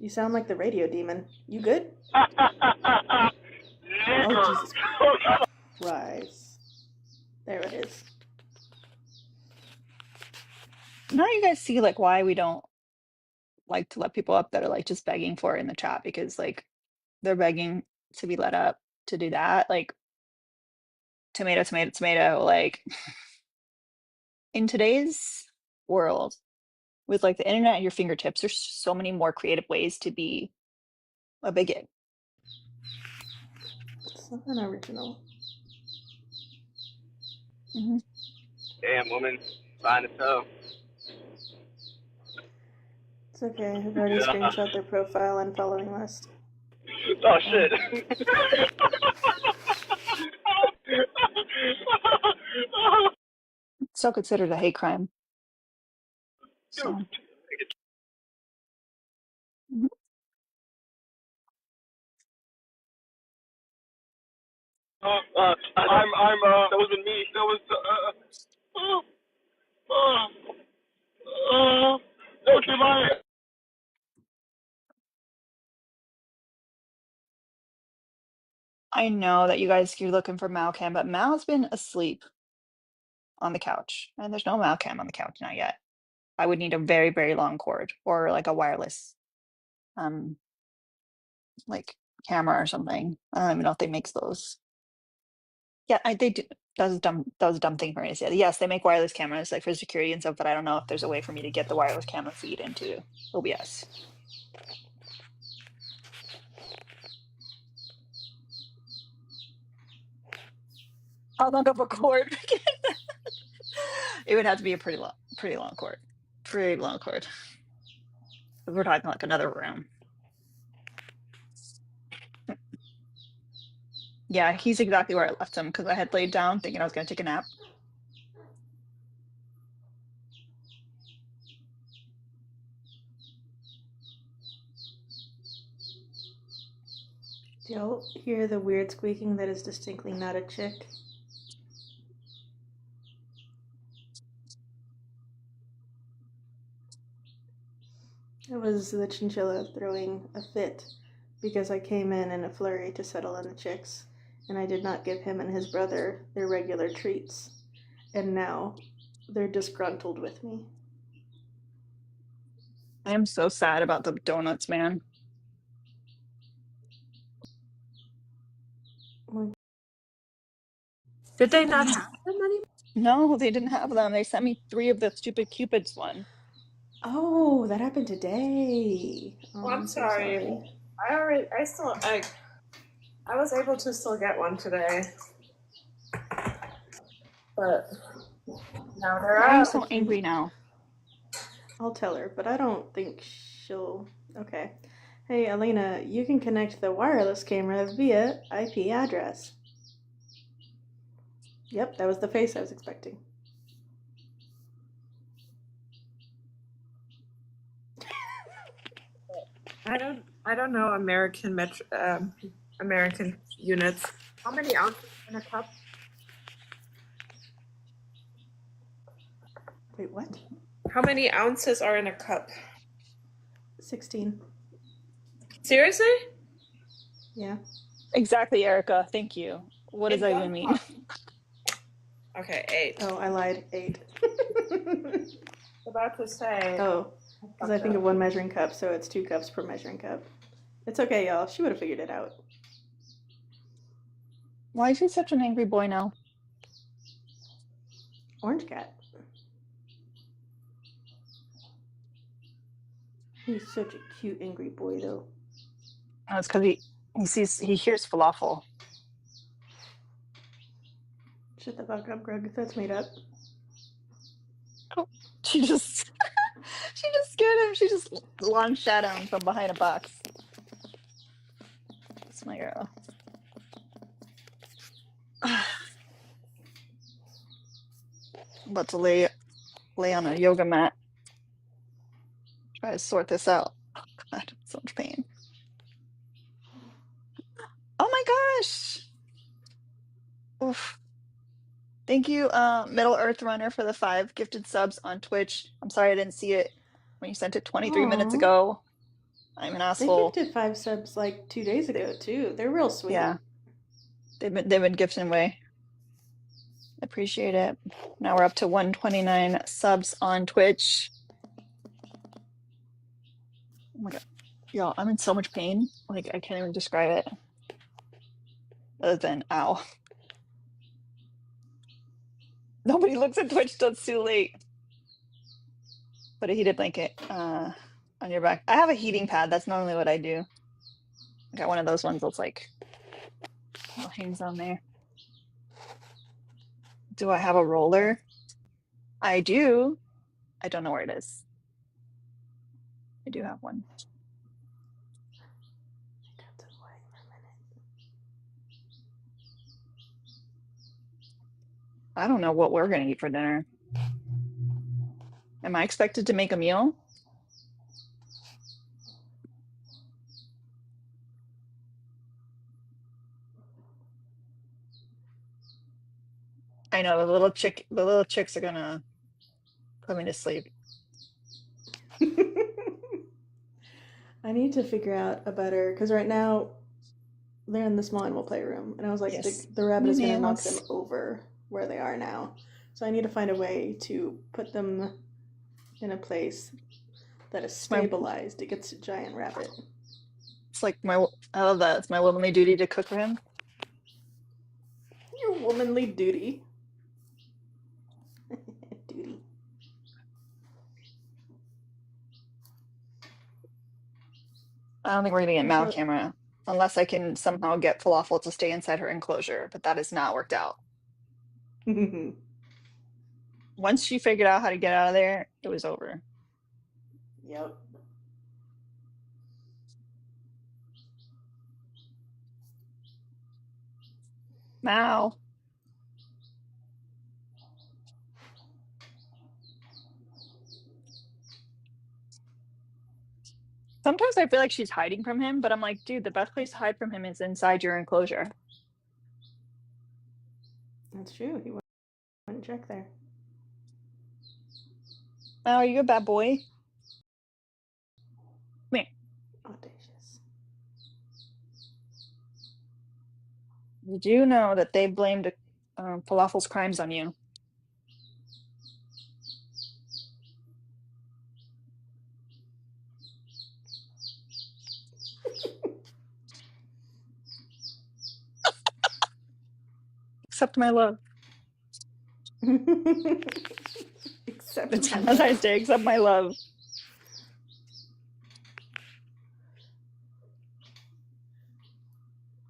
You sound like the radio demon. You good? Oh, Nigger. Jesus Christ. There it is. Now you guys see like why we don't like to let people up that are like just begging for it in the chat, because like they're begging to be let up to do that. Like tomato, tomato, tomato. Like in today's world with like the internet at your fingertips, there's so many more creative ways to be a bigot. It's not an original. Mm-hmm. Damn, woman. Fine as hell. It's okay. I've already Yeah. screenshot their profile and following list. Oh, shit. It's still considered a hate crime. So mhm. That wasn't me. That was, don't you mind? I know that you guys you're looking for Malcam, but Mal's been asleep on the couch, and there's no Malcam on the couch not yet. I would need a very, very long cord or like a wireless um like camera or something. I don't even know if they makes those. Yeah, they do. That was a dumb thing for me to say. Yes, they make wireless cameras like for security and stuff, but I don't know if there's a way for me to get the wireless camera feed into OBS. How long of a cord? It would have to be a pretty long cord. Pretty long cord. We're talking like another room. Yeah, he's exactly where I left him because I had laid down thinking I was going to take a nap. Do y'all hear the weird squeaking that is distinctly not a chick? It was the chinchilla throwing a fit because I came in a flurry to settle on the chicks, and I did not give him and his brother their regular treats, and now they're disgruntled with me. I am so sad about the donuts, man. Did they not have them anymore? No, they didn't have them. They sent me 3 of the stupid Cupids one. Oh, that happened today. Oh, I'm I'm so sorry. sorry. I was able to still get one today, but now they're Why are you out. so angry now? I'll tell her, but I don't think she'll. Okay. Hey, Elena, you can connect the wireless camera via IP address. Yep, that was the face I was expecting. I don't know American units. How many ounces in a cup? Wait, what? How many ounces are in a cup? 16. Seriously? Yeah. Exactly, Erica. Thank you. What does In that one even mean? cup. Okay, 8. Oh, I lied. 8. About to say. Oh, because I think of one measuring cup, so it's 2 cups per measuring cup. It's okay, y'all. She would have figured it out. Why is he such an angry boy now? Orange cat. He's such a cute, angry boy, though. Oh, it's because he hears falafel. Shut the fuck up, Greg. That's made up. Oh, she just scared him. She just launched at him from behind a box. That's my girl. I'm about to lay on a yoga mat. Try to sort this out. Oh God, so much pain. Oh my gosh. Oof. Thank you, Middle Earth Runner, for the 5 gifted subs on Twitch. I'm sorry I didn't see it when you sent it 23 minutes Aww. ago. I'm an They asshole. gifted 5 subs like 2 days ago, too. They're real sweet. Yeah. They've been gifting away. Appreciate it. Now we're up to 129 subs on Twitch. Oh my God. Y'all, I'm in so much pain. Like, I can't even describe it. Other than, ow. Nobody looks at Twitch till it's too late. Put a heated blanket on your back. I have a heating pad. That's normally what I do. I got one of those ones that's like, hangs on there. Do I have a roller? I do. I don't know where it is. I do have one. I don't know what we're going to eat for dinner. Am I expected to make a meal? I know the little chicks are gonna put me to sleep. I need to figure out a better, because right now they're in the small animal playroom, and I was like, Yes. the rabbit is going to knock them Meows. over where they are now. So I need to find a way to put them in a place that is stabilized against a giant rabbit. It's like I love that. It's my womanly duty to cook for him. Your womanly duty. Duty. I don't think we're gonna get mouth camera unless I can somehow get Falafel to stay inside her enclosure, but that has not worked out. Once she figured out how to get out of there, it was over. Yep. Mao. Sometimes I feel like she's hiding from him, but I'm like, dude, the best place to hide from him is inside your enclosure. That's true. He wouldn't check there. Oh, are you a bad boy? Come here. Audacious. Did you know that they blamed Falafel's crimes on you? Accept my love. Accept It's my love. Valentine's Day. Accept my love.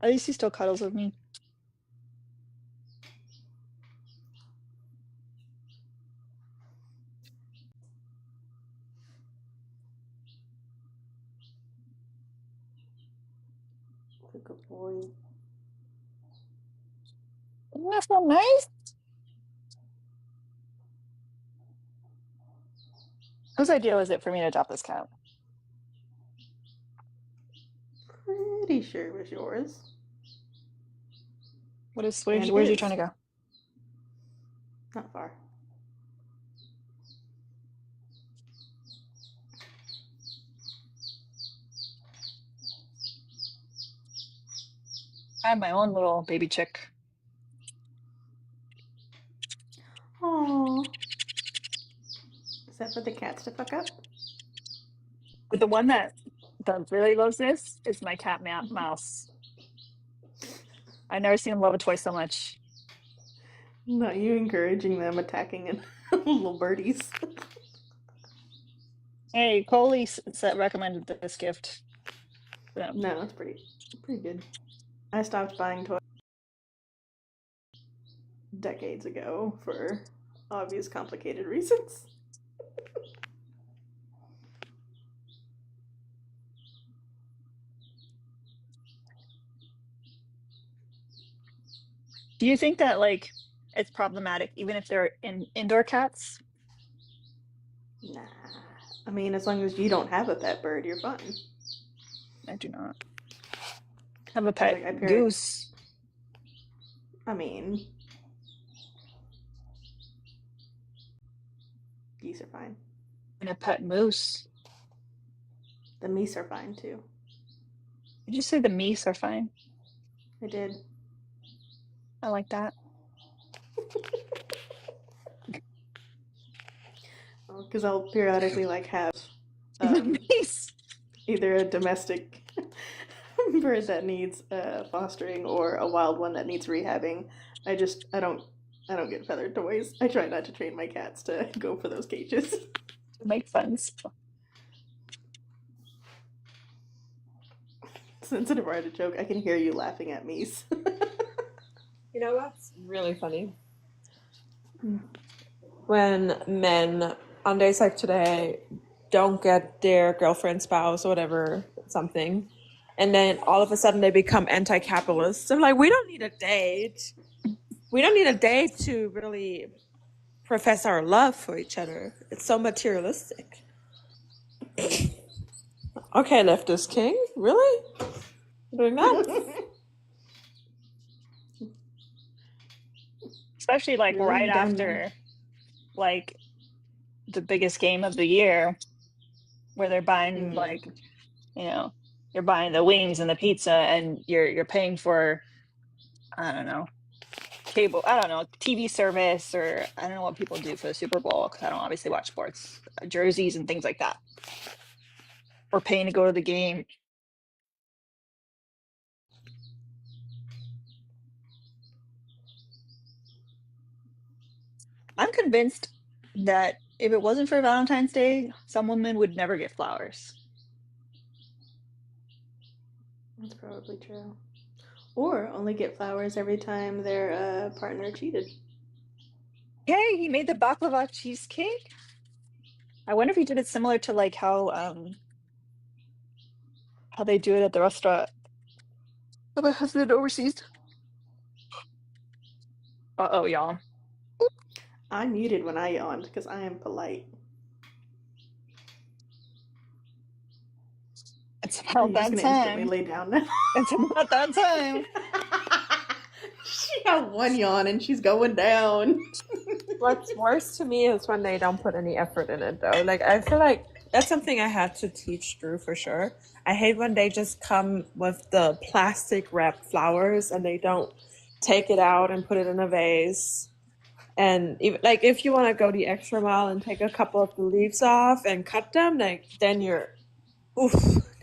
At least he still cuddles with me. Good boy. Isn't that so nice? Whose idea was it for me to adopt this cat? Pretty sure it was yours. Where's And you his. trying to go? Not far. I have my own little baby chick. Aww. Is that for the cats to fuck up? But the one that really loves this is my cat mouse. I've never seen him love a toy so much. Not you encouraging them attacking and little birdies. Hey, Coley recommended this gift. No, it's pretty good. I stopped buying toys decades ago for obvious complicated reasons. Do you think that like it's problematic even if they're indoor cats? Nah. I mean, as long as you don't have a pet bird, you're fine. I do not have a pet Like, goose. I mean, geese are fine. And a pet moose. The meese are fine too. Did you say the meese are fine? I did. I like that. Because I'll periodically like have meese. Either a domestic bird that needs fostering or a wild one that needs rehabbing. I don't get feathered toys. I try not to train my cats to go for those cages. Make sense. Sensitive artichoke, I can hear you laughing at me. You know what's really funny? When men on days like today don't get their girlfriend, spouse, or whatever, something, and then all of a sudden they become anti-capitalist. They're like, we don't need a date. We don't need a date to really profess our love for each other. It's so materialistic. Okay, leftist king, really? Doing that? Especially like really right after like the biggest game of the year where they're buying like, you know, you're buying the wings and the pizza and you're paying for, I don't know, cable, I don't know, TV service, or I don't know what people do for the Super Bowl because I don't obviously watch sports, jerseys and things like that. Or paying to go to the game. I'm convinced that if it wasn't for Valentine's Day, some women would never get flowers. That's probably true. Or only get flowers every time their partner cheated. Yay, he made the baklava cheesecake. I wonder if he did it similar to like how they do it at the restaurant that my husband overseas. Uh-oh, y'all. I muted when I yawned because I am polite. It's about that gonna time. Instantly lay down now. It's about that time. She had one yawn and she's going down. What's worse to me is when they don't put any effort in it, though. Like, I feel like that's something I had to teach Drew for sure. I hate when they just come with the plastic wrapped flowers and they don't take it out and put it in a vase. And even, like, if you want to go the extra mile and take a couple of the leaves off and cut them, like, then you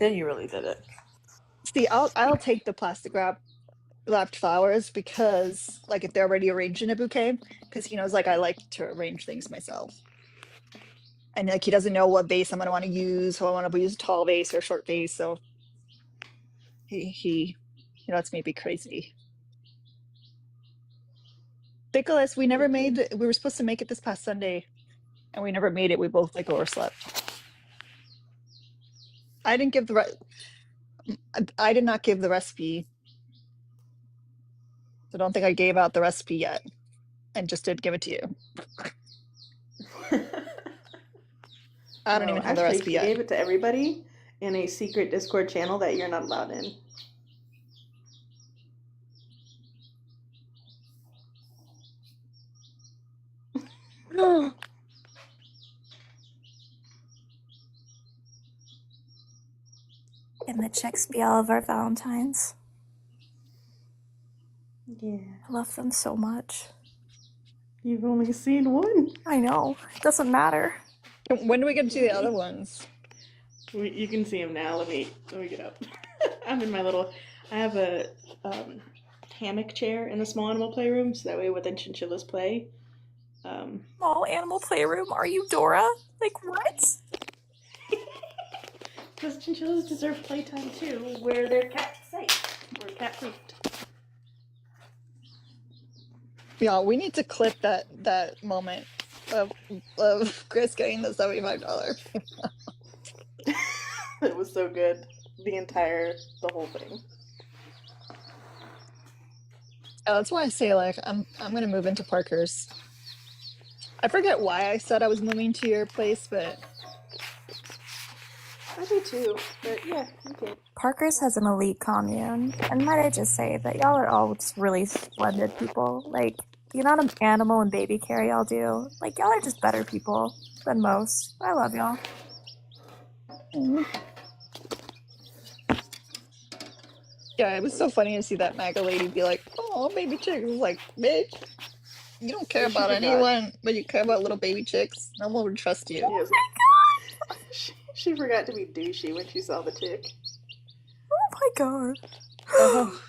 really did it. See, I'll take the plastic wrap wrapped flowers because, like, if they're already arranged in a bouquet, because he knows, like, I like to arrange things myself. And, like, he doesn't know what vase I'm going to want to use, so I want to use a tall vase or a short vase, so he lets me be crazy. Nicholas, we never made we were supposed to make it this past Sunday, and we never made it. We both, like, overslept. I didn't give I did not give the recipe. So I don't think I gave out the recipe yet, and just did give it to you. I don't even have the Actually, recipe she yet. gave it to everybody in a secret Discord channel that you're not allowed in. And the chicks be all of our Valentines. Yeah. I love them so much. You've only seen one. I know. It doesn't matter. When do we get to see the other ones? You can see them now. Let me get up. I'm in my little. I have a hammock chair in the small animal playroom, so that way when the chinchillas play. Small animal playroom? Are you Dora? Like what? Because chinchillas deserve playtime too, where they're cat safe or cat proofed. Yeah, we need to clip that moment of Chris getting the $75. It was so good. The whole thing. Oh, that's why I say, like, I'm gonna move into Parker's. I forget why I said I was moving to your place, but I do too. But yeah, okay. Parker's has an elite commune, and might I just say that y'all are all just really splendid people. Like, the amount of animal and baby care y'all do, like, y'all are just better people than most. I love y'all. yeah, it was so funny to see that MAGA lady be like, "Oh, baby chicks." It was like, bitch, you don't care about anyone, but you care about little baby chicks. No one would trust you. Oh my god! She forgot to be douchey when she saw the chick. Oh my god. Oh.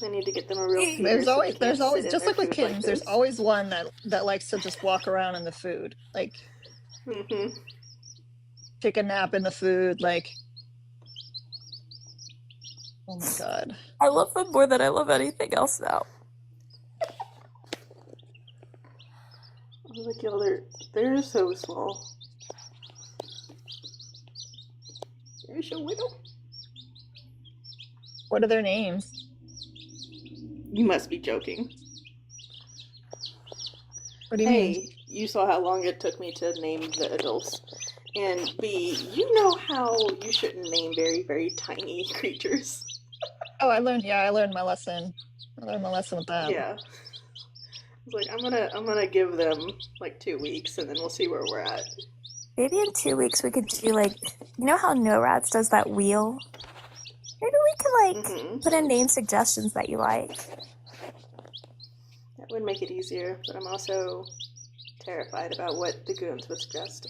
I need to get them a real feeder. There's so always they can't sit in just their like with food kittens, like there's this. always one that likes to just walk around in the food, like take a nap in the food, like. Oh my god. I love them more than I love anything else now. Look, y'all, they're so small. There's your widow. What are their names? You must be joking. What do you mean? You saw how long it took me to name the adults. And B, you know how you shouldn't name very, very tiny creatures. Oh, I learned my lesson. I learned my lesson with that. Yeah. I was like, I'm gonna give them like 2 weeks and then we'll see where we're at. Maybe in 2 weeks we could do, like, you know how No Rats does that wheel? Maybe we can, put in name suggestions that you like. That would make it easier, but I'm also terrified about what the goons would suggest.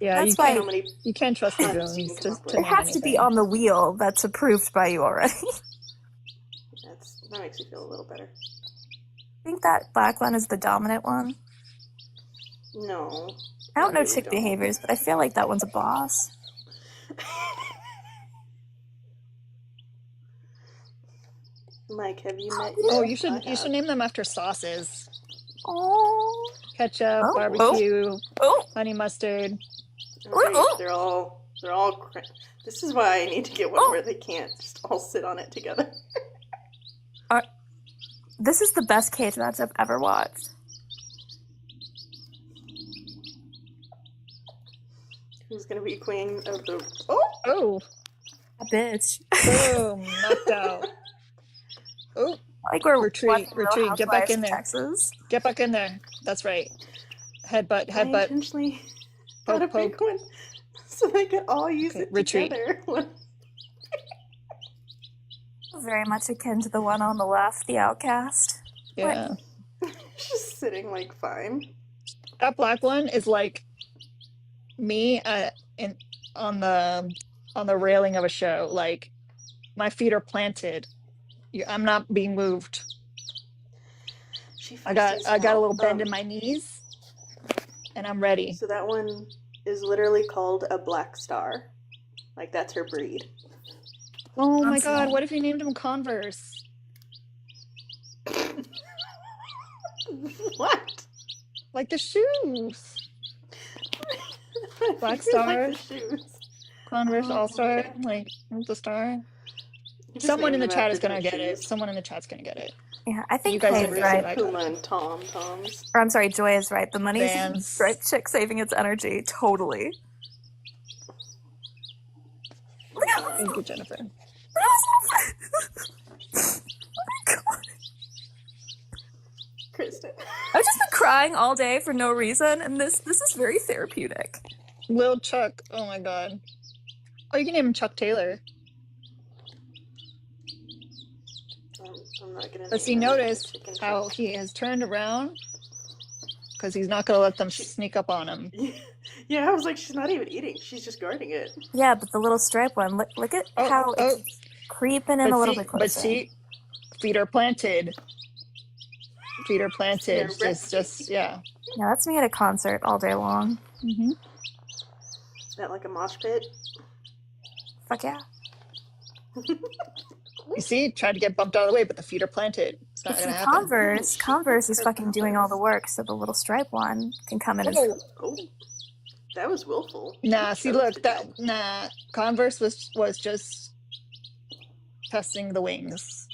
Yeah, That's why you can't trust the goons to it has to be on the wheel that's approved by you already. That makes me feel a little better. I think that black one is the dominant one. No. I don't know chick behaviors, but I feel like that one's a boss. Mike, have you met? Oh, you should name them after sauces. Oh. Ketchup, barbecue, honey mustard. Okay, they're all. This is why I need to get one where they can't just all sit on it together. This is the best cage match I've ever watched. Who's gonna be queen of the? Oh, a bitch! Boom, knocked out. Oh, like we're retreat. Get back in there. Texas. Get back in there. That's right. Headbutt. I intentionally got a big one so they could all use it together. Very much akin to the one on the left, the outcast. Yeah. Just sitting like fine. That black one is like me on the railing of a show. Like my feet are planted. I'm not being moved. She I got feisty as a hell. little bend in my knees, and I'm ready. So that one is literally called a black star. Like that's her breed. Oh my That's God! right. What if you named him Converse? What? Like the shoes. Black You like Star, the shoes. Converse Oh, All Star, okay. like the star. You just Someone named in the them chat after is gonna different get it. shoes. Someone in the chat's gonna get it. Yeah, I think You guys Kay didn't is get Converse it. right. I got Puma it. and Toms. Or I'm sorry, Joy is right. The money's Vans. striped chick saving its energy. Totally. Thank you, Jennifer. Kristen. I've just been crying all day for no reason, and this is very therapeutic. Lil Chuck. Oh my God. Oh, you can name him Chuck Taylor. I'm not gonna But see, name her notice Chicken how Chuck. he has turned around because he's not gonna let them sneak up on him. Yeah, I was like, she's not even eating. She's just guarding it. Yeah, but the little stripe one, look at how it keeps creeping in a little bit closer. But see, feet are planted. Feet are planted. Just yeah. Yeah, that's me at a concert all day long. Mm-hmm. Is that like a mosh pit? Fuck yeah. You see, tried to get bumped out of the way, but the feet are planted. It's not But gonna see, happen. Converse is fucking doing all the work, so the little stripe one can come in and. Oh, that was willful. Nah, see, look, Converse was just testing the wings.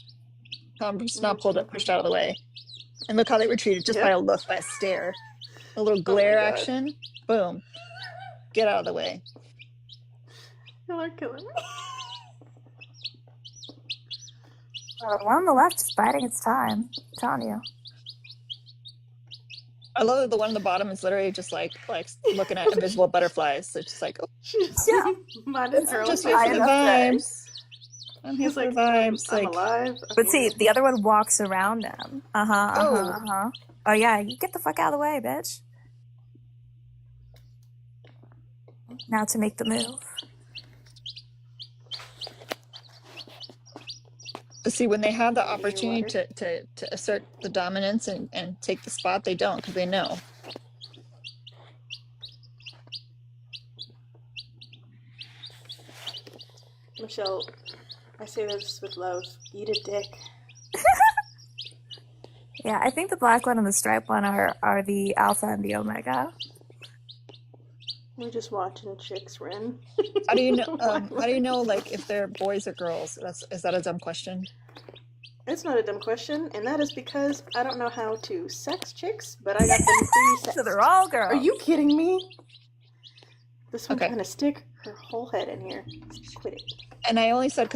Converse not pushed out of the way. And look how they retreated just by a look, by a stare. A little glare action. Boom. Get out of the way. Y'all are killing me. The one on the left is biding its time. I'm telling you. I love that the one on the bottom is literally just like looking at invisible butterflies. It's just like, oh, Yeah. Minding her own just here for the vibes. I'm here for the vibes. I'm alive. But see, the other one walks around him. Oh yeah, you get the fuck out of the way, bitch. Now to make the move. But see, when they have the opportunity to assert the dominance and take the spot, they don't because they know. Michelle, I say this with love. Eat a dick. Yeah, I think the black one and the striped one are the alpha and the omega. We're just watching chicks run. How do you know? How do you know, like, if they're boys or girls? Is that a dumb question? It's not a dumb question, and that is because I don't know how to sex chicks, but I got them pre-sexed. So they're all girls. Are you kidding me? This one's trying to stick her whole head in here. Quit it. And I only said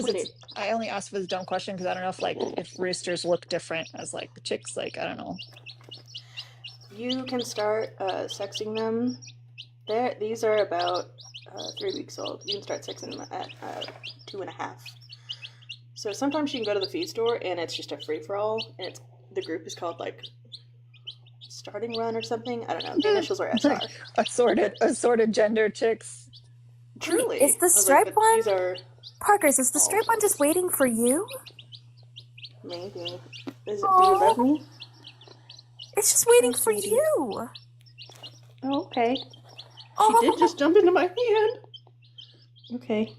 I only asked if it's a dumb question because I don't know if roosters look different as like chicks. Like, I don't know. You can start sexing them. These are about 3 weeks old. You can start sexing them at 2.5. So sometimes you can go to the feed store and it's just a free for all, and the group is called like Starting Run or something. I don't know. The initials are SR. Assorted gender chicks. Truly, is the stripe one? These are Parker's. Is the stripe one just waiting for you? Maybe. Is it? Do you love me? It's just waiting for you. Oh, okay. She did just jump into my hand. Okay.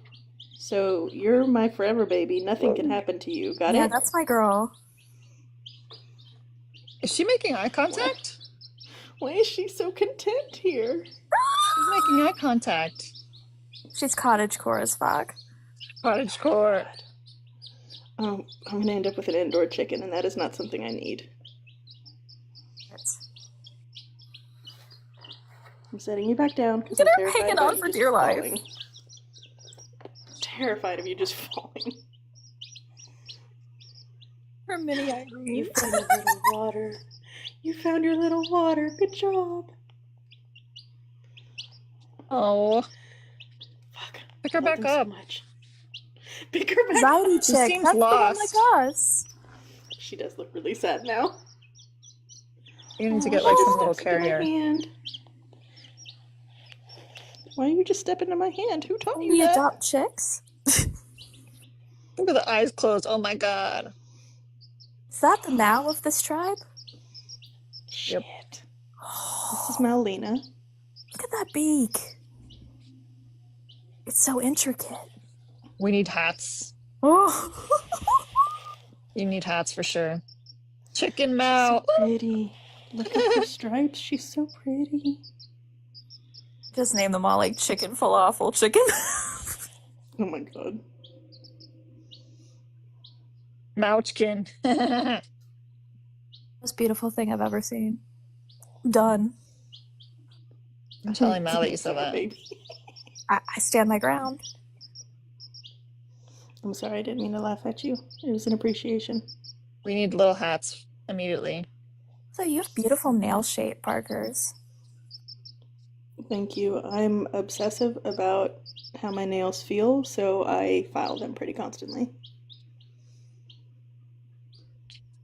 So you're my forever baby. Nothing can happen to you. Got it? Yeah, that's my girl. Is she making eye contact? Why is she so content here? She's making eye contact. She's cottagecore as fuck. Cottagecore. I'm gonna end up with an indoor chicken, and that is not something I need. I'm setting you back down because I'm terrified hanging about on you for just dear life. falling. Terrified of you just falling. Her mini Irene. You found your little water. You found your little water. Good job. Oh. Fuck. Pick her back up. Pick her back Anxiety up. She chick. seems That's lost. the one like us. She does look really sad now. You need to get like some little Steps into my carrier. hand. Why are you just stepping in my hand? Who taught you We that? adopt chicks. Look at the eyes closed. Oh my god. Is that the now of this tribe? Shit. This is Malina. Look at that beak. It's so intricate. We need hats. Oh. You need hats for sure. Chicken She's Mao. so pretty. Look at her stripes. She's so pretty. Just name them all like chicken falafel chicken. Oh my god. Mouchkin. Most beautiful thing I've ever seen. Done. I'm telling Mal that you said that. Baby. I stand my ground. I'm sorry, I didn't mean to laugh at you. It was an appreciation. We need little hats immediately. So you have beautiful nail shape, Parkers. Thank you. I'm obsessive about how my nails feel, so I file them pretty constantly.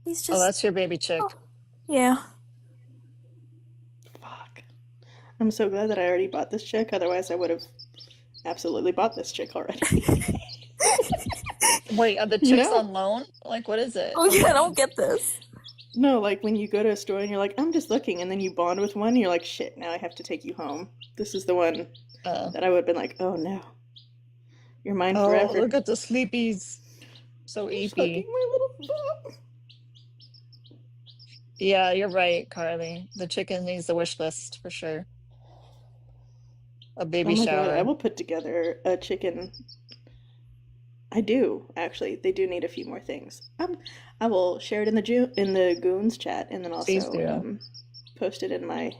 He's just... Oh, that's your baby chick. Oh, yeah. Fuck. I'm so glad that I already bought this chick, otherwise I would have absolutely bought this chick already. Wait, are the chicks on loan? Like, what is it? Oh yeah, I don't get this. No, like when you go to a store and you're like, I'm just looking, and then you bond with one, and you're like, shit, now I have to take you home. This is the one that I would have been like, oh no. You're mine forever. Oh, look at the sleepies. So eepy. My little butt. Yeah, you're right, Carly. The chicken needs the wish list for sure. A baby shower. God, I will put together a chicken. I do, actually. They do need a few more things. I will share it in the Goons chat, and then also post it in my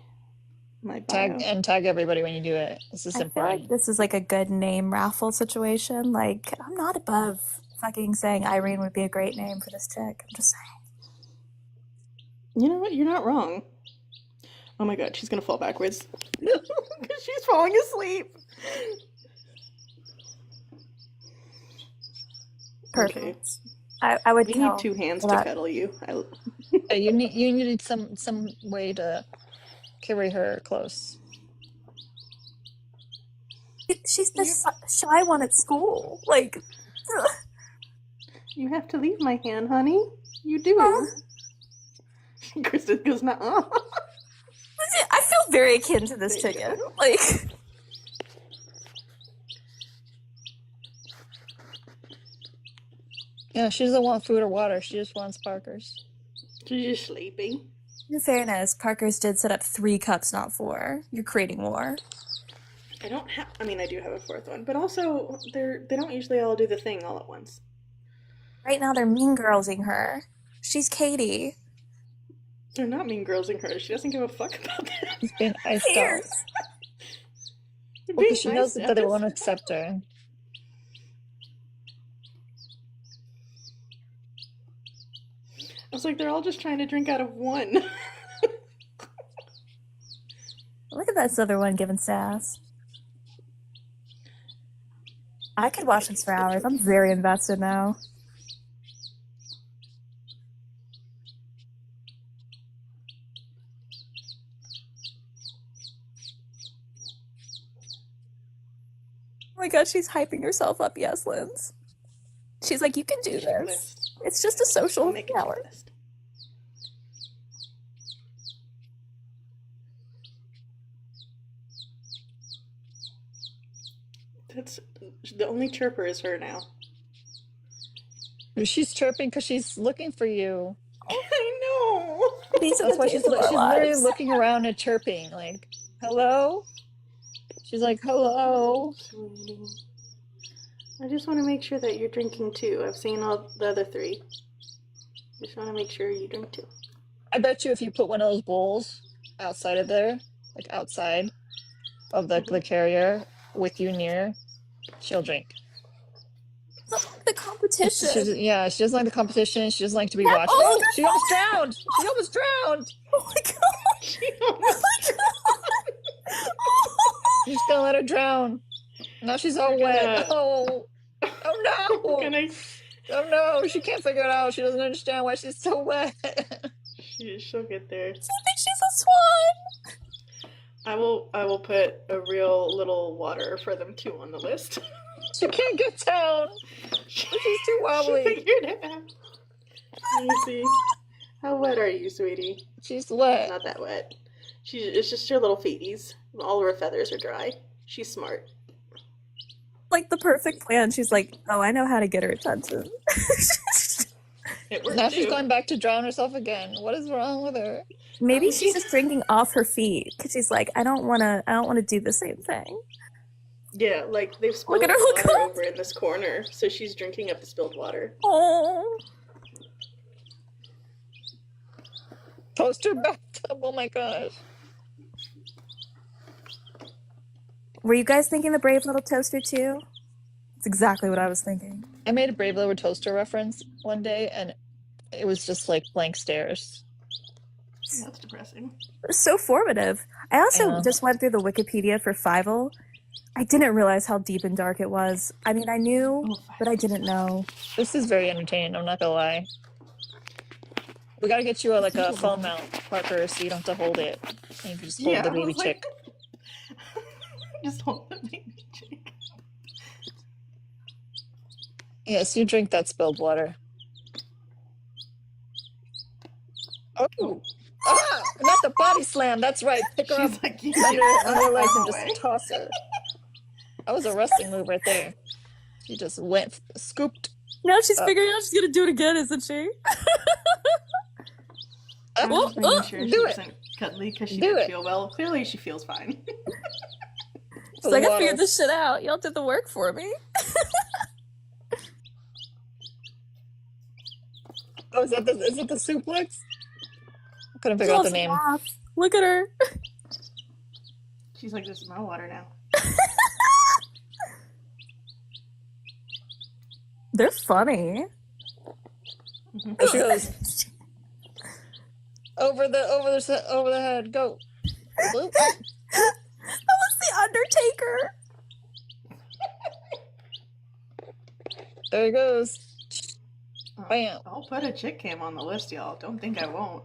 bio. Tag everybody when you do it. This is important. I feel like this is like a good name raffle situation. Like, I'm not above fucking saying Irene would be a great name for this chick. I'm just saying. You know what? You're not wrong. Oh my god, she's gonna fall backwards. Because she's falling asleep. Perfect. Okay. I would need 2 hands to cuddle you. You need some way to carry her close. She's the shy one at school. Like, you have to leave my hand, honey. You do. Kristen goes, nah. I feel very akin to this chicken. Like, yeah, she doesn't want food or water. She just wants Parkers. She's just sleepy. In fairness, Parkers did set up 3 cups, not 4. You're creating more. I don't have. I mean, I do have a 4th one, but also they don't usually all do the thing all at once. Right now, they're mean girlsing her. She's Katie. They're not mean girlsing her. She doesn't give a fuck about that. She's being iced out. Because she knows that they won't accept her. I was like, they're all just trying to drink out of one. Look at this other one giving sass. I could watch this for hours. I'm very invested now. Oh my god, she's hyping herself up. Yes, Linz. She's like, you can do this. It's just a social hour. That's the only chirper is her now. She's chirping because she's looking for you. I know. That's why she's literally looking around and chirping, like, hello? She's like, hello. I just want to make sure that you're drinking too. I've seen all the other 3. Just want to make sure you drink too. I bet you if you put one of those bowls outside of there, like outside of the carrier with you near, she'll drink. The competition. She doesn't like the competition. She doesn't like to be watched. Oh, she almost drowned. She almost drowned. Oh my god. Oh my god. You're just gonna let her drown. Now she's all wet. Oh no. Oh no, she can't figure it out. She doesn't understand why she's so wet. She'll get there. She thinks she's a swan. I will put a real little water for them too on the list. She can't get down. This is too wobbly. She figured it out. Let me see. How wet are you, sweetie? She's wet. Not that wet. It's just her little feeties. All of her feathers are dry. She's smart. Like the perfect plan. She's like, oh, I know how to get her attention. Now she's going back to drown herself again. What is wrong with her? Maybe she's just drinking off her feet because she's like, I don't want to do the same thing. Yeah, like they've spilled Look at her, look water up. over in this corner, so she's drinking up the spilled water. Oh. Toaster bathtub. Oh my gosh. Were you guys thinking the brave little toaster too? That's exactly what I was thinking. I made a Brave Little Toaster reference one day, and it was just like blank stares. That's depressing. It was so formative. I also just went through the Wikipedia for Fievel. I didn't realize how deep and dark it was. I mean, I knew, but I didn't know. This is very entertaining, I'm not gonna lie. We gotta get you a phone mount, Parker, so you don't have to hold it. And you can just hold the baby chick. Just hold the baby chick. Yes, you drink that spilled water. Oh! Ah! Not the body slam, that's right. Pick her up like, under her legs and just toss her. That was a wrestling move right there. She just went, scooped. Now she's figuring out she's gonna do it again, isn't she? I'm just making sure she do wasn't cuddly because she didn't feel well. Clearly, she feels fine. She's like, I figured this shit out. Y'all did the work for me. Oh, is it the suplex? I couldn't figure out the name. Look at her. She's like, this is my water now. They're funny. There she goes. Over the head. Go. That was the Undertaker. There he goes. Bam. I'll put a chick cam on the list, y'all. Don't think I won't.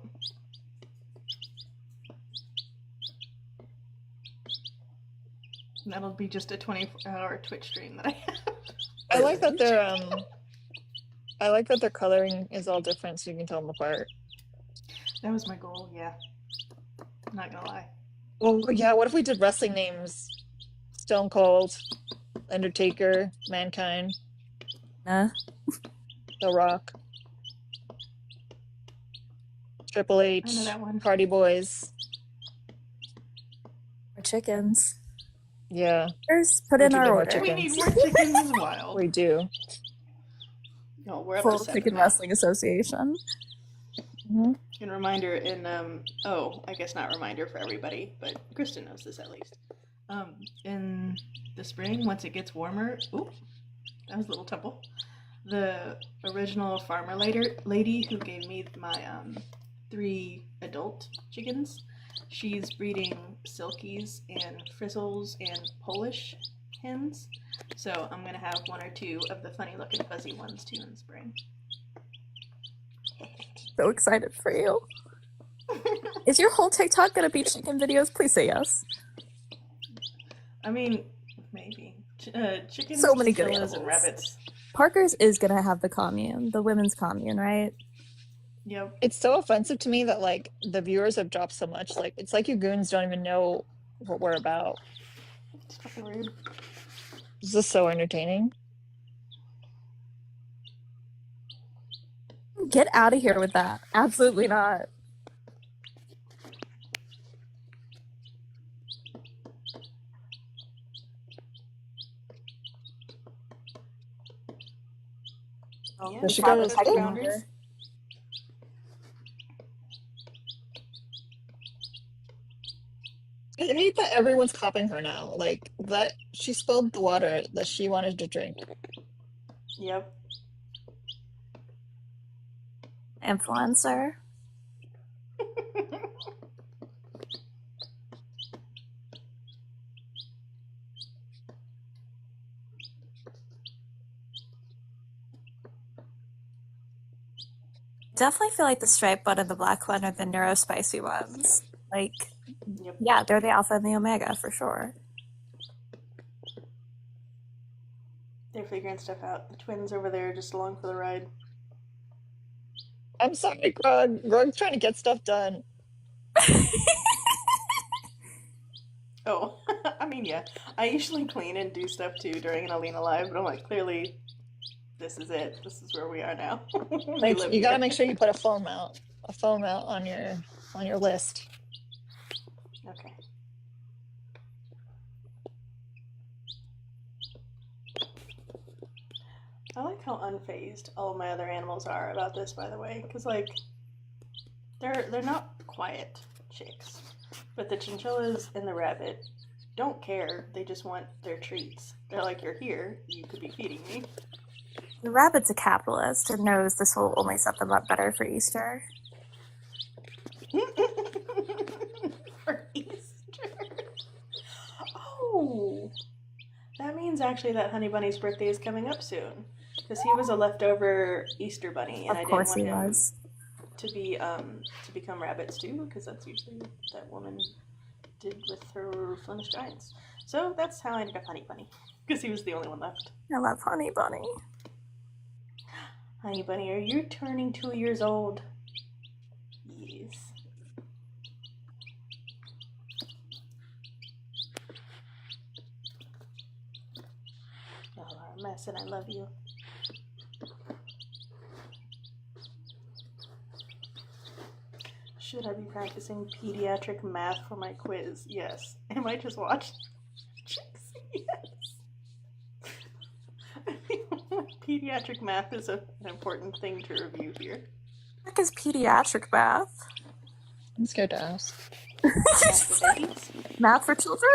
That'll be just a 24-hour Twitch stream that I have. I like that their coloring is all different, so you can tell them apart. That was my goal, yeah. I'm not gonna lie. Well, yeah, what if we did wrestling names? Stone Cold, Undertaker, Mankind, The Rock, Triple H, I know that one. Party Boys. Or chickens. Yeah. Just put in our order. We need more chickens as well. We do. No, we're up Full to 7 Chicken now. Wrestling Association. And reminder in I guess not reminder for everybody, but Kristen knows this at least. In the spring, once it gets warmer, oop, that was a little tumble. The original farmer lady who gave me my 3 adult chickens, she's breeding silkies and frizzles and Polish hens. So I'm gonna have 1 or 2 of the funny looking fuzzy ones too in the spring. So excited for you. Is your whole TikTok gonna be chicken videos? Please say yes. I mean, maybe. Chickens, So many good chinchillas, animals. and rabbits. Parker's is gonna have the commune, the women's commune, right? Yep. It's so offensive to me that like the viewers have dropped so much. Like it's like you goons don't even know what we're about. It's fucking rude. This is so entertaining. Get out of here with that. Absolutely not. Yeah, There she goes. protect Oh. boundaries. I hate that everyone's copying her now. Like that she spilled the water that she wanted to drink. Yep. Influencer. Definitely feel like the striped one and the black one are the neurospicy ones. Like Yep. Yeah, they're the alpha and the omega for sure. They're figuring stuff out. The twins over there are just along for the ride. I'm sorry, Grog. Grog's trying to get stuff done. Oh, I mean, yeah. I usually clean and do stuff too during an Alina live, but I'm like, clearly, this is it. This is where we are now. We Like, live you gotta here. make sure you put a phone mount on your list. Okay. I like how unfazed all of my other animals are about this, by the way, because like they're not quiet chicks, but the chinchillas and the rabbit don't care. They just want their treats. They're like, you're here, you could be feeding me. The rabbit's a capitalist and knows this will only set them up better for Easter. For Easter. Oh, that means actually that Honey Bunny's birthday is coming up soon, because he was a leftover Easter bunny, and Of I didn't course want he him was. to be to become rabbits too, because that's usually what that woman did with her Flemish giants. So that's how I ended up Honey Bunny, because he was the only one left. I love Honey Bunny. Honey Bunny, are you turning 2 years old? Yes. Y'all are a mess, and I love you. Should I be practicing pediatric math for my quiz? Yes. Am I just watching chicks? Yes. Pediatric math is an important thing to review here. What is pediatric math? I'm scared to ask. Math for babies? Math for children?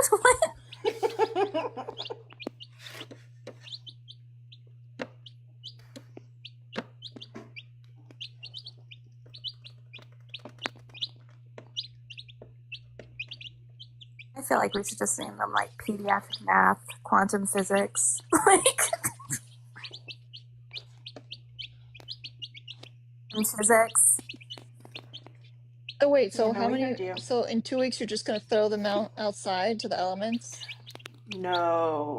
I feel like we should just name them like pediatric math, quantum physics, like physics. So wait, so Yeah, no, how we many? heard you. So in 2 weeks, you're just gonna throw them outside to the elements? No.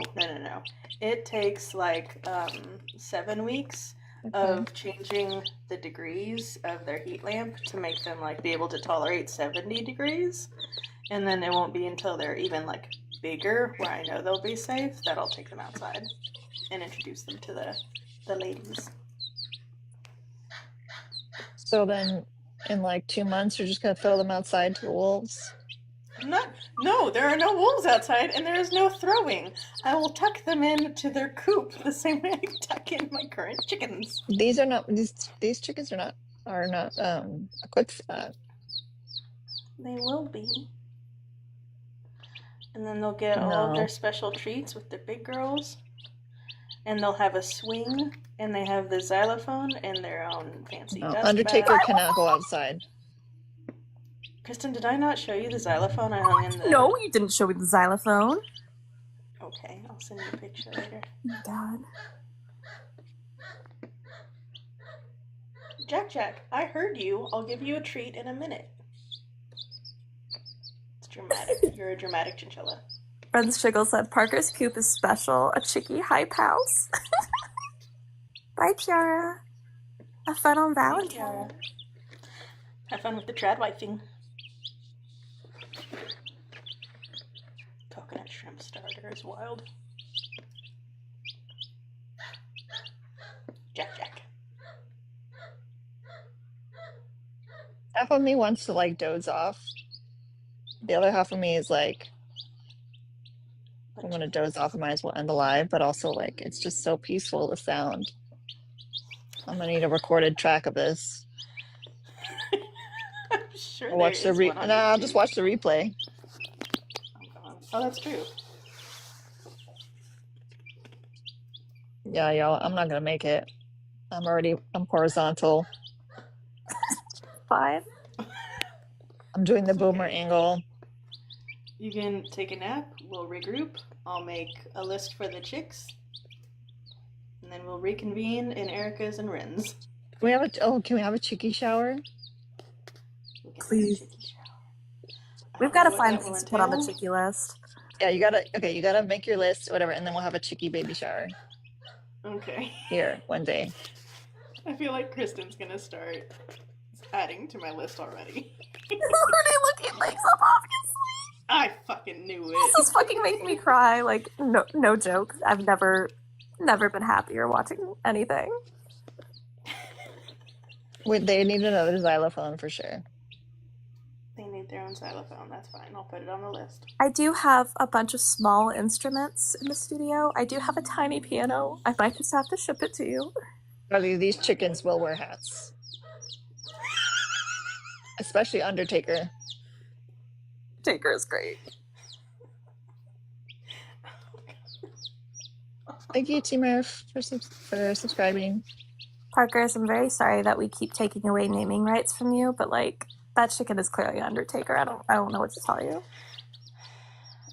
It takes like 7 weeks of changing the degrees of their heat lamp to make them like be able to tolerate 70 degrees. And then it won't be until they're even like bigger, where I know they'll be safe, that I'll take them outside and introduce them to the ladies. So then in like 2 months, you're just gonna throw them outside to the wolves? No, there are no wolves outside, and there is no throwing. I will tuck them into their coop the same way I tuck in my current chickens. These are not these chickens are not equipped for that. They will be. And then they'll get all of their No. special treats with the big girls. And they'll have a swing, and they have the xylophone and their own fancy No. dust Undertaker bath. cannot go outside. Kristen, did I not show you the xylophone I hung in the... No, you didn't show me the xylophone. Okay, I'll send you a picture later. Oh, God. Jack, I heard you. I'll give you a treat in a minute. It's dramatic. You're a dramatic chinchilla. Friends Shiggle said Parker's coop is special, a chicky hype house. Bye, Kiara. Have fun on Valentine's. Have fun with the trad wifing. Coconut shrimp starter is wild. Jack. Half of me wants to like doze off. The other half of me is like, I'm gonna doze off. I might as well end the live, but also like it's just so peaceful, the sound. I'm gonna need a recorded track of this. I'm sure I'll watch I'll just watch the replay. Oh, that's true. Yeah, y'all, I'm not gonna make it. I'm horizontal. Fine. I'm doing the boomer angle. You can take a nap, we'll regroup, I'll make a list for the chicks, and then we'll reconvene in Erica's and Ren's. Can we have a chickie shower? Please. We've got to find things to put on the chicky list. Yeah, you gotta make your list, whatever, and then we'll have a chicky baby shower. Okay. Here, one day. I feel like Kristen's gonna start adding to my list already. Already looking at makeup, obviously. I fucking knew it. This is fucking making me cry. Like, no joke. I've never been happier watching anything. Wait, they need another xylophone for sure. They need their own xylophone. That's fine. I'll put it on the list. I do have a bunch of small instruments in the studio. I do have a tiny piano. I might just have to ship it to you. Charlie, these chickens will wear hats. Especially Undertaker. Taker is great. Thank you, T Murph, for subscribing. Parkers, I'm very sorry that we keep taking away naming rights from you, but like that chicken is clearly Undertaker. I don't know what to tell you.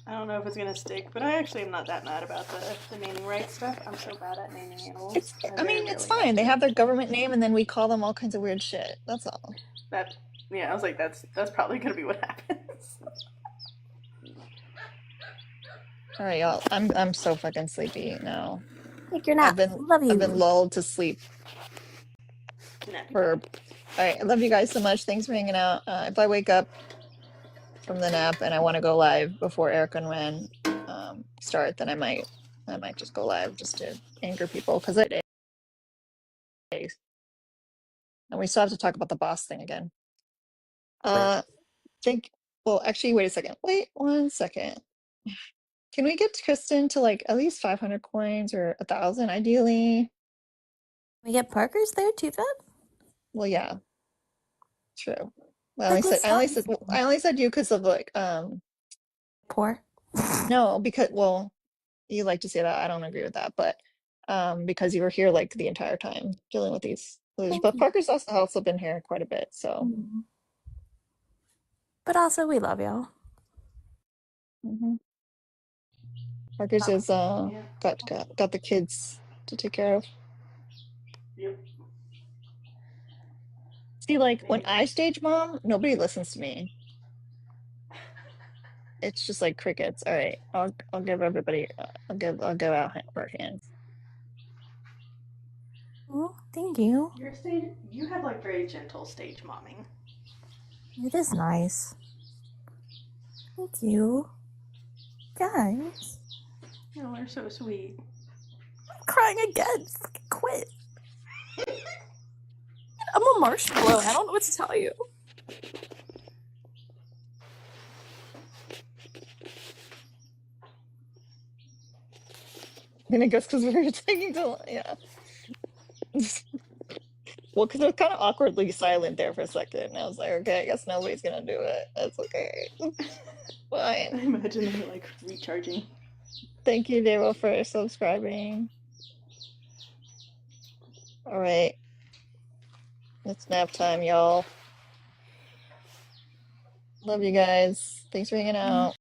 I don't know if it's gonna stick, but I actually am not that mad about the naming rights stuff. I'm so bad at naming animals. It's fine. They have their government name, and then we call them all kinds of weird shit. That's all. Yeah, I was like, that's probably gonna be what happens. All right, y'all. I'm so fucking sleepy now. Like you're not. I've been lulled to sleep. All right, I love you guys so much. Thanks for hanging out. If I wake up from the nap and I want to go live before Eric and Ren start, then I might just go live just to anger people because it is. And we still have to talk about the boss thing again. Well, actually, wait a second. Wait 1 second. Can we get Kristen to like at least 500 coins or 1,000 ideally? We get Parker's there too, then? Well, yeah. True. Well, I only said you because of like poor. No, because you like to say that. I don't agree with that, but because you were here like the entire time dealing with these. But Parker's also been here quite a bit, so. But also, we love y'all. Parker's is got the kids to take care of. Yep. See, like when I stage mom, nobody listens to me. It's just like crickets. All right, I'll give everybody. I'll give out her hands. Oh, thank you. You have like very gentle stage momming. It is nice. Thank you, guys. You are so sweet. I'm crying again. Fucking quit. I'm a marshmallow. I don't know what to tell you. And I guess because we were taking too long, yeah. Well, because it was kind of awkwardly silent there for a second. And I was like, okay, I guess nobody's gonna do it. That's okay. Fine. I imagine them like recharging. Thank you, Daryl, for subscribing. All right. It's nap time, y'all. Love you guys. Thanks for hanging out.